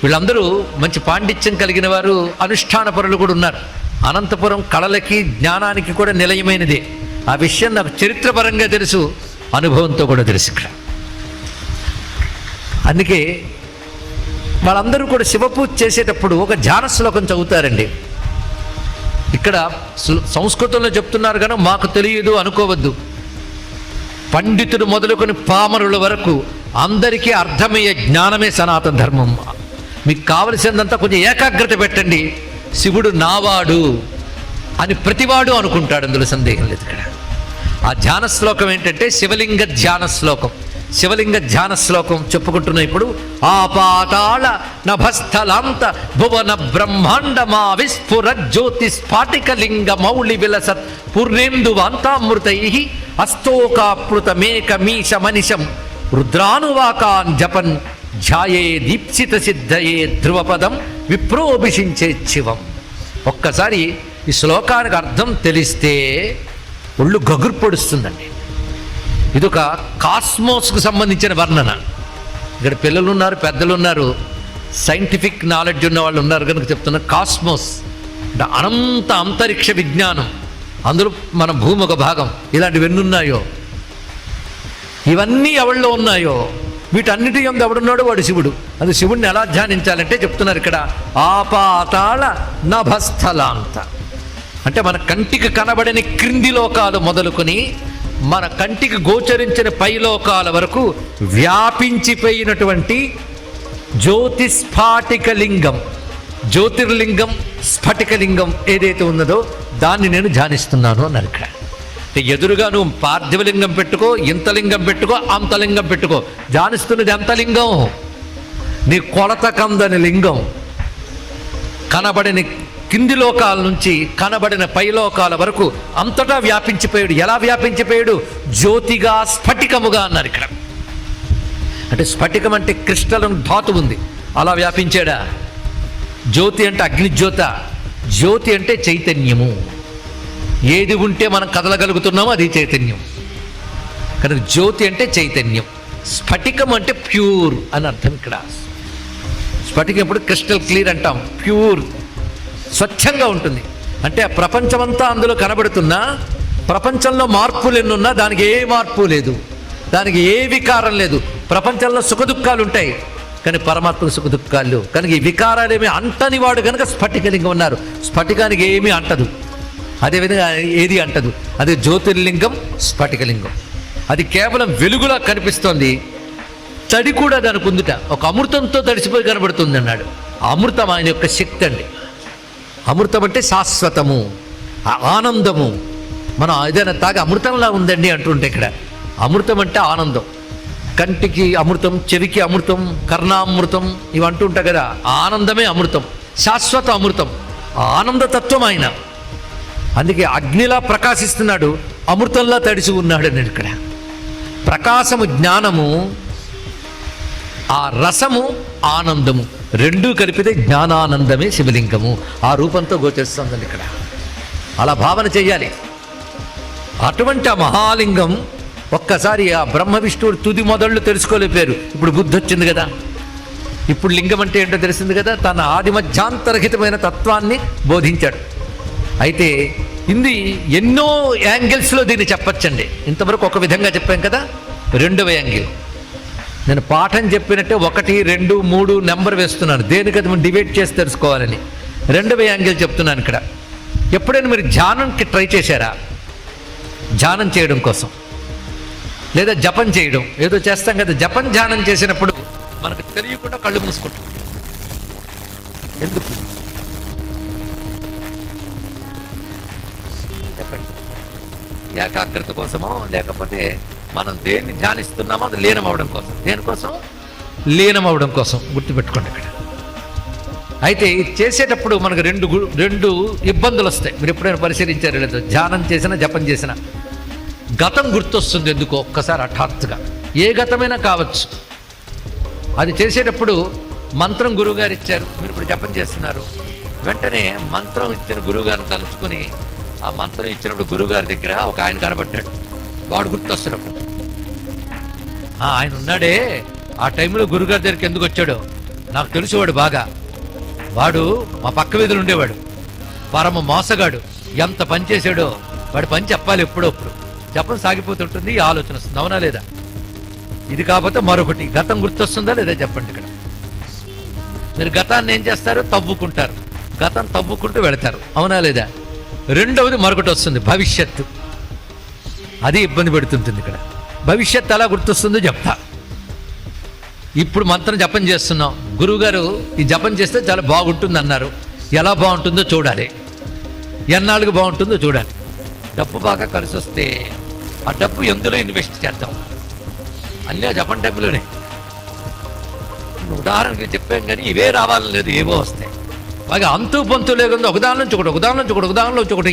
వీళ్ళందరూ మంచి పాండిత్యం కలిగిన వారు, అనుష్ఠాన పరులు కూడా ఉన్నారు. అనంతపురం కళలకి, జ్ఞానానికి కూడా నిలయమైనదే. ఆ విషయం నాకు చరిత్రపరంగా తెలుసు, అనుభవంతో కూడా తెలుసు ఇక్కడ. అందుకే వాళ్ళందరూ కూడా శివపూజ చేసేటప్పుడు ఒక ధ్యాన శ్లోకం చదువుతారండి. ఇక్కడ సంస్కృతంలో చెప్తున్నారు కానీ మాకు తెలియదు అనుకోవద్దు. పండితుడు మొదలుకొని పామరుల వరకు అందరికీ అర్థమయ్యే జ్ఞానమే సనాతన ధర్మం. మీకు కావలసిందంతా కొంచెం ఏకాగ్రత పెట్టండి. శివుడు నావాడు అని ప్రతివాడు అనుకుంటాడు, అందులో సందేహం లేదు. ఇక్కడ ఆ ధ్యాన శ్లోకం ఏంటంటే శివలింగ ధ్యాన శ్లోకం. శివలింగ ధ్యాన శ్లోకం చెప్పుకుంటున్నా ఇప్పుడు. ఆపాతాళ నభస్థలాంత భువన బ్రహ్మాండ మా విస్ఫుర జ్యోతి స్ఫాటికలింగ మౌళి విలసత్ పూర్ణేందు వాంతామృతై అస్తోకాప్లుతమేక మీశ మనిషం రుద్రానువాకాన్ జపన్ ధ్యాయే దీప్సిత సిద్ధయే ధ్రువపదం విప్రోభిషించే శివం. ఒక్కసారి ఈ శ్లోకానికి అర్థం తెలిస్తే ఒళ్ళు గగురు పొడుస్తుందండి. ఇదొక కాస్మోస్కు సంబంధించిన వర్ణన. ఇక్కడ పిల్లలు ఉన్నారు, పెద్దలు ఉన్నారు, సైంటిఫిక్ నాలెడ్జ్ ఉన్న వాళ్ళు ఉన్నారు కనుక చెప్తున్నా. కాస్మోస్ అంటే అనంత అంతరిక్ష విజ్ఞానం, అందులో మన భూమి ఒక భాగం. ఇలాంటివి ఎన్ని ఉన్నాయో, ఇవన్నీ ఎవరిలో ఉన్నాయో, వీటన్నిటి యందు ఎవడున్నాడో వాడు శివుడు. అది శివుడిని ఎలా ధ్యానించాలంటే చెప్తున్నారు ఇక్కడ. ఆపాతాళ నభస్థలాంత అంటే మన కంటికి కనబడని క్రింది లోకాలు మొదలుకొని మన కంటికి గోచరించిన పైలోకాల వరకు వ్యాపించిపోయినటువంటి జ్యోతిస్ఫాటికలింగం, జ్యోతిర్లింగం, స్ఫటికలింగం ఏదైతే ఉన్నదో దాన్ని నేను ధ్యానిస్తున్నాను అన్నారు ఇక్కడ. ఎదురుగా నువ్వు పార్థివలింగం పెట్టుకో, ఇంత లింగం పెట్టుకో, అంతలింగం పెట్టుకో, ధ్యానిస్తున్నది అంతలింగం. నీ కొలత కందని లింగం కనబడని కింది లోకాల నుంచి కనబడిన పైలోకాల వరకు అంతటా వ్యాపించిపోయాడు. ఎలా వ్యాపించిపోయాడు? జ్యోతిగా, స్ఫటికముగా అన్నారు ఇక్కడ. అంటే స్ఫటికం అంటే క్రిస్టల్ ధాతు ఉంది, అలా వ్యాపించాడా? జ్యోతి అంటే అగ్నిజ్యోత, జ్యోతి అంటే చైతన్యము. ఏది ఉంటే మనం కదలగలుగుతున్నామో అది చైతన్యం. కనుక జ్యోతి అంటే చైతన్యం, స్ఫటికం అంటే ప్యూర్ అని అర్థం ఇక్కడ. స్ఫటికం ఎప్పుడు క్రిస్టల్ క్లియర్ అంటాం, ప్యూర్, స్వచ్ఛంగా ఉంటుంది. అంటే ఆ ప్రపంచమంతా అందులో కనబడుతున్నా, ప్రపంచంలో మార్పులు ఎన్నున్నా దానికి ఏ మార్పు లేదు, దానికి ఏ వికారం లేదు. ప్రపంచంలో సుఖదుఖాలు ఉంటాయి, కానీ పరమాత్మ సుఖదుఖాలు. కనుక ఈ వికారాలు ఏమీ అంటని వాడు కనుక స్ఫటికలింగం ఉన్నారు. స్ఫటికానికి ఏమీ అంటదు, అదేవిధంగా ఏది అంటదు. అదే జ్యోతిర్లింగం, స్ఫటికలింగం. అది కేవలం వెలుగులా కనిపిస్తోంది, తడి కూడా దానికి ఉందిట. ఒక అమృతంతో తడిసిపోయి కనబడుతుంది అన్నాడు. అమృతం ఆయన యొక్క శక్తి అండి. అమృతం అంటే శాశ్వతము, ఆనందము. మనం ఏదైనా తాగి అమృతంలా ఉందండి అంటుంటే ఇక్కడ అమృతం అంటే ఆనందం. కంటికి అమృతం, చెవికి అమృతం, కర్ణామృతం ఇవి అంటూ ఉంటాయి కదా. ఆనందమే అమృతం, శాశ్వత అమృతం, ఆనందతత్వం ఆయన. అందుకే అగ్నిలా ప్రకాశిస్తున్నాడు, అమృతంలా తడిసి ఉన్నాడు అని ఇక్కడ. ప్రకాశము జ్ఞానము, ఆ రసము ఆనందము, రెండూ కలిపితే జ్ఞానానందమే శివలింగము. ఆ రూపంతో గోచరిస్తుందండి ఇక్కడ. అలా భావన చెయ్యాలి. అటువంటి ఆ మహాలింగం ఒక్కసారి ఆ బ్రహ్మ విష్ణువుడు తుది మొదళ్ళు తెలుసుకోలేపారు. ఇప్పుడు బుద్ధి వచ్చింది కదా, ఇప్పుడు లింగం అంటే ఏంటో తెలిసింది కదా. తన ఆదిమధ్యాంతరహితమైన తత్వాన్ని బోధించాడు. అయితే ఇది ఎన్నో యాంగిల్స్లో దీన్ని చెప్పచ్చండి. ఇంతవరకు ఒక విధంగా చెప్పాం కదా. రెండవ యాంగిల్ నేను పాఠం చెప్పినట్టే 1, 2, 3 నెంబర్ వేస్తున్నాను, దేనికది మనం డిబేట్ చేసి తెలుసుకోవాలని. రెండవ యాంగిల్ చెప్తున్నాను ఇక్కడ. ఎప్పుడైనా మీరు ధ్యానంకి ట్రై చేశారా? ధ్యానం చేయడం కోసం, లేదా జపం చేయడం ఏదో చేస్తాం కదా. జపం ధ్యానం చేసినప్పుడు మనకు తెలియకుండా కళ్ళు మూసుకుంటాం. ఎందుకు చెప్పండి? ఏకాగ్రత కోసమో, లేకపోతే మనం దేన్ని ధ్యానిస్తున్నామో అది లీనమవడం కోసం. దేనికోసం? లీనమవడం కోసం. గుర్తుపెట్టుకోండి ఇక్కడ. అయితే ఇది చేసేటప్పుడు మనకు రెండు ఇబ్బందులు వస్తాయి. మీరు ఎప్పుడైనా పరిశీలించారు లేదు? ధ్యానం చేసినా, జపం చేసినా గతం గుర్తొస్తుంది ఎందుకో ఒక్కసారి హఠాత్తుగా. ఏ గతమైనా కావచ్చు. అది చేసేటప్పుడు మంత్రం గురువుగారు ఇచ్చారు, మీరు ఇప్పుడు జపం చేస్తున్నారు, వెంటనే మంత్రం ఇచ్చిన గురువుగారిని తలుచుకుని ఆ మంత్రం ఇచ్చినప్పుడు గురువుగారి దగ్గర ఒక ఆయన కనబడ్డాడు. వాడు గుర్తొస్తున్నప్పుడు ఆయన ఉన్నాడే, ఆ టైంలో గురుగారి దగ్గరికి ఎందుకు వచ్చాడో నాకు తెలుసువాడు బాగా. వాడు మా పక్క వీధులు ఉండేవాడు, పరమ మోసగాడు. ఎంత పని చేశాడో, వాడి పని చెప్పాలి ఎప్పుడప్పుడు. జపం సాగిపోతుంటుంది, ఈ ఆలోచన వస్తుంది, అవునా లేదా? ఇది కాకపోతే మరొకటి, గతం గుర్తొస్తుందా లేదా చెప్పండి ఇక్కడ. మీరు గతాన్ని ఏం చేస్తారు? తవ్వుకుంటారు. గతం తవ్వుకుంటూ వెళతారు, అవునా లేదా? రెండవది మరొకటి వస్తుంది, భవిష్యత్తు. అది ఇబ్బంది పెడుతుంటుంది ఇక్కడ. భవిష్యత్తు ఎలా గుర్తొస్తుందో చెప్తా. ఇప్పుడు మంత్రం జపం చేస్తున్నాం, గురువుగారు ఈ జపం చేస్తే చాలా బాగుంటుంది అన్నారు. ఎలా బాగుంటుందో చూడాలి, ఎన్నాళ్ళకి బాగుంటుందో చూడాలి. డబ్బు బాగా కలిసి వస్తే ఆ డబ్బు ఎందులో ఇన్వెస్ట్ చేద్దాం, అన్నీ ఆ జపం టైంలోనే. ఉదాహరణకి చెప్పాం కానీ ఇవే రావాలని లేదు, ఏవో వస్తాయి. బాగా అంతు పంతు లేకుండా ఒకదాని నుంచి ఒకటి, ఒకదాని నుంచి ఒకటి, ఒకదాని నుంచి ఒకటి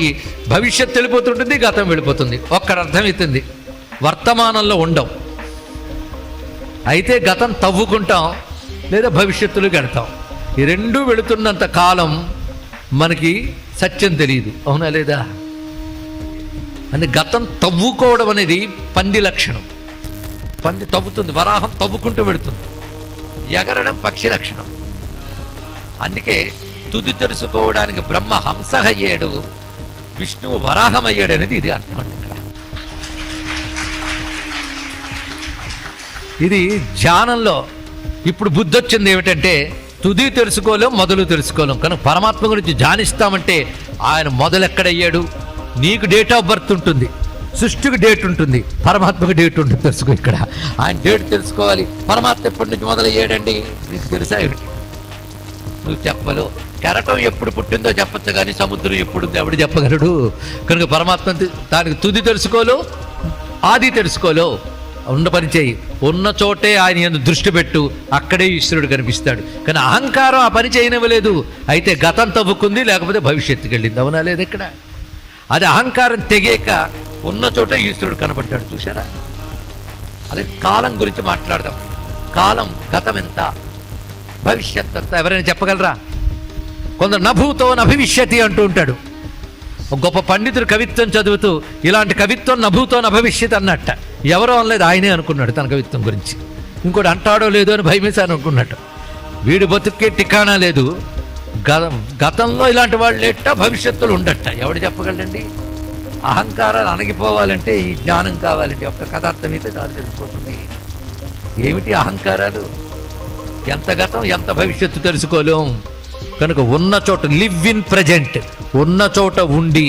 భవిష్యత్తు వెళ్ళిపోతుంటుంది, గతం వెళ్ళిపోతుంది. ఒక్కడ అర్థమవుతుంది, వర్తమానంలో ఉండం. అయితే గతం తవ్వుకుంటాం, లేదా భవిష్యత్తులోకి వెళ్తాం. ఈ రెండూ వెళుతున్నంత కాలం మనకి సత్యం తెలియదు, అవునా లేదా? అంటే గతం తవ్వుకోవడం అనేది పంది లక్షణం. పంది తవ్వుతుంది, వరాహం తవ్వుకుంటూ వెళుతుంది. ఎగరడం పక్షి లక్షణం. అందుకే తుది తెలుసుకోవడానికి బ్రహ్మ హంస అయ్యాడు, విష్ణువు వరాహం అయ్యాడు అనేది ఇది అర్థం. ఇది ధ్యానంలో ఇప్పుడు బుద్ధి వచ్చింది ఏమిటంటే, తుది తెలుసుకోలేం, మొదలు తెలుసుకోలేం. కనుక పరమాత్మ గురించి ధ్యానిస్తామంటే ఆయన మొదలు ఎక్కడయ్యాడు. నీకు డేట్ ఆఫ్ బర్త్ ఉంటుంది, సృష్టికి డేట్ ఉంటుంది, పరమాత్మకు డేట్ ఉంటుంది. తెలుసుకో ఇక్కడ. ఆయన డేట్ తెలుసుకోవాలి. పరమాత్మ ఎప్పటి నుంచి మొదలయ్యాడండి నీకు తెలుసా ఏమిటి? నువ్వు చెప్పలు. కెరటం ఎప్పుడు పుట్టిందో చెప్పచ్చు, కానీ సముద్రం ఎప్పుడు ఎవడు చెప్పగలడు? కనుక పరమాత్మ దానికి తుది తెలుసుకోలో, ఆది తెలుసుకోలో, ఉన్న పని చేయి, ఉన్న చోటే ఆయన యందు దృష్టి పెట్టు, అక్కడే ఈశ్వరుడు కనిపిస్తాడు. కానీ అహంకారం ఆ పని చేయనివ్వలేదు. అయితే గతం తవ్వుకుంది, లేకపోతే భవిష్యత్తుకి వెళ్ళింది. అవునా లేదు? ఇక్కడ అది అహంకారం తెగేక ఉన్న చోట ఈశ్వరుడు కనపడ్డాడు. చూసారా? అదే కాలం గురించి మాట్లాడదాం. కాలం గతం ఎంత, భవిష్యత్ ఎంత ఎవరైనా చెప్పగలరా? కొందరు నభూతో నభవిష్యతి అంటూ ఉంటాడు. ఒక గొప్ప పండితుడు కవిత్వం చదువుతూ ఇలాంటి కవిత్వం నభూతో నభవిష్యత్ అన్నట్ట. ఎవరో అనలేదు, ఆయనే అనుకున్నాడు తన కవిత్వం గురించి. ఇంకోటి అంటాడో లేదో అని భయమేసాను అనుకున్నట్టు. వీడి బతుక్కే ఠికానా లేదు. గతంలో ఇలాంటి వాళ్ళు ఎట్ట, భవిష్యత్తులో ఉండట. ఎవడు చెప్పగలండి? అహంకారాలు అణగిపోవాలంటే ఈ జ్ఞానం కావాలండి. ఒక్క కథ అర్థమైతే దాని తెలిసిపోతుంది. ఏమిటి అహంకారాలు? ఎంత గతం ఎంత భవిష్యత్తు తెలుసుకోలేం. కనుక ఉన్న చోట లివ్ ఇన్ ప్రజెంట్, ఉన్న చోట ఉండి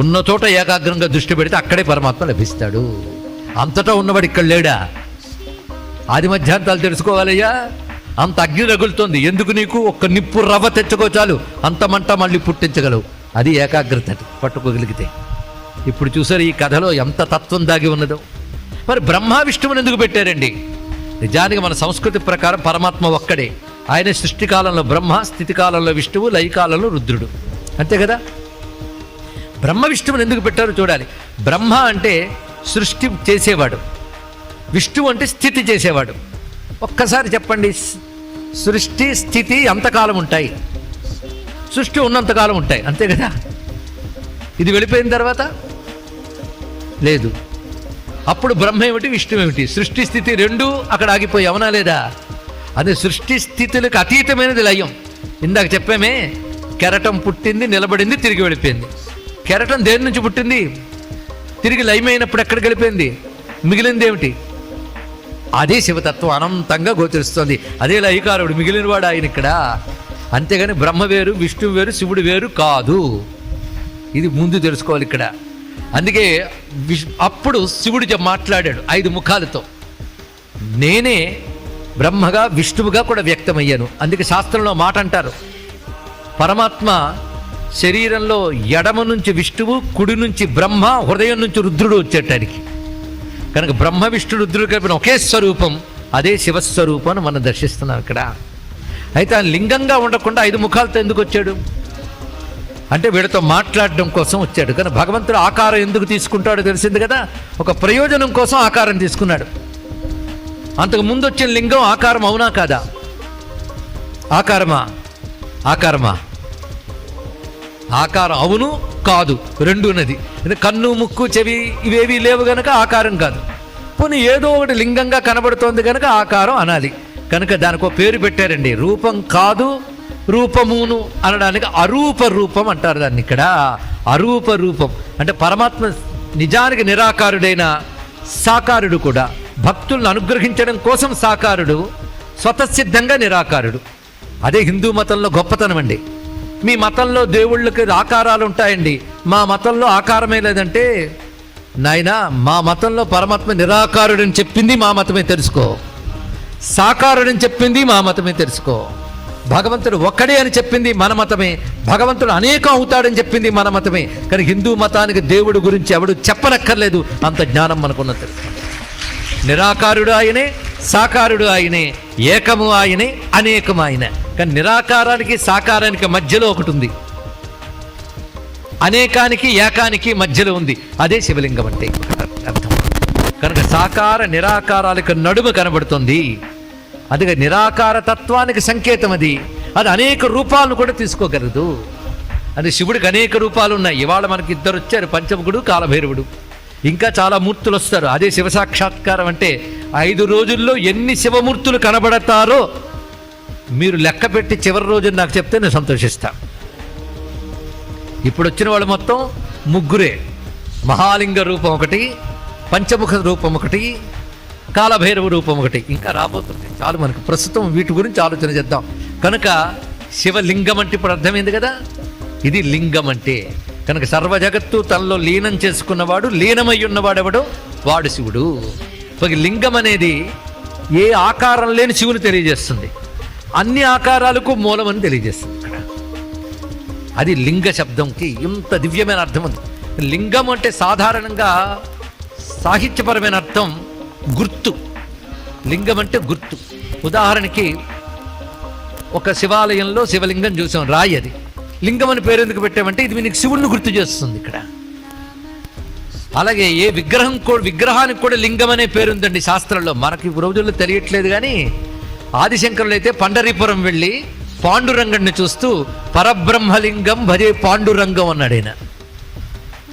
ఉన్న చోట ఏకాగ్రంగా దృష్టి పెడితే అక్కడే పరమాత్మ లభిస్తాడు. అంతటా ఉన్నవాడు ఇక్కడ లేడా? ఆది మధ్యాంతాలు తెలుసుకోవాలయ్యా. అంత అగ్ని రగులుతోంది, ఎందుకు నీకు? ఒక్క నిప్పు రవ్వ తెచ్చుకో చాలు, అంత మంట మళ్ళీ పుట్టించగలవు. అది ఏకాగ్రత పట్టుకోగలిగితే. ఇప్పుడు చూసారు ఈ కథలో ఎంత తత్వం దాగి ఉన్నదో. మరి బ్రహ్మ విష్ణువుని ఎందుకు పెట్టారండి? నిజానికి మన సంస్కృతి ప్రకారం పరమాత్మ ఒక్కడే. ఆయన సృష్టి కాలంలో బ్రహ్మ, స్థితి కాలంలో విష్ణువు, లయకాలంలో రుద్రుడు. అంతే కదా? బ్రహ్మ విష్ణువుని ఎందుకు పెట్టారో చూడాలి. బ్రహ్మ అంటే సృష్టి చేసేవాడు, విష్ణువు అంటే స్థితి చేసేవాడు. ఒక్కసారి చెప్పండి, సృష్టి స్థితి ఎంతకాలం ఉంటాయి? సృష్టి ఉన్నంతకాలం ఉంటాయి, అంతే కదా? ఇది వెళ్ళిపోయిన తర్వాత లేదు. అప్పుడు బ్రహ్మ ఏమిటి, విష్ణువు ఏమిటి? సృష్టి స్థితి రెండూ అక్కడ ఆగిపోయి, అవునా లేదా? అదే సృష్టి స్థితులకు అతీతమైనది లయం. ఇందాక చెప్పామే, కెరటం పుట్టింది, నిలబడింది, తిరిగి వెళ్ళిపోయింది. కెరటం దేని నుంచి పుట్టింది? తిరిగి లయమైనప్పుడు ఎక్కడికి వెళ్ళిపోయింది? మిగిలింది ఏమిటి? అదే శివతత్వం అనంతంగా గోచరిస్తోంది. అదే లయకారుడు, మిగిలినవాడు ఆయన ఇక్కడ. అంతేగాని బ్రహ్మ వేరు, విష్ణువు వేరు, శివుడు వేరు కాదు. ఇది ముందు తెలుసుకోవాలి ఇక్కడ. అందుకే అప్పుడు శివుడు మాట్లాడాడు 5 ముఖాలతో. నేనే బ్రహ్మగా విష్ణువుగా కూడా వ్యక్తమయ్యాను. అందుకే శాస్త్రంలో మాట అంటారు, పరమాత్మ శరీరంలో ఎడమ నుంచి విష్ణువు, కుడి నుంచి బ్రహ్మ, హృదయం నుంచి రుద్రుడు వచ్చేటానికి. కనుక బ్రహ్మ విష్ణు రుద్రుడు కలిపిన ఒకే స్వరూపం, అదే శివస్వరూపం అని మనం దర్శిస్తున్నాం ఇక్కడ. అయితే ఆయన లింగంగా ఉండకుండా 5 ముఖాలతో ఎందుకు వచ్చాడు అంటే వీడితో మాట్లాడడం కోసం వచ్చాడు. కానీ భగవంతుడు ఆకారం ఎందుకు తీసుకుంటాడో తెలిసింది కదా. ఒక ప్రయోజనం కోసం ఆకారం తీసుకున్నాడు. అంతకు ముందు వచ్చిన లింగం ఆకారం అవునా కాదా? ఆకారమా? ఆకారమా? ఆకారం అవును కాదు రెండున్నది. కన్ను, ముక్కు, చెవి ఇవేవి లేవు గనక ఆకారం కాదు. పోనీ ఏదో ఒకటి లింగంగా కనబడుతోంది కనుక ఆకారం అనాలి. కనుక దానికి పేరు పెట్టారండి. రూపం కాదు, రూపమును అనడానికి అరూప రూపం అంటారు దాన్ని. ఇక్కడ అరూప రూపం అంటే పరమాత్మ నిజానికి నిరాకారుడైన సాకారుడు కూడా. భక్తులను అనుగ్రహించడం కోసం సాకారుడు, స్వతసిద్ధంగా నిరాకారుడు. అదే హిందూ మతంలో గొప్పతనం అండి. మీ మతంలో దేవుళ్ళకి ఆకారాలు ఉంటాయండి, మా మతంలో ఆకారమే లేదంటే, నాయనా మా మతంలో పరమాత్మ నిరాకారుడని చెప్పింది మా మతమే తెలుసుకో, సాకారుడని చెప్పింది మా మతమే తెలుసుకో. భగవంతుడు ఒక్కడే అని చెప్పింది మన మతమే, భగవంతుడు అనేకం అవుతాడని చెప్పింది మన మతమే. కానీ హిందూ మతానికి దేవుడు గురించి ఎవడు చెప్పనక్కర్లేదు, అంత జ్ఞానం మనకున్నది. నిరాకారుడు ఆయనే, సాకారుడు ఆయనే, ఏకము ఆయనే, అనేకము ఆయనే. కానీ నిరాకారానికి సాకారానికి మధ్యలో ఒకటి ఉంది, అనేకానికి ఏకానికి మధ్యలో ఉంది, అదే శివలింగం అంటే అర్థం. కనుక సాకార నిరాకారాలకు నడుమ కనబడుతుంది. అందుకే నిరాకార తత్వానికి సంకేతం అది. అది అనేక రూపాలను కూడా తీసుకోగలదు. అది శివుడికి అనేక రూపాలు ఉన్నాయి. ఇవాళ మనకి 2 వచ్చారు, పంచముఖుడు, కాలభైరవుడు. ఇంకా చాలా మూర్తులు వస్తారు. అదే శివ సాక్షాత్కారం అంటే 5 రోజుల్లో ఎన్ని శివమూర్తులు కనబడతారో మీరు లెక్క పెట్టి చివరి రోజు నాకు చెప్తే నేను సంతోషిస్తాను. ఇప్పుడు వచ్చిన వాళ్ళు మొత్తం 3. మహాలింగ రూపం ఒకటి, పంచముఖ రూపం ఒకటి, కాలభైరవ రూపం ఒకటి, ఇంకా రాబోతుంది. చాలు మనకు ప్రస్తుతం వీటి గురించి ఆలోచన చేద్దాం. కనుక శివలింగం అంటే ఇప్పుడు అర్థమైంది కదా, ఇది లింగం అంటే. కనుక సర్వ జగత్తు తనలో లీనం చేసుకున్నవాడు, లీనమై ఉన్నవాడెవడో వాడు శివుడు. లింగం అనేది ఏ ఆకారం లేని శివుని తెలియజేస్తుంది, అన్ని ఆకారాలకు మూలమని తెలియజేస్తుంది. ఇక్కడ అది లింగ శబ్దంకి ఇంత దివ్యమైన అర్థం ఉంది. లింగం అంటే సాధారణంగా సాహిత్యపరమైన అర్థం గుర్తు. లింగం అంటే గుర్తు. ఉదాహరణకి ఒక శివాలయంలో శివలింగం చూసాం, రాయి. అది లింగం అని పేరు ఎందుకు పెట్టామంటే ఇది మీకు శివుణ్ణి గుర్తు చేస్తుంది ఇక్కడ. అలాగే ఏ విగ్రహానికి కూడా లింగం అనే పేరు ఉందండి శాస్త్రంలో. మనకి రోజుల్లో తెలియట్లేదు కానీ ఆదిశంకరులు అయితే పండరీపురం వెళ్ళి పాండురంగణ్ణి చూస్తూ పరబ్రహ్మలింగం భజే పాండురంగం అన్నాడు. ఆయన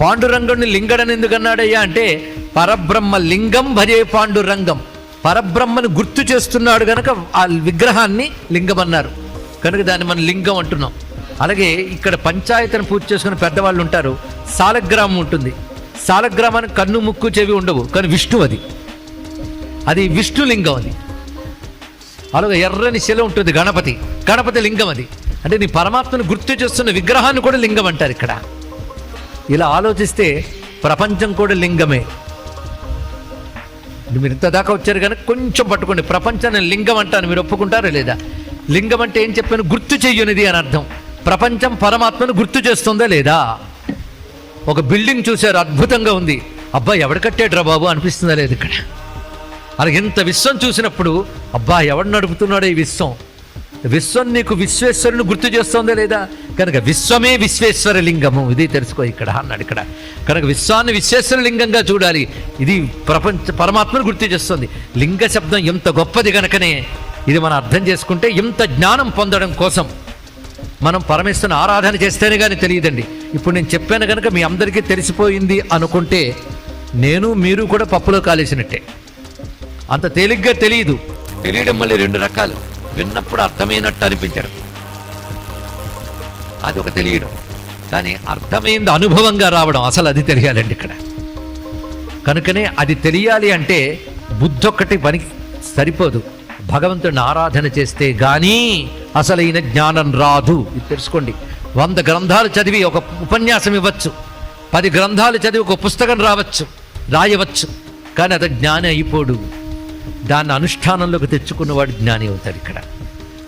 పాండురంగుడిని లింగడని ఎందుకు అన్నాడయ్యా అంటే పరబ్రహ్మ లింగం భజే పాండురంగం, పరబ్రహ్మని గుర్తు చేస్తున్నాడు కనుక ఆ విగ్రహాన్ని లింగం అన్నారు, కనుక దాన్ని మనం లింగం అంటున్నాం. అలాగే ఇక్కడ పంచాయతీని పూజ చేసుకునే పెద్దవాళ్ళు ఉంటారు. సాలగ్రామం ఉంటుంది. సాలగ్రామానికి కన్ను ముక్కు చెవి ఉండవు, కానీ విష్ణు అది విష్ణులింగం. అది అలాగే ఎర్రని శిల ఉంటుంది, గణపతి లింగం. అది అంటే నీ పరమాత్మను గుర్తు చేస్తున్న విగ్రహాన్ని కూడా లింగం అంటారు ఇక్కడ. ఇలా ఆలోచిస్తే ప్రపంచం కూడా లింగమే. మీరు ఇంత దాకా వచ్చారు కనుక కొంచెం పట్టుకోండి. ప్రపంచాన్ని లింగం అంటాను, మీరు ఒప్పుకుంటారా లేదా? లింగం అంటే ఏం చెప్పాను? గుర్తు చెయ్యనిది అని అర్థం. ప్రపంచం పరమాత్మను గుర్తు చేస్తుందా లేదా? ఒక బిల్డింగ్ చూశారు, అద్భుతంగా ఉంది, అబ్బా ఎవడు కట్టాడు రా బాబు అనిపిస్తుందా లేదు ఇక్కడ? అలాగే ఇంత విశ్వం చూసినప్పుడు అబ్బా ఎవడు నడుపుతున్నాడో ఈ విశ్వం నీకు విశ్వేశ్వరుని గుర్తు చేస్తుందా లేదా? కనుక విశ్వమే విశ్వేశ్వర లింగము, ఇది తెలుసుకో ఇక్కడ అన్నాడు. ఇక్కడ కనుక విశ్వాన్ని విశ్వేశ్వర లింగంగా చూడాలి. ఇది పరమాత్మను గుర్తు చేస్తుంది. లింగ శబ్దం ఎంత గొప్పది కనుకనే ఇది మనం అర్థం చేసుకుంటే ఇంత జ్ఞానం పొందడం కోసం మనం పరమేశ్వరుని ఆరాధన చేస్తేనే కానీ తెలియదండి. ఇప్పుడు నేను చెప్పాను కనుక మీ అందరికీ తెలిసిపోయింది అనుకుంటే నేను మీరు కూడా పప్పులో కాలేసినట్టే. అంత తేలిగ్గా తెలియదు. తెలియడం మళ్ళీ రెండు రకాలు. విన్నప్పుడు అర్థమైనట్టు అనిపించడం, అది ఒక తెలియడం. కానీ అర్థమైంది అనుభవంగా రావడం, అసలు అది తెలియాలండి ఇక్కడ. కనుకనే అది తెలియాలి అంటే బుద్ధి ఒక్కటి పనికి సరిపోదు. భగవంతుడిని ఆరాధన చేస్తే గానీ అసలైన జ్ఞానం రాదు. ఇది తెలుసుకోండి. 100 గ్రంథాలు చదివి ఒక ఉపన్యాసం ఇవ్వచ్చు, 10 గ్రంథాలు చదివి ఒక పుస్తకం రాయవచ్చు, కానీ అది జ్ఞాని అయిపోడు. దాన్ని అనుష్ఠానంలోకి తెచ్చుకున్నవాడు జ్ఞాని అవుతాడు ఇక్కడ.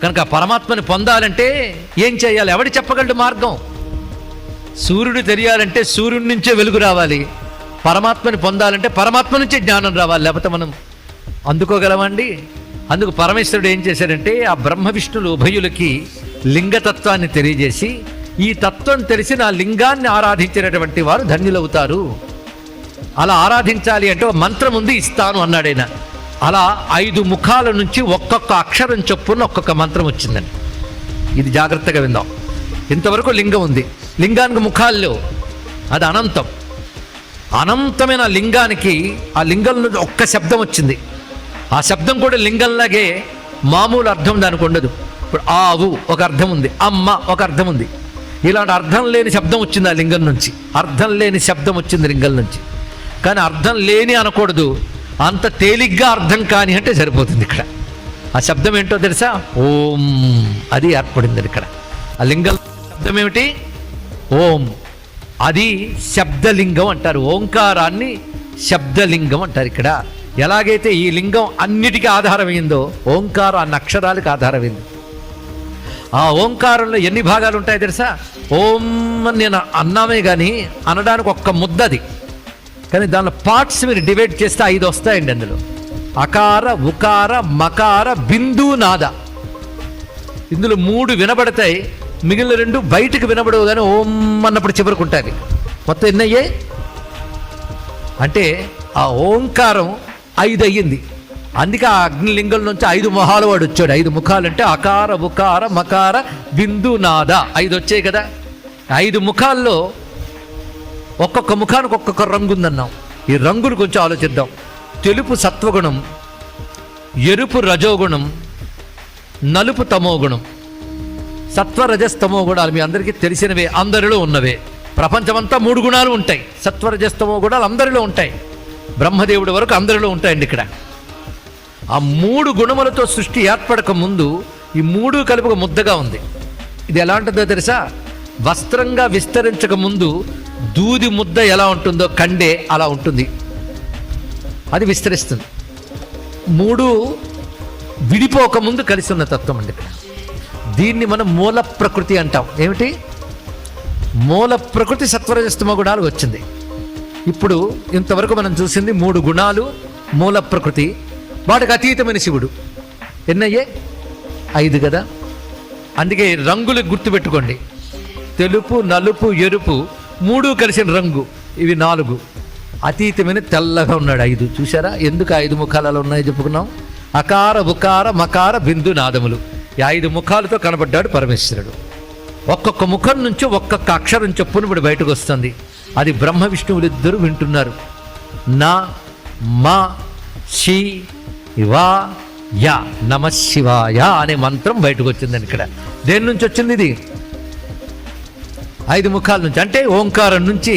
కనుక పరమాత్మని పొందాలంటే ఏం చేయాలి? ఎవడు చెప్పగలడు మార్గం? సూర్యుడు తెలియాలంటే సూర్యుడి నుంచే వెలుగు రావాలి. పరమాత్మని పొందాలంటే పరమాత్మ నుంచే జ్ఞానం రావాలి, లేకపోతే మనం అందుకోగలమండి? అందుకు పరమేశ్వరుడు ఏం చేశాడంటే ఆ బ్రహ్మ విష్ణులు ఉభయులకి లింగతత్వాన్ని తెలియజేసి ఈ తత్వం తెలిసి నా లింగాన్ని ఆరాధించినటువంటి వారు ధన్యులవుతారు. అలా ఆరాధించాలి అంటే మంత్రం ఉంది, ఇస్తాను అన్నాడైనా. అలా 5 ముఖాల నుంచి ఒక్కొక్క అక్షరం చొప్పున ఒక్కొక్క మంత్రం వచ్చిందండి. ఇది జాగ్రత్తగా విందాం. ఇంతవరకు లింగం ఉంది, లింగానికి ముఖాల్లో అది అనంతం. అనంతమైన లింగానికి ఆ లింగం నుంచి ఒక్క శబ్దం వచ్చింది. ఆ శబ్దం కూడా లింగంలాగే మామూలు అర్థం దానికి ఉండదు. ఇప్పుడు ఆవు ఒక అర్థం ఉంది, అమ్మ ఒక అర్థం ఉంది. ఇలాంటి అర్థం లేని శబ్దం వచ్చింది ఆ లింగం నుంచి. అర్థం లేని శబ్దం వచ్చింది లింగం నుంచి. కానీ అర్థం లేని అనకూడదు, అంత తేలిగ్గా అర్థం కాని అంటే సరిపోతుంది. ఇక్కడ ఆ శబ్దం ఏంటో తెలుసా? ఓం. అది ఏర్పడింది ఇక్కడ. ఆ లింగం శబ్దం ఏమిటి? ఓం. అది శబ్దలింగం అంటారు. ఓంకారాన్ని శబ్దలింగం అంటారు ఇక్కడ. ఎలాగైతే ఈ లింగం అన్నిటికీ ఆధారమైందో ఓంకారం అన్న అక్షరాలకు ఆధారమైంది. ఆ ఓంకారంలో ఎన్ని భాగాలు ఉంటాయో తెలుసా? ఓం అని నేను అన్నామే కానీ అనడానికి ఒక్క ముద్దది, కానీ దానిలో పార్ట్స్ మీరు డివైడ్ చేస్తే 5 వస్తాయండి. అందులో అకార, ఉకార, మకార, బిందు, నాద. ఇందులో 3 వినబడతాయి, మిగిలిన 2 బయటకు వినబడవు, కానీ ఓం అన్నప్పుడు చివరికి ఉంటుంది. మొత్తం ఎన్ని అయ్యాయి అంటే ఆ ఓంకారం 5 అయ్యింది. అందుకే ఆ అగ్నిలింగం నుంచి 5 మొహాలు వాడు వచ్చాడు. 5 ముఖాలు అంటే అకార, ఉకార, మకార, బిందు, నాద 5 వచ్చాయి కదా. 5 ముఖాల్లో ఒక్కొక్క ముఖానికి ఒక్కొక్క రంగు ఉందన్నాం. ఈ రంగులు కొంచెం ఆలోచిద్దాం. తెలుపు సత్వగుణం, ఎరుపు రజోగుణం, నలుపు తమోగుణం. సత్వరజస్తమో గుణాలు మీ అందరికీ తెలిసినవే, అందరిలో ఉన్నవే. ప్రపంచమంతా 3 గుణాలు ఉంటాయి. సత్వరజస్తమో గుణాలు అందరిలో ఉంటాయి. బ్రహ్మదేవుడి వరకు అందరిలో ఉంటాయండి ఇక్కడ. ఆ 3 గుణములతో సృష్టి ఏర్పడక ముందు ఈ 3 కలిపి ఒక ముద్దగా ఉంది. ఇది ఎలా ఉంటుందో తెలుసా? వస్త్రంగా విస్తరించక ముందు దూది ముద్ద ఎలా ఉంటుందో కండే అలా ఉంటుంది, అది విస్తరిస్తుంది. 3 విడిపోక ముందు కలిసి ఉన్న తత్వం అండి ఇక్కడ. దీన్ని మనం మూల ప్రకృతి అంటాం. ఏమిటి? మూల ప్రకృతి సత్వరజస్తమ గుణాలు వచ్చింది. ఇప్పుడు ఇంతవరకు మనం చూసింది 3 గుణాలు మూల ప్రకృతి, వాటికి అతీతమైన శివుడు. ఎన్నయ్యే? 5 కదా. అందుకే రంగులు గుర్తుపెట్టుకోండి. తెలుపు, నలుపు, ఎరుపు 3 కలిసిన రంగు, ఇవి 4. అతీతమైన తెల్లగా ఉన్నాడు 5. చూసారా ఎందుకు 5 ముఖాలలో ఉన్నాయో చెప్పుకున్నాం. అకార, ఉకార, మకార, బిందు నాదములు, ఈ 5 ముఖాలతో కనబడ్డాడు పరమేశ్వరుడు. ఒక్కొక్క ముఖం నుంచి ఒక్కొక్క అక్షరం చొప్పున ఇప్పుడు బయటకు వస్తుంది. అది బ్రహ్మ విష్ణువులు ఇద్దరు వింటున్నారు. నా మా శి వా యా, నమ శివాయ అనే మంత్రం బయటకు వచ్చిందని. ఇక్కడ దేని నుంచి వచ్చింది? ఇది 5 ముఖాల నుంచి, అంటే ఓంకారం నుంచి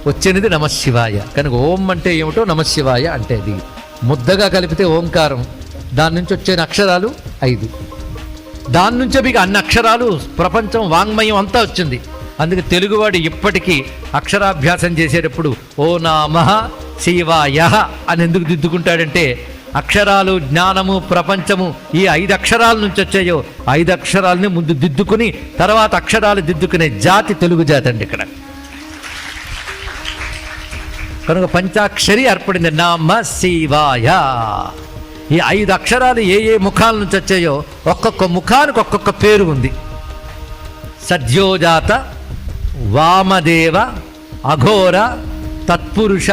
వచ్చినది నమశివాయ. కనుక ఓం అంటే ఏమిటో, నమశివాయ అంటే అది ముద్దగా కలిపితే ఓంకారం, దాని నుంచి వచ్చే అక్షరాలు 5. దాని నుంచే మీకు అన్ని అక్షరాలు, ప్రపంచం, వాంగ్మయం అంతా వచ్చింది. అందుకే తెలుగువాడు ఇప్పటికీ అక్షరాభ్యాసం చేసేటప్పుడు ఓ నమః శివాయ అని ఎందుకు దిద్దుకుంటాడంటే, అక్షరాలు, జ్ఞానము, ప్రపంచము ఈ 5 అక్షరాల నుంచి వచ్చాయో 5 అక్షరాలని ముందు దిద్దుకుని తర్వాత అక్షరాలు దిద్దుకునే జాతి తెలుగు జాతి అండి ఇక్కడ. కనుక పంచాక్షరి ఏర్పడింది నమ శివాయ. ఈ 5 అక్షరాలు ఏ ఏ ముఖాల నుంచి వచ్చాయో ఒక్కొక్క ముఖానికి ఒక్కొక్క పేరు ఉంది. సద్యోజాత, వామదేవ, అఘోర, తత్పురుష,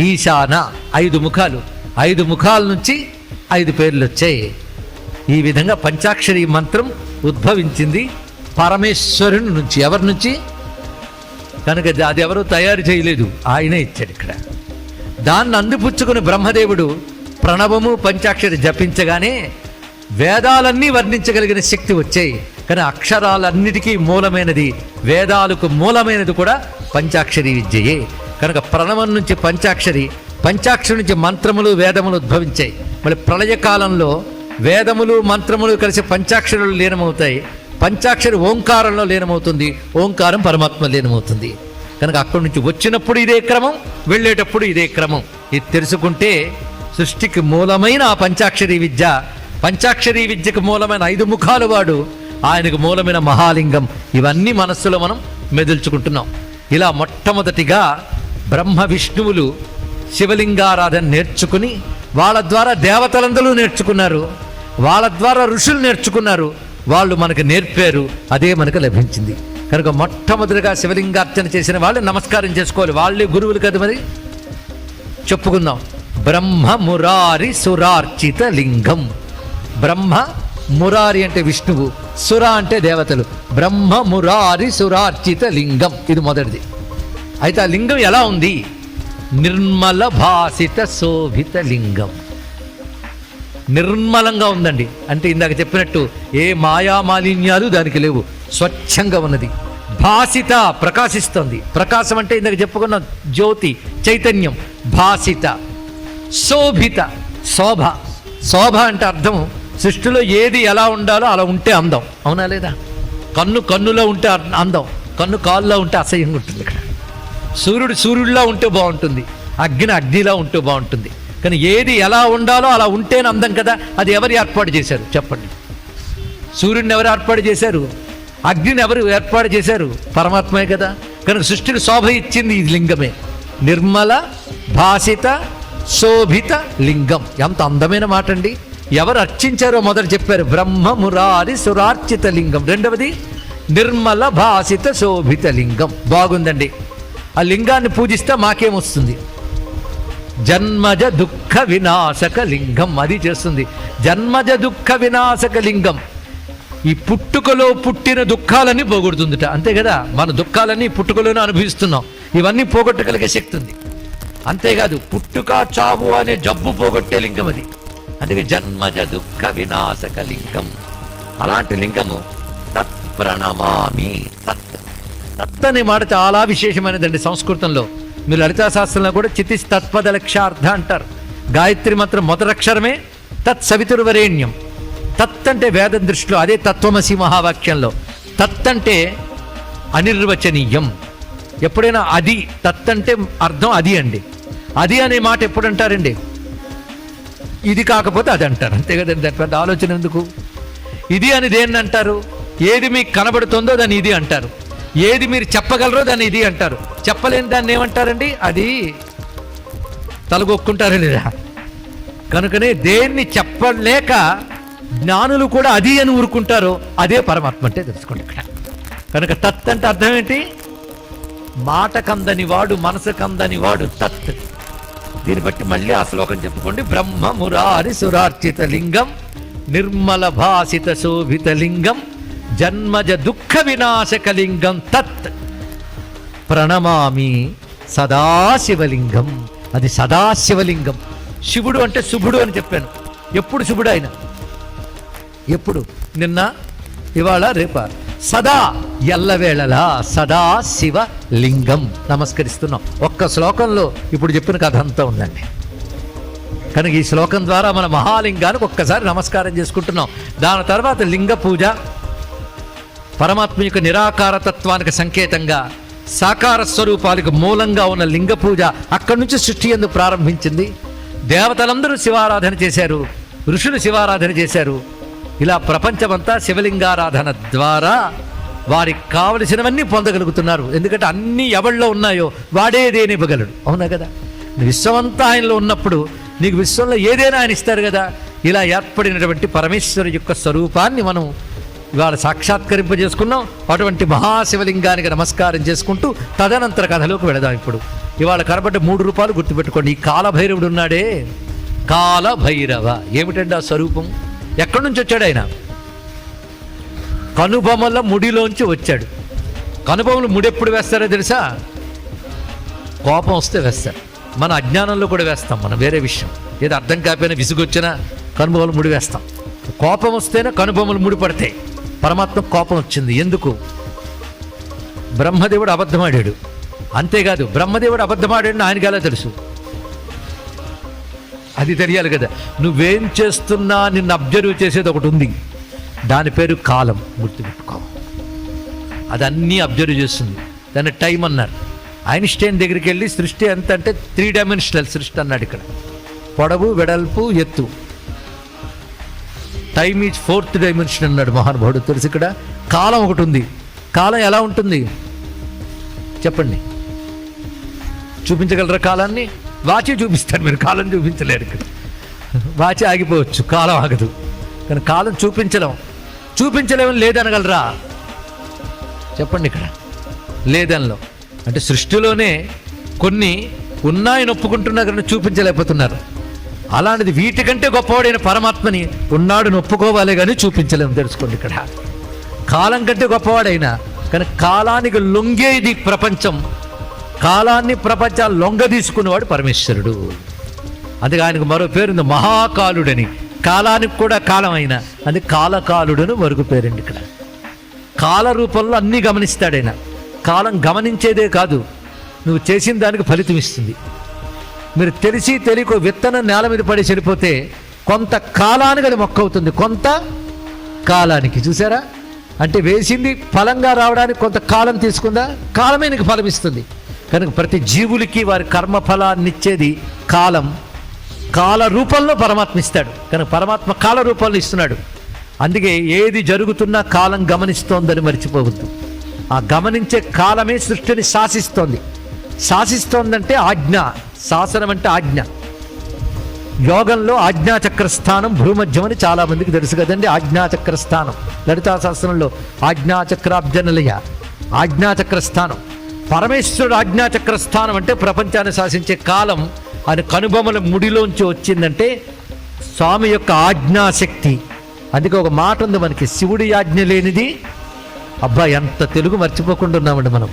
ఈశాన 5 ముఖాలు. 5 ముఖాల నుంచి 5 పేర్లు వచ్చాయి. ఈ విధంగా పంచాక్షరి మంత్రం ఉద్భవించింది పరమేశ్వరుని నుంచి. ఎవరి నుంచి? కనుక అది ఎవరూ తయారు చేయలేదు, ఆయనే ఇచ్చాడు ఇక్కడ. దాన్ని అందిపుచ్చుకుని బ్రహ్మదేవుడు ప్రణవము పంచాక్షరి జపించగానే వేదాలన్నీ వర్ణించగలిగిన శక్తి వచ్చాయి. కానీ అక్షరాలన్నిటికీ మూలమైనది, వేదాలకు మూలమైనది కూడా పంచాక్షరి విద్యయే. కనుక ప్రణవం నుంచి పంచాక్షరి, పంచాక్షరి నుంచి మంత్రములు, వేదములు ఉద్భవించాయి. మళ్ళీ ప్రళయకాలంలో వేదములు, మంత్రములు కలిసి పంచాక్షరులు లీనమవుతాయి. పంచాక్షరి ఓంకారంలో లీనమవుతుంది, ఓంకారం పరమాత్మ లీనమవుతుంది. కనుక అక్కడి నుంచి వచ్చినప్పుడు ఇదే క్రమం, వెళ్ళేటప్పుడు ఇదే క్రమం. ఇది తెలుసుకుంటే సృష్టికి మూలమైన ఆ పంచాక్షరి విద్య, పంచాక్షరి విద్యకు మూలమైన 5 ముఖాలు వాడు, ఆయనకు మూలమైన మహాలింగం, ఇవన్నీ మనస్సులో మనం మెదుల్చుకుంటున్నాం. ఇలా మొట్టమొదటిగా బ్రహ్మ విష్ణువులు శివలింగారాధన నేర్చుకుని వాళ్ళ ద్వారా దేవతలందరూ నేర్చుకున్నారు, వాళ్ళ ద్వారా ఋషులు నేర్చుకున్నారు, వాళ్ళు మనకు నేర్పారు, అదే మనకు లభించింది. కనుక మొట్టమొదటిగా శివలింగార్చన చేసిన వాళ్ళు నమస్కారం చేసుకోవాలి, వాళ్ళే గురువులు కదా. మరి చెప్పుకుందాం. బ్రహ్మ మురారి సురార్చిత లింగం. బ్రహ్మ మురారి అంటే విష్ణువు, సుర అంటే దేవతలు. బ్రహ్మ మురారి సురార్చిత లింగం, ఇది మొదటిది. అయితే ఆ లింగం ఎలా ఉంది? నిర్మల భాసిత శోభిత లింగం. నిర్మలంగా ఉందండి. అంటే ఇందాక చెప్పినట్టు ఏ మాయామాలిన్యాలు దానికి లేవు, స్వచ్ఛంగా ఉన్నది. భాసిత, ప్రకాశిస్తుంది. ప్రకాశం అంటే ఇందాక చెప్పుకున్న జ్యోతి, చైతన్యం. భాసిత. శోభిత, శోభ. శోభ అంటే అర్థం సృష్టిలో ఏది ఎలా ఉండాలో అలా ఉంటే అందం, అవునా లేదా? కన్ను కన్నులో ఉంటే అందం, కన్ను కాళ్ళలో ఉంటే అసహ్యంగా ఉంటుంది. ఇక్కడ సూర్యుడు సూర్యుడిలా ఉంటే బాగుంటుంది, అగ్ని అగ్నిలా ఉంటే బాగుంటుంది. కానీ ఏది ఎలా ఉండాలో అలా ఉంటేనే అందం కదా. అది ఎవరు ఏర్పాటు చేశారు చెప్పండి? సూర్యుడిని ఎవరు ఏర్పాటు చేశారు? అగ్నిని ఎవరు ఏర్పాటు చేశారు? పరమాత్మే కదా. కనుక సృష్టికి శోభ ఇచ్చింది ఈ లింగమే. నిర్మల భాసిత శోభిత లింగం, ఎంత అందమైన మాట అండి. ఎవరు అర్చించారో మొదట చెప్పారు, బ్రహ్మ మురారి సురార్చిత లింగం. రెండవది నిర్మల భాసిత శోభిత లింగం. బాగుందండి. ఆ లింగాన్ని పూజిస్తే మాకేమొస్తుంది? జన్మజ దుఃఖ వినాశక లింగం, అది చేస్తుంది. జన్మజ దుఃఖ వినాశక లింగం ఈ పుట్టుకలో పుట్టిన దుఃఖాలన్నీ పోగొడుతుందిట, అంతే కదా. మన దుఃఖాలన్నీ పుట్టుకలోనే అనుభవిస్తున్నాం, ఇవన్నీ పోగొట్టగలిగే శక్తి ఉంది. అంతేకాదు పుట్టుక చావు అనే జబ్బు పోగొట్టే లింగం అది. అందుకే జన్మజ దుఃఖ వినాశక లింగం. అలాంటి లింగము తత్ప్రణమామి. తత్ అనే మాట చాలా విశేషమైనదండి సంస్కృతంలో. మీరు లలితా శాస్త్రంలో కూడా చితిస్ తత్పద లక్ష్యార్థ అంటారు. గాయత్రి మంత్రం మొదలక్షరమే తత్ సవితుర్వరేణ్యం. తత్ అంటే వేద దృష్టిలో అదే తత్వమసి మహావాక్యంలో. తత్ అంటే అనిర్వచనీయం. ఎప్పుడైనా అది, తత్ అంటే అర్థం అది అండి. అది అనే మాట ఎప్పుడు అంటారండి? ఇది కాకపోతే అది అంటారు, అంతే కదండి. పెద్ద ఆలోచన ఎందుకు? ఇది అని దేన్ని అంటారు? ఏది మీకు కనబడుతుందో దాన్ని ఇది అంటారు, ఏది మీరు చెప్పగలరో దాన్ని ఇది అంటారు. చెప్పలేని దాన్ని ఏమంటారండి? అది తలగొక్కుంటారు లేదా? కనుకనే దేన్ని చెప్పలేక జ్ఞానులు కూడా అది అని ఊరుకుంటారో అదే పరమాత్మ అంటే తెలుసుకోండి ఇక్కడ. కనుక తత్ అంటే అర్థం ఏంటి? మాట కందని వాడు, మనసు కందని వాడు తత్. దీన్ని బట్టి మళ్ళీ ఆ శ్లోకం చెప్పుకోండి. బ్రహ్మ మురారి సురార్చిత లింగం నిర్మల భాసిత శోభిత లింగం జన్మజ దుఃఖ వినాశకలింగం తత్ ప్రణమామి సదాశివలింగం. అది సదాశివలింగం. శివుడు అంటే శుభుడు అని చెప్పాను. ఎప్పుడు శుభుడు ఆయన? ఎప్పుడు? నిన్న, ఇవాళ, రేప. సదా ఎల్లవేళలా సదా శివ లింగం నమస్కరిస్తున్నాం. ఒక్క శ్లోకంలో ఇప్పుడు చెప్పిన కథ అంతా ఉందండి. కనుక ఈ శ్లోకం ద్వారా మన మహాలింగానికి ఒక్కసారి నమస్కారం చేసుకుంటున్నాం. దాని తర్వాత లింగ పూజ, పరమాత్మ యొక్క నిరాకార తత్వానికి సంకేతంగా సాకార స్వరూపాలకు మూలంగా ఉన్న లింగ పూజ అక్కడి నుంచి సృష్టి ఎందుకు ప్రారంభించింది. దేవతలందరూ శివారాధన చేశారు, ఋషులు శివారాధన చేశారు. ఇలా ప్రపంచమంతా శివలింగారాధన ద్వారా వారికి కావలసినవన్నీ పొందగలుగుతున్నారు. ఎందుకంటే అన్నీ ఎవళ్ళలో ఉన్నాయో వాడే ఏదైనా ఇవ్వగలడు. అవునా కదా? విశ్వమంతా ఆయనలో ఉన్నప్పుడు నీకు విశ్వంలో ఏదైనా ఆయన ఇస్తారు కదా. ఇలా ఏర్పడినటువంటి పరమేశ్వరు యొక్క స్వరూపాన్ని మనం ఇవాళ సాక్షాత్కరింపజేసుకున్నాం. అటువంటి మహాశివలింగానికి నమస్కారం చేసుకుంటూ తదనంతర కథలోకి వెళదాం. ఇప్పుడు ఇవాళ కనబడ్డ 3 రూపాయలు గుర్తుపెట్టుకోండి. ఈ కాలభైరవుడు ఉన్నాడే, కాలభైరవ ఏమిటండి ఆ స్వరూపం? ఎక్కడి నుంచి వచ్చాడు ఆయన? కనుబొమ్మల ముడిలోంచి వచ్చాడు. కనుబొమ్మలు ముడి ఎప్పుడు వేస్తారో తెలుసా? కోపం వస్తే వేస్తారు. మన అజ్ఞానంలో కూడా వేస్తాం. మనం వేరే విషయం ఏదో అర్థం కాకపోయినా విసుగొచ్చినా కనుబొమ్మలు ముడి వేస్తాం. కోపం వస్తేనే కనుబొమ్మలు ముడి పడతాయి. పరమాత్మ కోపం వచ్చింది. ఎందుకు? బ్రహ్మదేవుడు అబద్ధమాడాడు. అంతేకాదు, బ్రహ్మదేవుడు అబద్ధమాడాడని ఆయనకి ఎలా తెలుసు? అది తెలియాలి కదా. నువ్వేం చేస్తున్నా నిన్ను అబ్జర్వ్ చేసేది ఒకటి ఉంది, దాని పేరు కాలం. గుర్తుపెట్టుకో. అదన్నీ అబ్జర్వ్ చేస్తుంది. దాన్ని టైం అన్నారు. ఐన్స్టైన్ దగ్గరికి వెళ్ళి సృష్టి ఎంత అంటే 3 డైమెన్షనల్ సృష్టి అన్నాడు. ఇక్కడ పొడవు, వెడల్పు, ఎత్తు. టైమ్ ఈజ్ 4th డైమెన్షన్ అన్నాడు మహానుభావుడు. తెలుసు ఇక్కడ కాలం ఒకటి ఉంది. కాలం ఎలా ఉంటుంది చెప్పండి? చూపించగలరా కాలాన్ని? వాచి చూపిస్తాడు, మీరు కాలం చూపించలేరు. ఇక్కడ వాచి ఆగిపోవచ్చు, కాలం ఆగదు. కానీ కాలం చూపించలేమని లేదనగలరా చెప్పండి? ఇక్కడ లేదనలో అంటే సృష్టిలోనే కొన్ని ఉన్నాయని ఒప్పుకుంటున్నా కానీ చూపించలేకపోతున్నారు. అలాంటిది వీటికంటే గొప్పవాడైన పరమాత్మని ఉన్నాడు ఒప్పుకోవాలి కానీ చూపించలేము. తెలుసుకోండి ఇక్కడ కాలం కంటే గొప్పవాడైనా కానీ కాలానికి లొంగేది ప్రపంచం. కాలాన్ని ప్రపంచాలు లొంగ తీసుకునేవాడు పరమేశ్వరుడు. అందుకే ఆయనకు మరో పేరుంది, మహాకాలుడని. కాలానికి కూడా కాలం అయినా అది కాలకాలుడని మరొక పేరండి. ఇక్కడ కాల రూపంలో అన్నీ గమనిస్తాడైనా. కాలం గమనించేదే కాదు, నువ్వు చేసిన దానికి ఫలితం ఇస్తుంది. మీరు తెలిసి తెలియక విత్తనం నేల మీద పడి చనిపోతే కొంత కాలానికి అది మొక్క అవుతుంది, కొంత కాలానికి. చూసారా? అంటే వేసింది ఫలంగా రావడానికి కొంత కాలం తీసుకుందా, కాలమే నీకు ఫలం ఇస్తుంది. కనుక ప్రతి జీవులకి వారి కర్మఫలాన్ని ఇచ్చేది కాలం. కాల రూపంలో పరమాత్మ ఇస్తాడు. కనుక పరమాత్మ కాల రూపంలో ఇస్తున్నాడు. అందుకే ఏది జరుగుతున్నా కాలం గమనిస్తోందని మర్చిపోవద్దు. ఆ గమనించే కాలమే సృష్టిని శాసిస్తోంది. శాసిస్తోందంటే ఆజ్ఞ. శాసనం అంటే ఆజ్ఞ. యోగంలో ఆజ్ఞాచక్ర స్థానం భూమధ్యం అని చాలా మందికి తెలుసు కదండి. ఆజ్ఞాచక్ర స్థానం లలితా శాస్త్రంలో ఆజ్ఞాచక్రాబ్జనలయ, ఆజ్ఞాచక్ర స్థానం. పరమేశ్వరుడు ఆజ్ఞాచక్ర స్థానం అంటే ప్రపంచాన్ని శాసించే కాలం ఆయన కనుబొమ్మల ముడిలోంచి వచ్చిందంటే స్వామి యొక్క ఆజ్ఞాశక్తి. అందుకే ఒక మాట ఉంది మనకి, శివుడి ఆజ్ఞ లేనిది. అబ్బా, ఎంత తెలుగు మర్చిపోకుండా ఉన్నామండి మనం.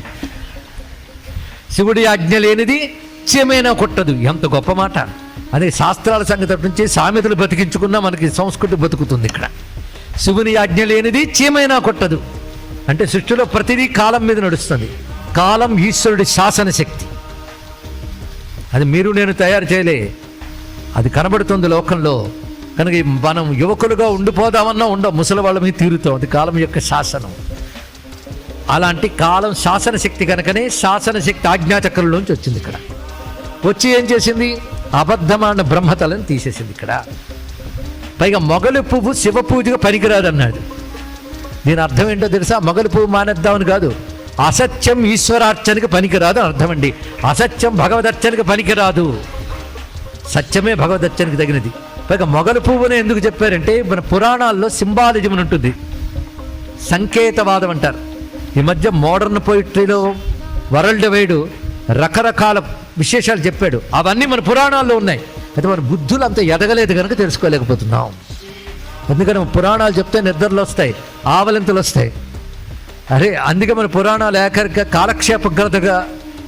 శివుడి ఆజ్ఞ లేనిది చీమైనా కొట్టదు. ఎంత గొప్ప మాట. అదే శాస్త్రాల సంగతి నుంచి సామెతలు బతికించుకున్నా మనకి సంస్కృతి బతుకుతుంది. ఇక్కడ శివుని ఆజ్ఞ లేనిది చీమైనా కొట్టదు అంటే సృష్టిలో ప్రతిదీ కాలం మీద నడుస్తుంది. కాలం ఈశ్వరుడి శాసన శక్తి. అది మీరు నేను తయారు చేయలే, అది కనబడుతుంది లోకంలో. కనుక మనం యువకులుగా ఉండిపోదామన్నా ముసలి వాళ్ళ మీద తీరుతాం. అది కాలం యొక్క శాసనం. అలాంటి కాలం శాసన శక్తి కనుకనే శాసన శక్తి ఆజ్ఞాచక్రంలోంచి వచ్చింది. ఇక్కడ వచ్చి ఏం చేసింది? అబద్ధమైన బ్రహ్మతలను తీసేసింది. ఇక్కడ పైగా మొగలి పువ్వు శివ పూజగా పనికిరాదు అన్నాడు. దీని అర్థం ఏంటో తెలుసా? మొగలి పువ్వు మానేద్దామని కాదు, అసత్యం ఈశ్వరార్చనకి పనికిరాదు అని అర్థం అండి. అసత్యం భగవదర్చనకి పనికిరాదు. సత్యమే భగవదత్యానికి తగినది. పైగా మొగలి పువ్వునే ఎందుకు చెప్పారంటే మన పురాణాల్లో సింబాలిజం అని ఉంటుంది, సంకేతవాదం అంటారు. ఈ మధ్య మోడర్న్ పోయిట్రీలో వరల్డ్ వైడ్ రకరకాల విశేషాలు చెప్పాడు, అవన్నీ మన పురాణాల్లో ఉన్నాయి. అయితే మన బుద్ధులు అంత ఎదగలేదు కనుక తెలుసుకోలేకపోతున్నాం. ఎందుకని పురాణాలు చెప్తే నిద్రలు వస్తాయి, ఆవలింతలు వస్తాయి. అరే అందుకే మన పురాణాలు ఏకరిగా కాలక్షేప గ్రతగా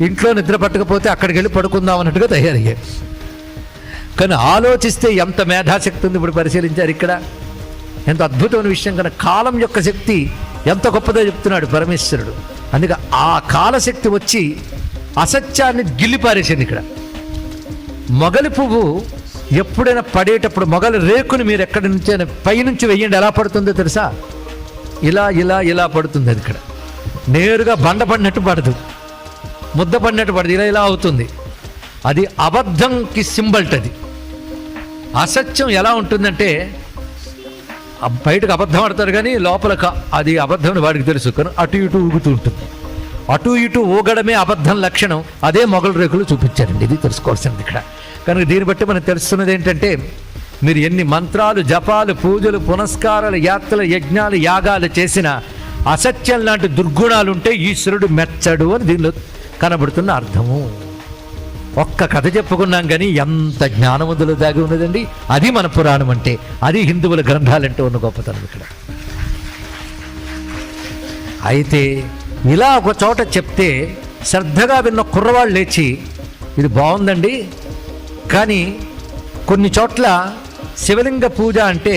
ఇంట్లో నిద్ర పట్టకపోతే అక్కడికి వెళ్ళి పడుకుందాం అన్నట్టుగా తయారయ్యాయి. కానీ ఆలోచిస్తే ఎంత మేధాశక్తి ఉంది ఇప్పుడు పరిశీలించారు ఇక్కడ. ఎంత అద్భుతమైన విషయం. కనుక కాలం యొక్క శక్తి ఎంత గొప్పదో చెప్తున్నాడు పరమేశ్వరుడు. అందుకే ఆ కాలశక్తి వచ్చి అసత్యాన్ని గిల్లిపారేసింది ఇక్కడ. మొగలి పువ్వు ఎప్పుడైనా పడేటప్పుడు మొగలి రేకుని మీరు ఎక్కడి నుంచైనా పైనుంచి వెయ్యండి, ఎలా పడుతుందో తెలుసా? ఇలా ఇలా ఇలా పడుతుంది. అది ఇక్కడ నేరుగా బండ పడినట్టు పడదు, ముద్ద పడినట్టు పడదు, ఇలా ఇలా అవుతుంది. అది అబద్ధంకి సింబల్ట్. అది అసత్యం ఎలా ఉంటుందంటే బయటకు అబద్ధం ఆడతారు కానీ లోపల అది అబద్ధం వాడికి తెలుసు, కానీ అటు ఇటు ఊగుతూ ఉంటుంది. అటు ఇటు ఊగడమే అబద్ధం లక్షణం. అదే మొగలు రేకులు చూపించారండి. ఇది తెలుసుకోవాల్సింది ఇక్కడ. కనుక దీన్ని బట్టి మనకు తెలుస్తున్నది ఏంటంటే, మీరు ఎన్ని మంత్రాలు, జపాలు, పూజలు, పునస్కారాలు, యాత్రలు, యజ్ఞాలు, యాగాలు చేసిన అసత్యం లాంటి దుర్గుణాలు ఉంటే ఈశ్వరుడు మెచ్చడు అని దీనిలో కనబడుతున్న అర్థము. ఒక్క కథ చెప్పుకున్నాం కానీ ఎంత జ్ఞానముద్దులు దాగి ఉన్నదండి. అది మన పురాణం అంటే, అది హిందువుల గ్రంథాలంటే ఉన్న గొప్పతనం ఇక్కడ. అయితే ఇలా ఒక చోట చెప్తే శ్రద్ధగా విన్న కుర్రవాళ్ళు లేచి ఇది బాగుందండి, కానీ కొన్ని చోట్ల శివలింగ పూజ అంటే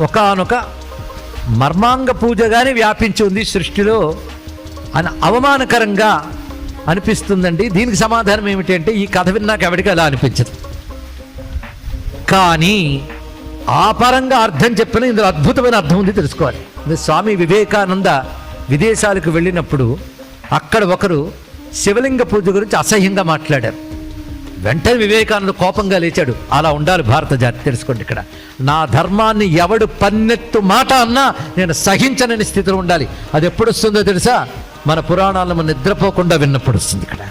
ఒకానొక మర్మాంగ పూజగానే వ్యాపించి ఉంది సృష్టిలో అని అవమానకరంగా అనిపిస్తుందండి. దీనికి సమాధానం ఏమిటి అంటే, ఈ కథ విన్నాక ఎవరికి అలా అనిపించదు. కానీ ఆ పరంగా అర్థం చెప్పిన ఇందులో అద్భుతమైన అర్థం ఉంది, తెలుసుకోవాలి. స్వామి వివేకానంద విదేశాలకు వెళ్ళినప్పుడు అక్కడ ఒకరు శివలింగ పూజ గురించి అసహ్యంగా మాట్లాడారు. వెంటనే వివేకానంద కోపంగా లేచాడు. అలా ఉండాలి భారత జాతి, తెలుసుకోండి. ఇక్కడ నా ధర్మాన్ని ఎవడు పన్నెత్తు మాట అన్నా నేను సహించనని స్థితిలో ఉండాలి. అది ఎప్పుడు వస్తుందో తెలుసా? మన పురాణాలను మనం నిద్రపోకుండా విన్నప్పుడు వస్తుంది. ఇక్కడ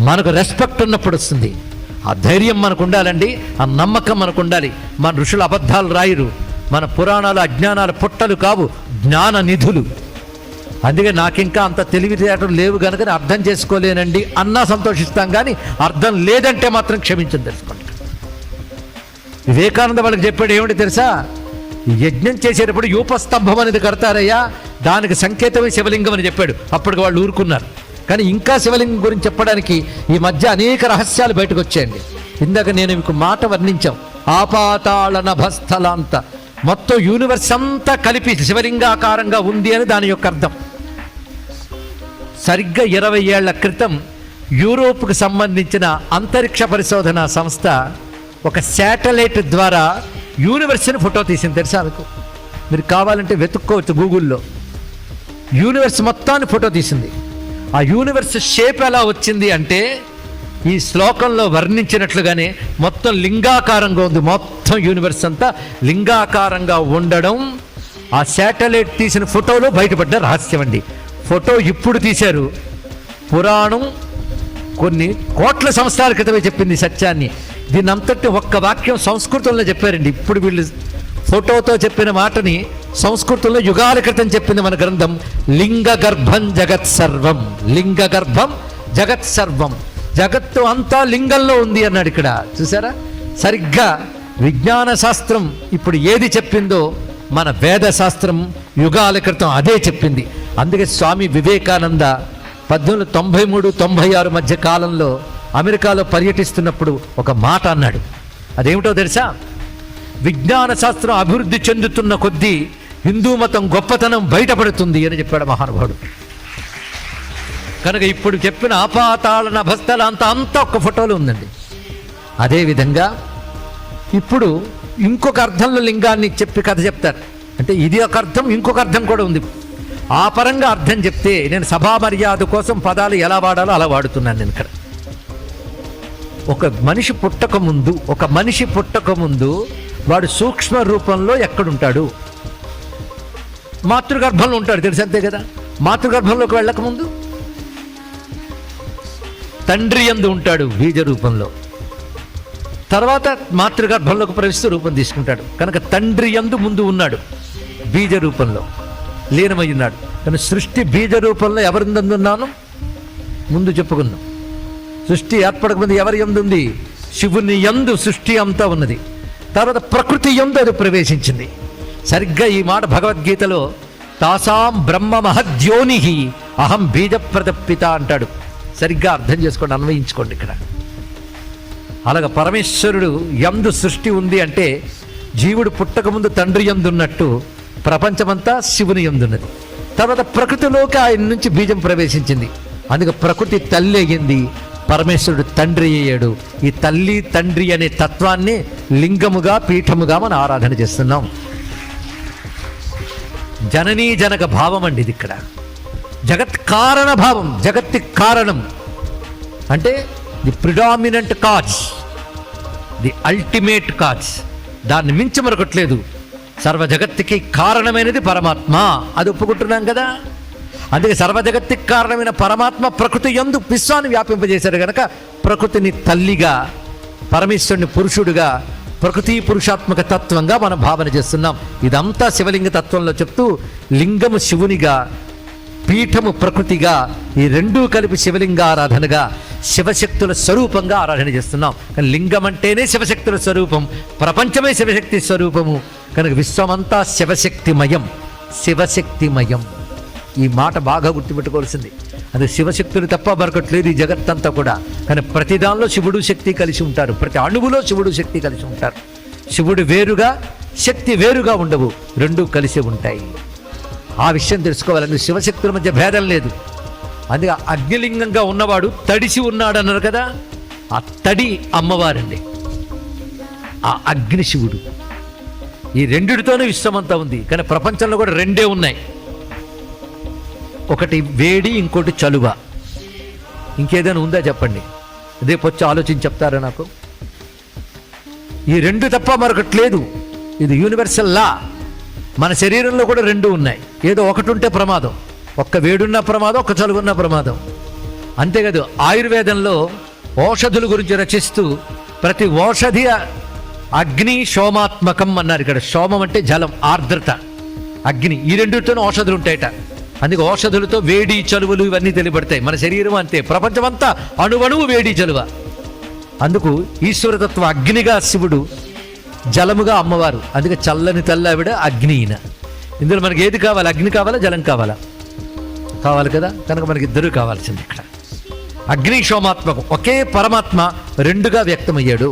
మనకు రెస్పెక్ట్ ఉన్నప్పుడు వస్తుంది. ఆ ధైర్యం మనకు ఉండాలండి, ఆ నమ్మకం మనకు ఉండాలి. మన ఋషులు అబద్ధాలు రాయరు, మన పురాణాలు అజ్ఞానాల పుట్టలు కావు, జ్ఞాన నిధులు. అందుకే నాకింకా అంత తెలివితేటలు లేవు కనుక అర్థం చేసుకోలేనండి అన్నా సంతోషిస్తాం, కానీ అర్థం లేదంటే మాత్రం క్షమించని తెలుసుకోండి. వివేకానంద వాళ్ళకి చెప్పాడు ఏమిటి తెలుసా? యజ్ఞం చేసేటప్పుడు యూపస్తంభం అనేది కడతారయ్యా, దానికి సంకేతమే శివలింగం అని చెప్పాడు. అప్పటికి వాళ్ళు ఊరుకున్నారు. కానీ ఇంకా శివలింగం గురించి చెప్పడానికి ఈ మధ్య అనేక రహస్యాలు బయటకు వచ్చాయండి. ఇందాక నేను మీకు మాట వర్ణించాం, ఆపాతాళ నభస్థలాంత, మొత్తం యూనివర్స్ అంతా కలిపి శివలింగాకారంగా ఉంది అని దాని యొక్క అర్థం. సరిగ్గా 20 ఏళ్ల క్రితం యూరోప్కు సంబంధించిన అంతరిక్ష పరిశోధన సంస్థ ఒక శాటిలైట్ ద్వారా యూనివర్స్ని ఫోటో తీసింది, తెలుసా మీకు? మీరు కావాలంటే వెతుక్కోవచ్చు గూగుల్లో. యూనివర్స్ మొత్తాన్ని ఫోటో తీసింది. ఆ యూనివర్స్ షేప్ ఎలా వచ్చింది అంటే ఈ శ్లోకంలో వర్ణించినట్లుగానే మొత్తం లింగాకారంగా ఉంది. మొత్తం యూనివర్స్ అంతా లింగాకారంగా ఉండడం ఆ శాటిలైట్ తీసిన ఫోటోలో బయటపడ్డ రహస్యం అండి. ఫోటో ఇప్పుడు తీశారు, పురాణం కొన్ని కోట్ల సంవత్సరాల క్రితమే చెప్పింది సత్యాన్ని. దీని అంతటి ఒక్క వాక్యం సంస్కృతంలో చెప్పారండి. ఇప్పుడు వీళ్ళు ఫోటోతో చెప్పిన మాటని సంస్కృతంలో యుగాల క్రితం చెప్పింది మన గ్రంథం. లింగ గర్భం జగత్ సర్వం, లింగ గర్భం జగత్ సర్వం, జగత్తు అంతా లింగంలో ఉంది అన్నాడు. ఇక్కడ చూసారా? సరిగ్గా విజ్ఞాన శాస్త్రం ఇప్పుడు ఏది చెప్పిందో మన వేద శాస్త్రం యుగాల క్రితం అదే చెప్పింది. అందుకే స్వామి వివేకానంద 1893-96 మధ్య కాలంలో అమెరికాలో పర్యటిస్తున్నప్పుడు ఒక మాట అన్నాడు. అదేమిటో తెలుసా? విజ్ఞాన శాస్త్రం అభివృద్ధి చెందుతున్న కొద్దీ హిందూ మతం గొప్పతనం బయటపడుతుంది అని చెప్పాడు మహానుభావుడు. కనుక ఇప్పుడు చెప్పిన ఆపాతాళ నభస్థల అంతా ఒక్క ఫోటోలో ఉందండి. అదేవిధంగా ఇప్పుడు ఇంకొక అర్థంలో లింగాన్ని చెప్పి కథ చెప్తారు. అంటే ఇది ఒక అర్థం, ఇంకొక అర్థం కూడా ఉంది. ఆ పరంగా అర్థం చెప్తే నేను సభా మర్యాద కోసం పదాలు ఎలా వాడాలో అలా వాడుతున్నాను నేను ఇక్కడ. ఒక మనిషి పుట్టక ముందు వాడు సూక్ష్మ రూపంలో ఎక్కడుంటాడు? మాతృగర్భంలో ఉంటాడు, తెలుసు అంతే కదా. మాతృగర్భంలోకి వెళ్ళకముందు తండ్రి యందు ఉంటాడు బీజ రూపంలో. తర్వాత మాతృగర్భంలోకి ప్రవేశిస్తూ రూపం తీసుకుంటాడు. కనుక తండ్రి యందు ముందు ఉన్నాడు, బీజ రూపంలో లీనమై ఉన్నాడు. కానీ సృష్టి బీజ రూపంలో ఎవరి యందు ఉన్నాను ముందు చెప్పుకున్నాం. సృష్టి ఏర్పడకముందు ఎవరి యందు ఉంది? శివుని యందు సృష్టి అంతా ఉన్నది. తర్వాత ప్రకృతి యందు అది ప్రవేశించింది. సరిగ్గా ఈ మాట భగవద్గీతలో తాసాం బ్రహ్మ మహద్యోని అహం బీజప్రదపిత అంటాడు. సరిగ్గా అర్థం చేసుకోండి, అన్వయించుకోండి. ఇక్కడ అలాగ పరమేశ్వరుడు యందు సృష్టి ఉంది అంటే జీవుడు పుట్టకముందు తండ్రి యందు ఉన్నట్టు ప్రపంచమంతా శివుని యందున్నది. తర్వాత ప్రకృతిలోకి ఆయన నుంచి బీజం ప్రవేశించింది. అందుకే ప్రకృతి తల్లి అయ్యింది, పరమేశ్వరుడు తండ్రి అయ్యాడు. ఈ తల్లి తండ్రి అనే తత్వాన్ని లింగముగా పీఠముగా మనం ఆరాధన చేస్తున్నాం. జననీ జనక భావం అండి ఇది. ఇక్కడ జగత్ కారణ భావం, జగత్తి కారణం అంటే the predominant cause, the ultimate cause. దాన్ని మించి మరొకట్లేదు. సర్వ జగత్తుకి కారణమైనది పరమాత్మ, అది ఒప్పుకుంటున్నాం కదా. అందుకే సర్వజగత్తికి కారణమైన పరమాత్మ ప్రకృతి యందు విశ్వాన్ని వ్యాపింపజేశారు కనుక ప్రకృతిని తల్లిగా, పరమేశ్వరుని పురుషుడుగా, ప్రకృతి పురుషాత్మక తత్వంగా మనం భావన చేస్తున్నాం. ఇదంతా శివలింగ తత్వంలో చెప్తూ లింగము శివునిగా, పీఠము ప్రకృతిగా, ఈ రెండూ కలిపి శివలింగ ఆరాధనగా, శివశక్తుల స్వరూపంగా ఆరాధన చేస్తున్నాం. కానీ లింగం అంటేనే శివశక్తుల స్వరూపం, ప్రపంచమే శివశక్తి స్వరూపము. కనుక విశ్వమంతా శివశక్తిమయం, శివశక్తిమయం. ఈ మాట బాగా గుర్తుపెట్టుకోవాల్సింది. అది శివశక్తులు తప్ప మరొకట్లేదు ఈ జగత్తంతా కూడా. కానీ ప్రతి దానిలో శివుడు శక్తి కలిసి ఉంటారు, ప్రతి అణువులో శివుడు శక్తి కలిసి ఉంటారు. శివుడు వేరుగా, శక్తి వేరుగా ఉండవు, రెండూ కలిసి ఉంటాయి. ఆ విషయం తెలుసుకోవాలని శివశక్తుల మధ్య భేదం లేదు. అందుకే అగ్నిలింగంగా ఉన్నవాడు తడిసి ఉన్నాడు అన్నారు కదా, ఆ తడి అమ్మవారండి, ఆ అగ్ని శివుడు. ఈ రెండిటితోనే విశ్వమంతా ఉంది. కానీ ప్రపంచంలో కూడా రెండే ఉన్నాయి, ఒకటి వేడి, ఇంకోటి చలువ. ఇంకేదైనా ఉందా చెప్పండి, రేపు వచ్చి ఆలోచించి చెప్తారా నాకు? ఈ రెండు తప్ప మరొకటి లేదు. ఇది యూనివర్సల్ లా. మన శరీరంలో కూడా రెండు ఉన్నాయి. ఏదో ఒకటి ఉంటే ప్రమాదం, ఒక్క వేడున్న ప్రమాదం, ఒక్క చలువున్న ప్రమాదం. అంతేకాదు ఆయుర్వేదంలో ఔషధుల గురించి రచిస్తూ ప్రతి ఔషధి అగ్ని శోమాత్మకం అన్నారు. ఇక్కడ శోమం అంటే జలం, ఆర్ద్రత, అగ్ని, ఈ రెండితోనూ ఔషధులు ఉంటాయట. అందుకే ఔషధులతో వేడి చలువలు ఇవన్నీ తెలియబడతాయి. మన శరీరం అంతే, ప్రపంచమంతా అణువణువు వేడి చలువ. అందుకు ఈశ్వరతత్వ అగ్నిగా శివుడు, జలముగా అమ్మవారు. అందుకే చల్లని తల్లి ఆవిడ అగ్ని. ఈయన ఇందులో మనకి ఏది కావాలి? అగ్ని కావాలా, జలం కావాలా? కావాలి కదా. కనుక మనకి ఇద్దరు కావాల్సింది. ఇక్కడ అగ్ని శోమాత్మకం, ఒకే పరమాత్మ రెండుగా వ్యక్తమయ్యాడు.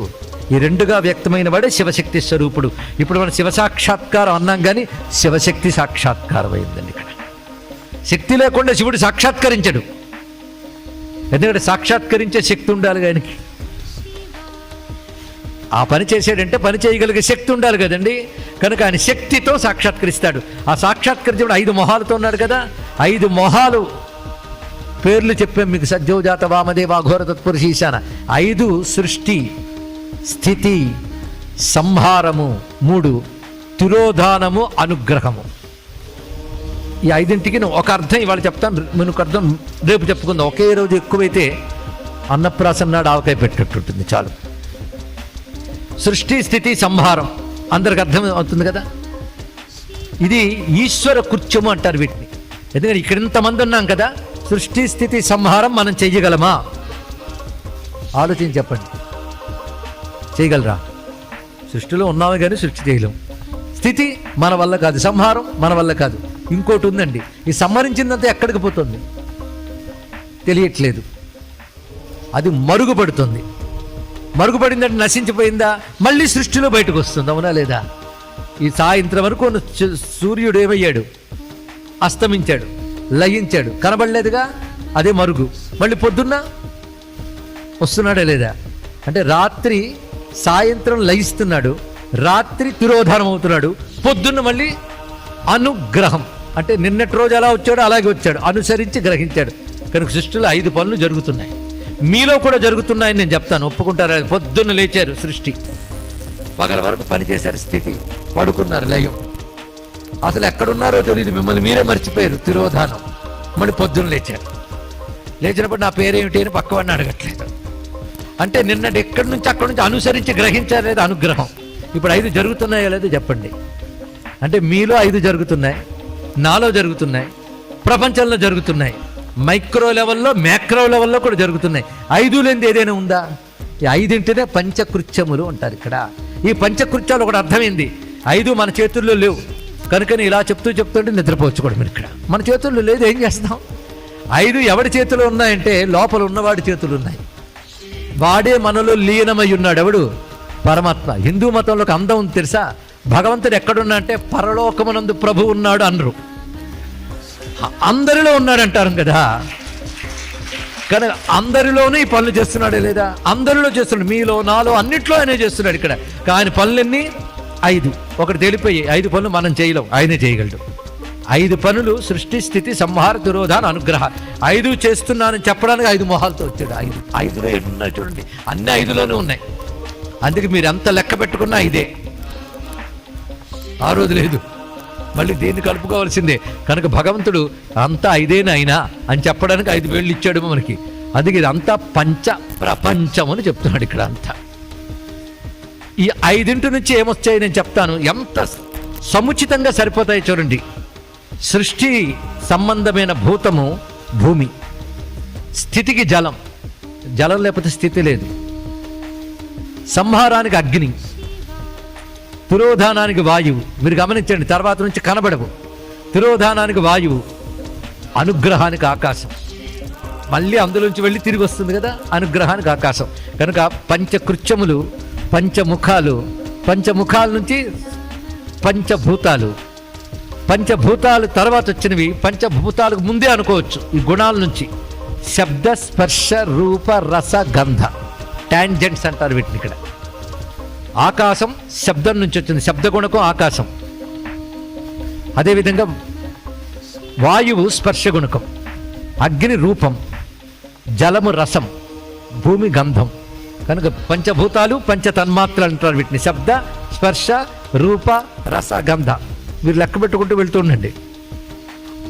ఈ రెండుగా వ్యక్తమైన వాడే శివశక్తి స్వరూపుడు. ఇప్పుడు మనం శివ సాక్షాత్కారం అన్నాం, కానీ శివశక్తి సాక్షాత్కారం అయిందండి. ఇక్కడ శక్తి లేకుండా శివుడు సాక్షాత్కరించడు. ఎందుకంటే సాక్షాత్కరించే శక్తి ఉండాలి ఆయనకి. ఆ పని చేసాడంటే పని చేయగలిగే శక్తి ఉండాలి కదండి. కనుక ఆయన శక్తితో సాక్షాత్కరిస్తాడు. ఆ సాక్షాత్కరించడం 5 మొహాలతో ఉన్నాడు కదా. 5 మొహాలు పేర్లు చెప్పాం మీకు. సజ్జోజాత వామదేవ ఘోర తత్పురుష ఈశాన. 5 సృష్టి, స్థితి, సంహారము, 3 తిరోధానము, అనుగ్రహము. ఈ 5ంటికి ఒక అర్థం ఇవాళ చెప్తాను, మనకు అర్థం రేపు చెప్పుకుందాం. ఒకే రోజు ఎక్కువైతే అన్నప్రాసన నాడు ఆవకాయ పెట్టేట్టుంటుంది చాలు. సృష్టి, స్థితి, సంహారం అందరికి అర్థం అవుతుంది కదా. ఇది ఈశ్వర కృత్యము అంటారు వీటిని. ఎందుకంటే ఇక్కడ ఇంతమంది ఉన్నాం కదా, సృష్టి, స్థితి, సంహారం మనం చెయ్యగలమా? ఆలోచించి చెప్పండి, చేయగలరా? సృష్టిలో ఉన్నామే కానీ సృష్టి చేయలేం. స్థితి మన వల్ల కాదు, సంహారం మన వల్ల కాదు. ఇంకోటి ఉందండి, ఈ సంహరించిందంతా ఎక్కడికి పోతుంది తెలియట్లేదు, అది మరుగుపడుతుంది. మరుగుపడిందంటే నశించిపోయిందా? మళ్ళీ సృష్టిలో బయటకు వస్తుంది, అవునా లేదా? ఈ సాయంత్రం వరకు సూర్యుడు ఏమయ్యాడు? అస్తమించాడు, లయించాడు, కనబడలేదుగా, అదే మరుగు. మళ్ళీ పొద్దున్న వస్తున్నాడా లేదా? అంటే రాత్రి సాయంత్రం లయిస్తున్నాడు, రాత్రి తిరోధానం అవుతున్నాడు, పొద్దున్న మళ్ళీ అనుగ్రహం. అంటే నిన్నటి రోజు ఎలా వచ్చాడో అలాగే వచ్చాడు, అనుసరించి గ్రహించాడు. కనుక సృష్టిలో 5 పనులు జరుగుతున్నాయి. మీలో కూడా జరుగుతున్నాయని నేను చెప్తాను, ఒప్పుకుంటారా? పొద్దున్న లేచారు, సృష్టి. పగల వరకు పనిచేశారు, స్థితి. పడుకున్నారు, లయం. అసలు ఎక్కడున్నారో తెలియదు, మిమ్మల్ని మీరే మర్చిపోయారు, తిరోధానం. మళ్ళీ పొద్దున్న లేచారు. లేచినప్పుడు నా పేరేమిటి అని పక్కవాడిని అడగట్లేదు. అంటే నిన్నటి ఎక్కడి నుంచి అక్కడి నుంచి అనుసరించి గ్రహించలేదు అనుగ్రహం. ఇప్పుడు 5 జరుగుతున్నాయో లేదో చెప్పండి. అంటే మీలో 5 జరుగుతున్నాయి, నాలో జరుగుతున్నాయి, ప్రపంచంలో జరుగుతున్నాయి, మైక్రో లెవెల్లో మ్యాక్రో లెవెల్లో కూడా జరుగుతున్నాయి. 5 లేనిది ఏదైనా ఉందా? ఈ 5 పంచకృత్యములు అంటారు ఇక్కడ. ఈ పంచకృత్యాలు ఒకటి అర్థమైంది. 5 మన చేతుల్లో లేవు కనుకని ఇలా చెప్తుంటే నిద్రపోవచ్చు కూడా మీరు ఇక్కడ. మన చేతుల్లో లేదు, ఏం చేస్తాం? 5 ఎవడి చేతిలో ఉన్నాయంటే లోపల ఉన్నవాడి చేతులు ఉన్నాయి. వాడే మనలో లీనమై ఉన్నాడు. ఎవడు? పరమాత్మ. హిందూ మతంలో ఒక అందం ఉంది తెలుసా? భగవంతుడు ఎక్కడున్నా అంటే పరలోకమునందు ప్రభు ఉన్నాడు అనరు, అందరిలో ఉన్నాడు అంటారు కదా. కానీ అందరిలోనూ ఈ పనులు చేస్తున్నాడే లేదా? అందరిలో చేస్తున్నాడు, మీలో నాలో అన్నిట్లో ఆయనే చేస్తున్నాడు ఇక్కడ. కానీ పనులన్నీ 5. ఒకటి తెలిపోయి 5 పనులు మనం చేయలేం, ఆయనే చేయగలడు. 5 పనులు సృష్టి, స్థితి, సంహార, తిరోధాన, అనుగ్రహ. 5 చేస్తున్నానని చెప్పడానికి 5 మొహాలతో వచ్చాడు. 5లో ఉన్నాయి చూడండి, అన్ని 5లోనే ఉన్నాయి. అందుకే మీరు ఎంత లెక్క పెట్టుకున్నా 5. ఆ రోజు లేదు, మళ్ళీ దేన్ని కలుపుకోవాల్సిందే. కనుక భగవంతుడు అంతా 5 అయినా అని చెప్పడానికి 5 వేళ్ళు ఇచ్చాడు మనకి. అందుకే ఇది అంతా పంచ ప్రపంచం అని చెప్తున్నాడు ఇక్కడ అంతా. ఈ 5 నుంచి ఏమొచ్చాయి నేను చెప్తాను, ఎంత సముచితంగా సరిపోతాయి చూడండి. సృష్టి సంబంధమైన భూతము భూమి, స్థితికి జలం, జలం లేకపోతే స్థితి లేదు, సంహారానికి అగ్ని, తిరోధానానికి వాయువు. మీరు గమనించండి, తర్వాత నుంచి కనబడవు. తిరోధానానికి వాయువు, అనుగ్రహానికి ఆకాశం, మళ్ళీ అందులోంచి వెళ్ళి తిరిగి వస్తుంది కదా, అనుగ్రహానికి ఆకాశం. కనుక పంచకృత్యములు, పంచముఖాలు, పంచముఖాల నుంచి పంచభూతాలు, పంచభూతాలు తర్వాత వచ్చినవి పంచభూతాలకు ముందే అనుకోవచ్చు. ఈ గుణాల నుంచి శబ్ద, స్పర్శ, రూప, రస, గంధ, టాంజెంట్స్ అంటారు వీటిని ఇక్కడ. ఆకాశం శబ్దం నుంచి వచ్చింది, శబ్దగుణకం ఆకాశం. అదేవిధంగా వాయువు స్పర్శగుణకం, అగ్ని రూపం, జలము రసం, భూమి గంధం. కనుక పంచభూతాలు పంచతన్మాత్రలు అంటారు వీటిని. శబ్ద, స్పర్శ, రూప, రస, గంధ. మీరు లెక్క పెట్టుకుంటూ వెళ్తుండండి.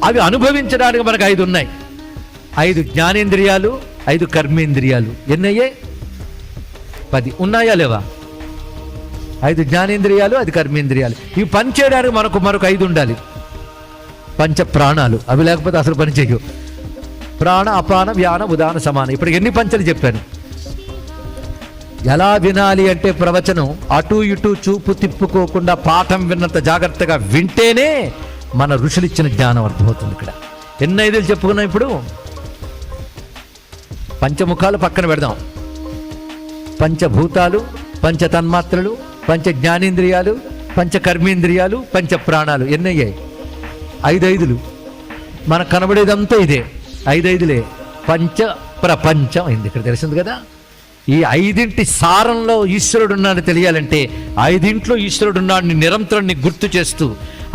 అవి అనుభవించడానికి మనకు 5 ఉన్నాయి. 5 జ్ఞానేంద్రియాలు, 5 కర్మేంద్రియాలు. ఎన్నయ్యాయి? 10 ఉన్నాయా లేవా? 5 జ్ఞానేంద్రియాలు, 5 కర్మేంద్రియాలు. ఇవి పని చేయడానికి మరొక 5 ఉండాలి. పంచ ప్రాణాలు, అవి లేకపోతే అసలు పని చేయవు. ప్రాణ, అపాన, వ్యాన, ఉదాన, సమాన. ఇప్పుడు ఎన్ని పంచలు చెప్పాను? ఎలా వినాలి అంటే ప్రవచనం అటు ఇటు చూపు తిప్పుకోకుండా పాఠం విన్నంత జాగ్రత్తగా వింటేనే మన ఋషులు ఇచ్చిన జ్ఞానం అర్థమవుతుంది ఇక్కడ. ఎన్ని 5 చెప్పుకున్నాం ఇప్పుడు? పంచముఖాలు పక్కన పెడదాం. పంచభూతాలు, పంచతన్మాత్రలు, పంచ జ్ఞానేంద్రియాలు, పంచ కర్మేంద్రియాలు, పంచ ప్రాణాలు. ఎన్ని అయ్యాయి? 5 మనకు కనబడేదంతా ఇదే. 5 పంచ ప్రపంచం అయింది ఇక్కడ. తెలిసింది కదా. ఈ 5 సారంలో ఈశ్వరుడు ఉన్నాడని తెలియాలంటే 5 ఈశ్వరుడు ఉన్నాడని నిరంతరం గుర్తు చేస్తూ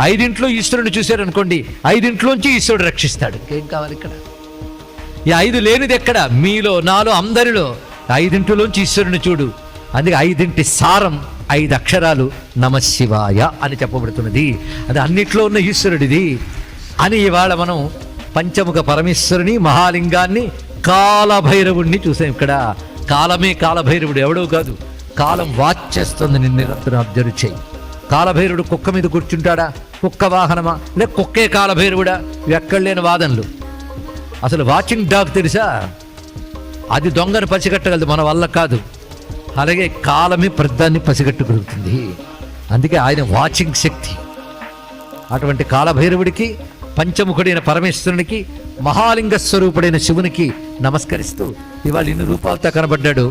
5 ఈశ్వరుని చూశారనుకోండి, 5 ఈశ్వరుడు రక్షిస్తాడు. ఏం కావాలి ఇక్కడ? ఈ 5 లేనిది ఎక్కడ? మీలో, నాలో, అందరిలో. 5 ఈశ్వరుని చూడు. అందుకే 5 సారం 5 అక్షరాలు నమశివాయ అని చెప్పబడుతున్నది. అది అన్నిట్లో ఉన్న ఈశ్వరుడిది అని ఇవాళ మనం పంచముఖ పరమేశ్వరుని, మహాలింగాన్ని, కాలభైరవుణ్ణి చూసాం ఇక్కడ. కాలమే కాలభైరవుడు, ఎవడో కాదు. కాలం వాచ్ చేస్తుంది, నిన్ను అబ్జర్వ్ చేయి. కాలభైరవుడు కుక్క మీద కూర్చుంటాడా? కుక్క వాహనమా? లేక కుక్కే కాలభైరవుడా? ఎక్కడ లేని వాదనలు. అసలు వాచింగ్ డాగ్ తెలుసా? అది దొంగను పసిగట్టగలదు, మన వల్ల కాదు. అలాగే కాలమే ప్రద్దాన్ని పసిగట్టగలుగుతుంది. అందుకే ఆయన వాచింగ్ శక్తి. అటువంటి కాలభైరవుడికి, పంచముఖుడైన పరమేశ్వరునికి, మహాలింగ స్వరూపుడైన శివునికి నమస్కరిస్తూ ఇవాళ ఇన్ని రూపాలతో కనబడ్డాడు,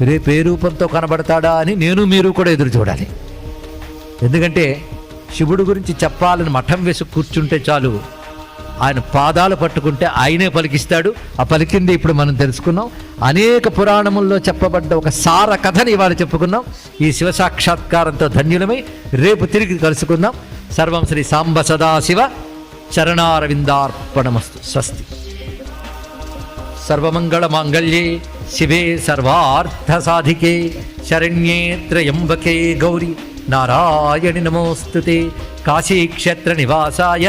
రేపు ఏ రూపంతో కనబడతాడా అని నేను మీరు కూడా ఎదురు చూడాలి. ఎందుకంటే శివుడు గురించి చెప్పాలని మఠం వేసి కూర్చుంటే చాలు, ఆయన పాదాలు పట్టుకుంటే ఆయనే పలికిస్తాడు. ఆ పలికింది ఇప్పుడు మనం తెలుసుకున్నాం. అనేక పురాణముల్లో చెప్పబడ్డ ఒక సార కథని ఇవాళ చెప్పుకున్నాం. ఈ శివ సాక్షాత్కారంతో ధన్యులమై రేపు తిరిగి కలుసుకుందాం. సర్వం శ్రీ సాంబ సదాశివ చరణారవిందార్పణమస్తు. స్వస్తి. సర్వమంగళ మాంగళ్యే శివే సర్వార్థ సాధికే శరణ్యే త్రయంబకే గౌరీ నారాయణి నమోస్తుతే. కాశీక్షేత్ర నివాసాయ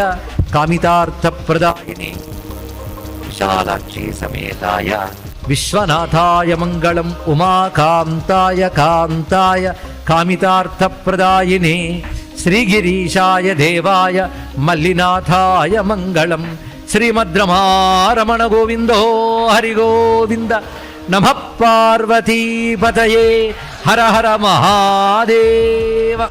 కామితార్థ ప్రదాయిని విశాలాక్షి సమేతాయ విశ్వనాథాయ మంగళం ఉమాకాంతాయ కాంతాయ కామితార్థప్రదాయినే శ్రీగిరీశాయ దేవాయ మల్లినాథాయ మంగళం. శ్రీమద్రమారమణ గోవిందో హరి గోవింద. నమః పార్వతీపతయే. హర హర మహాదేవ.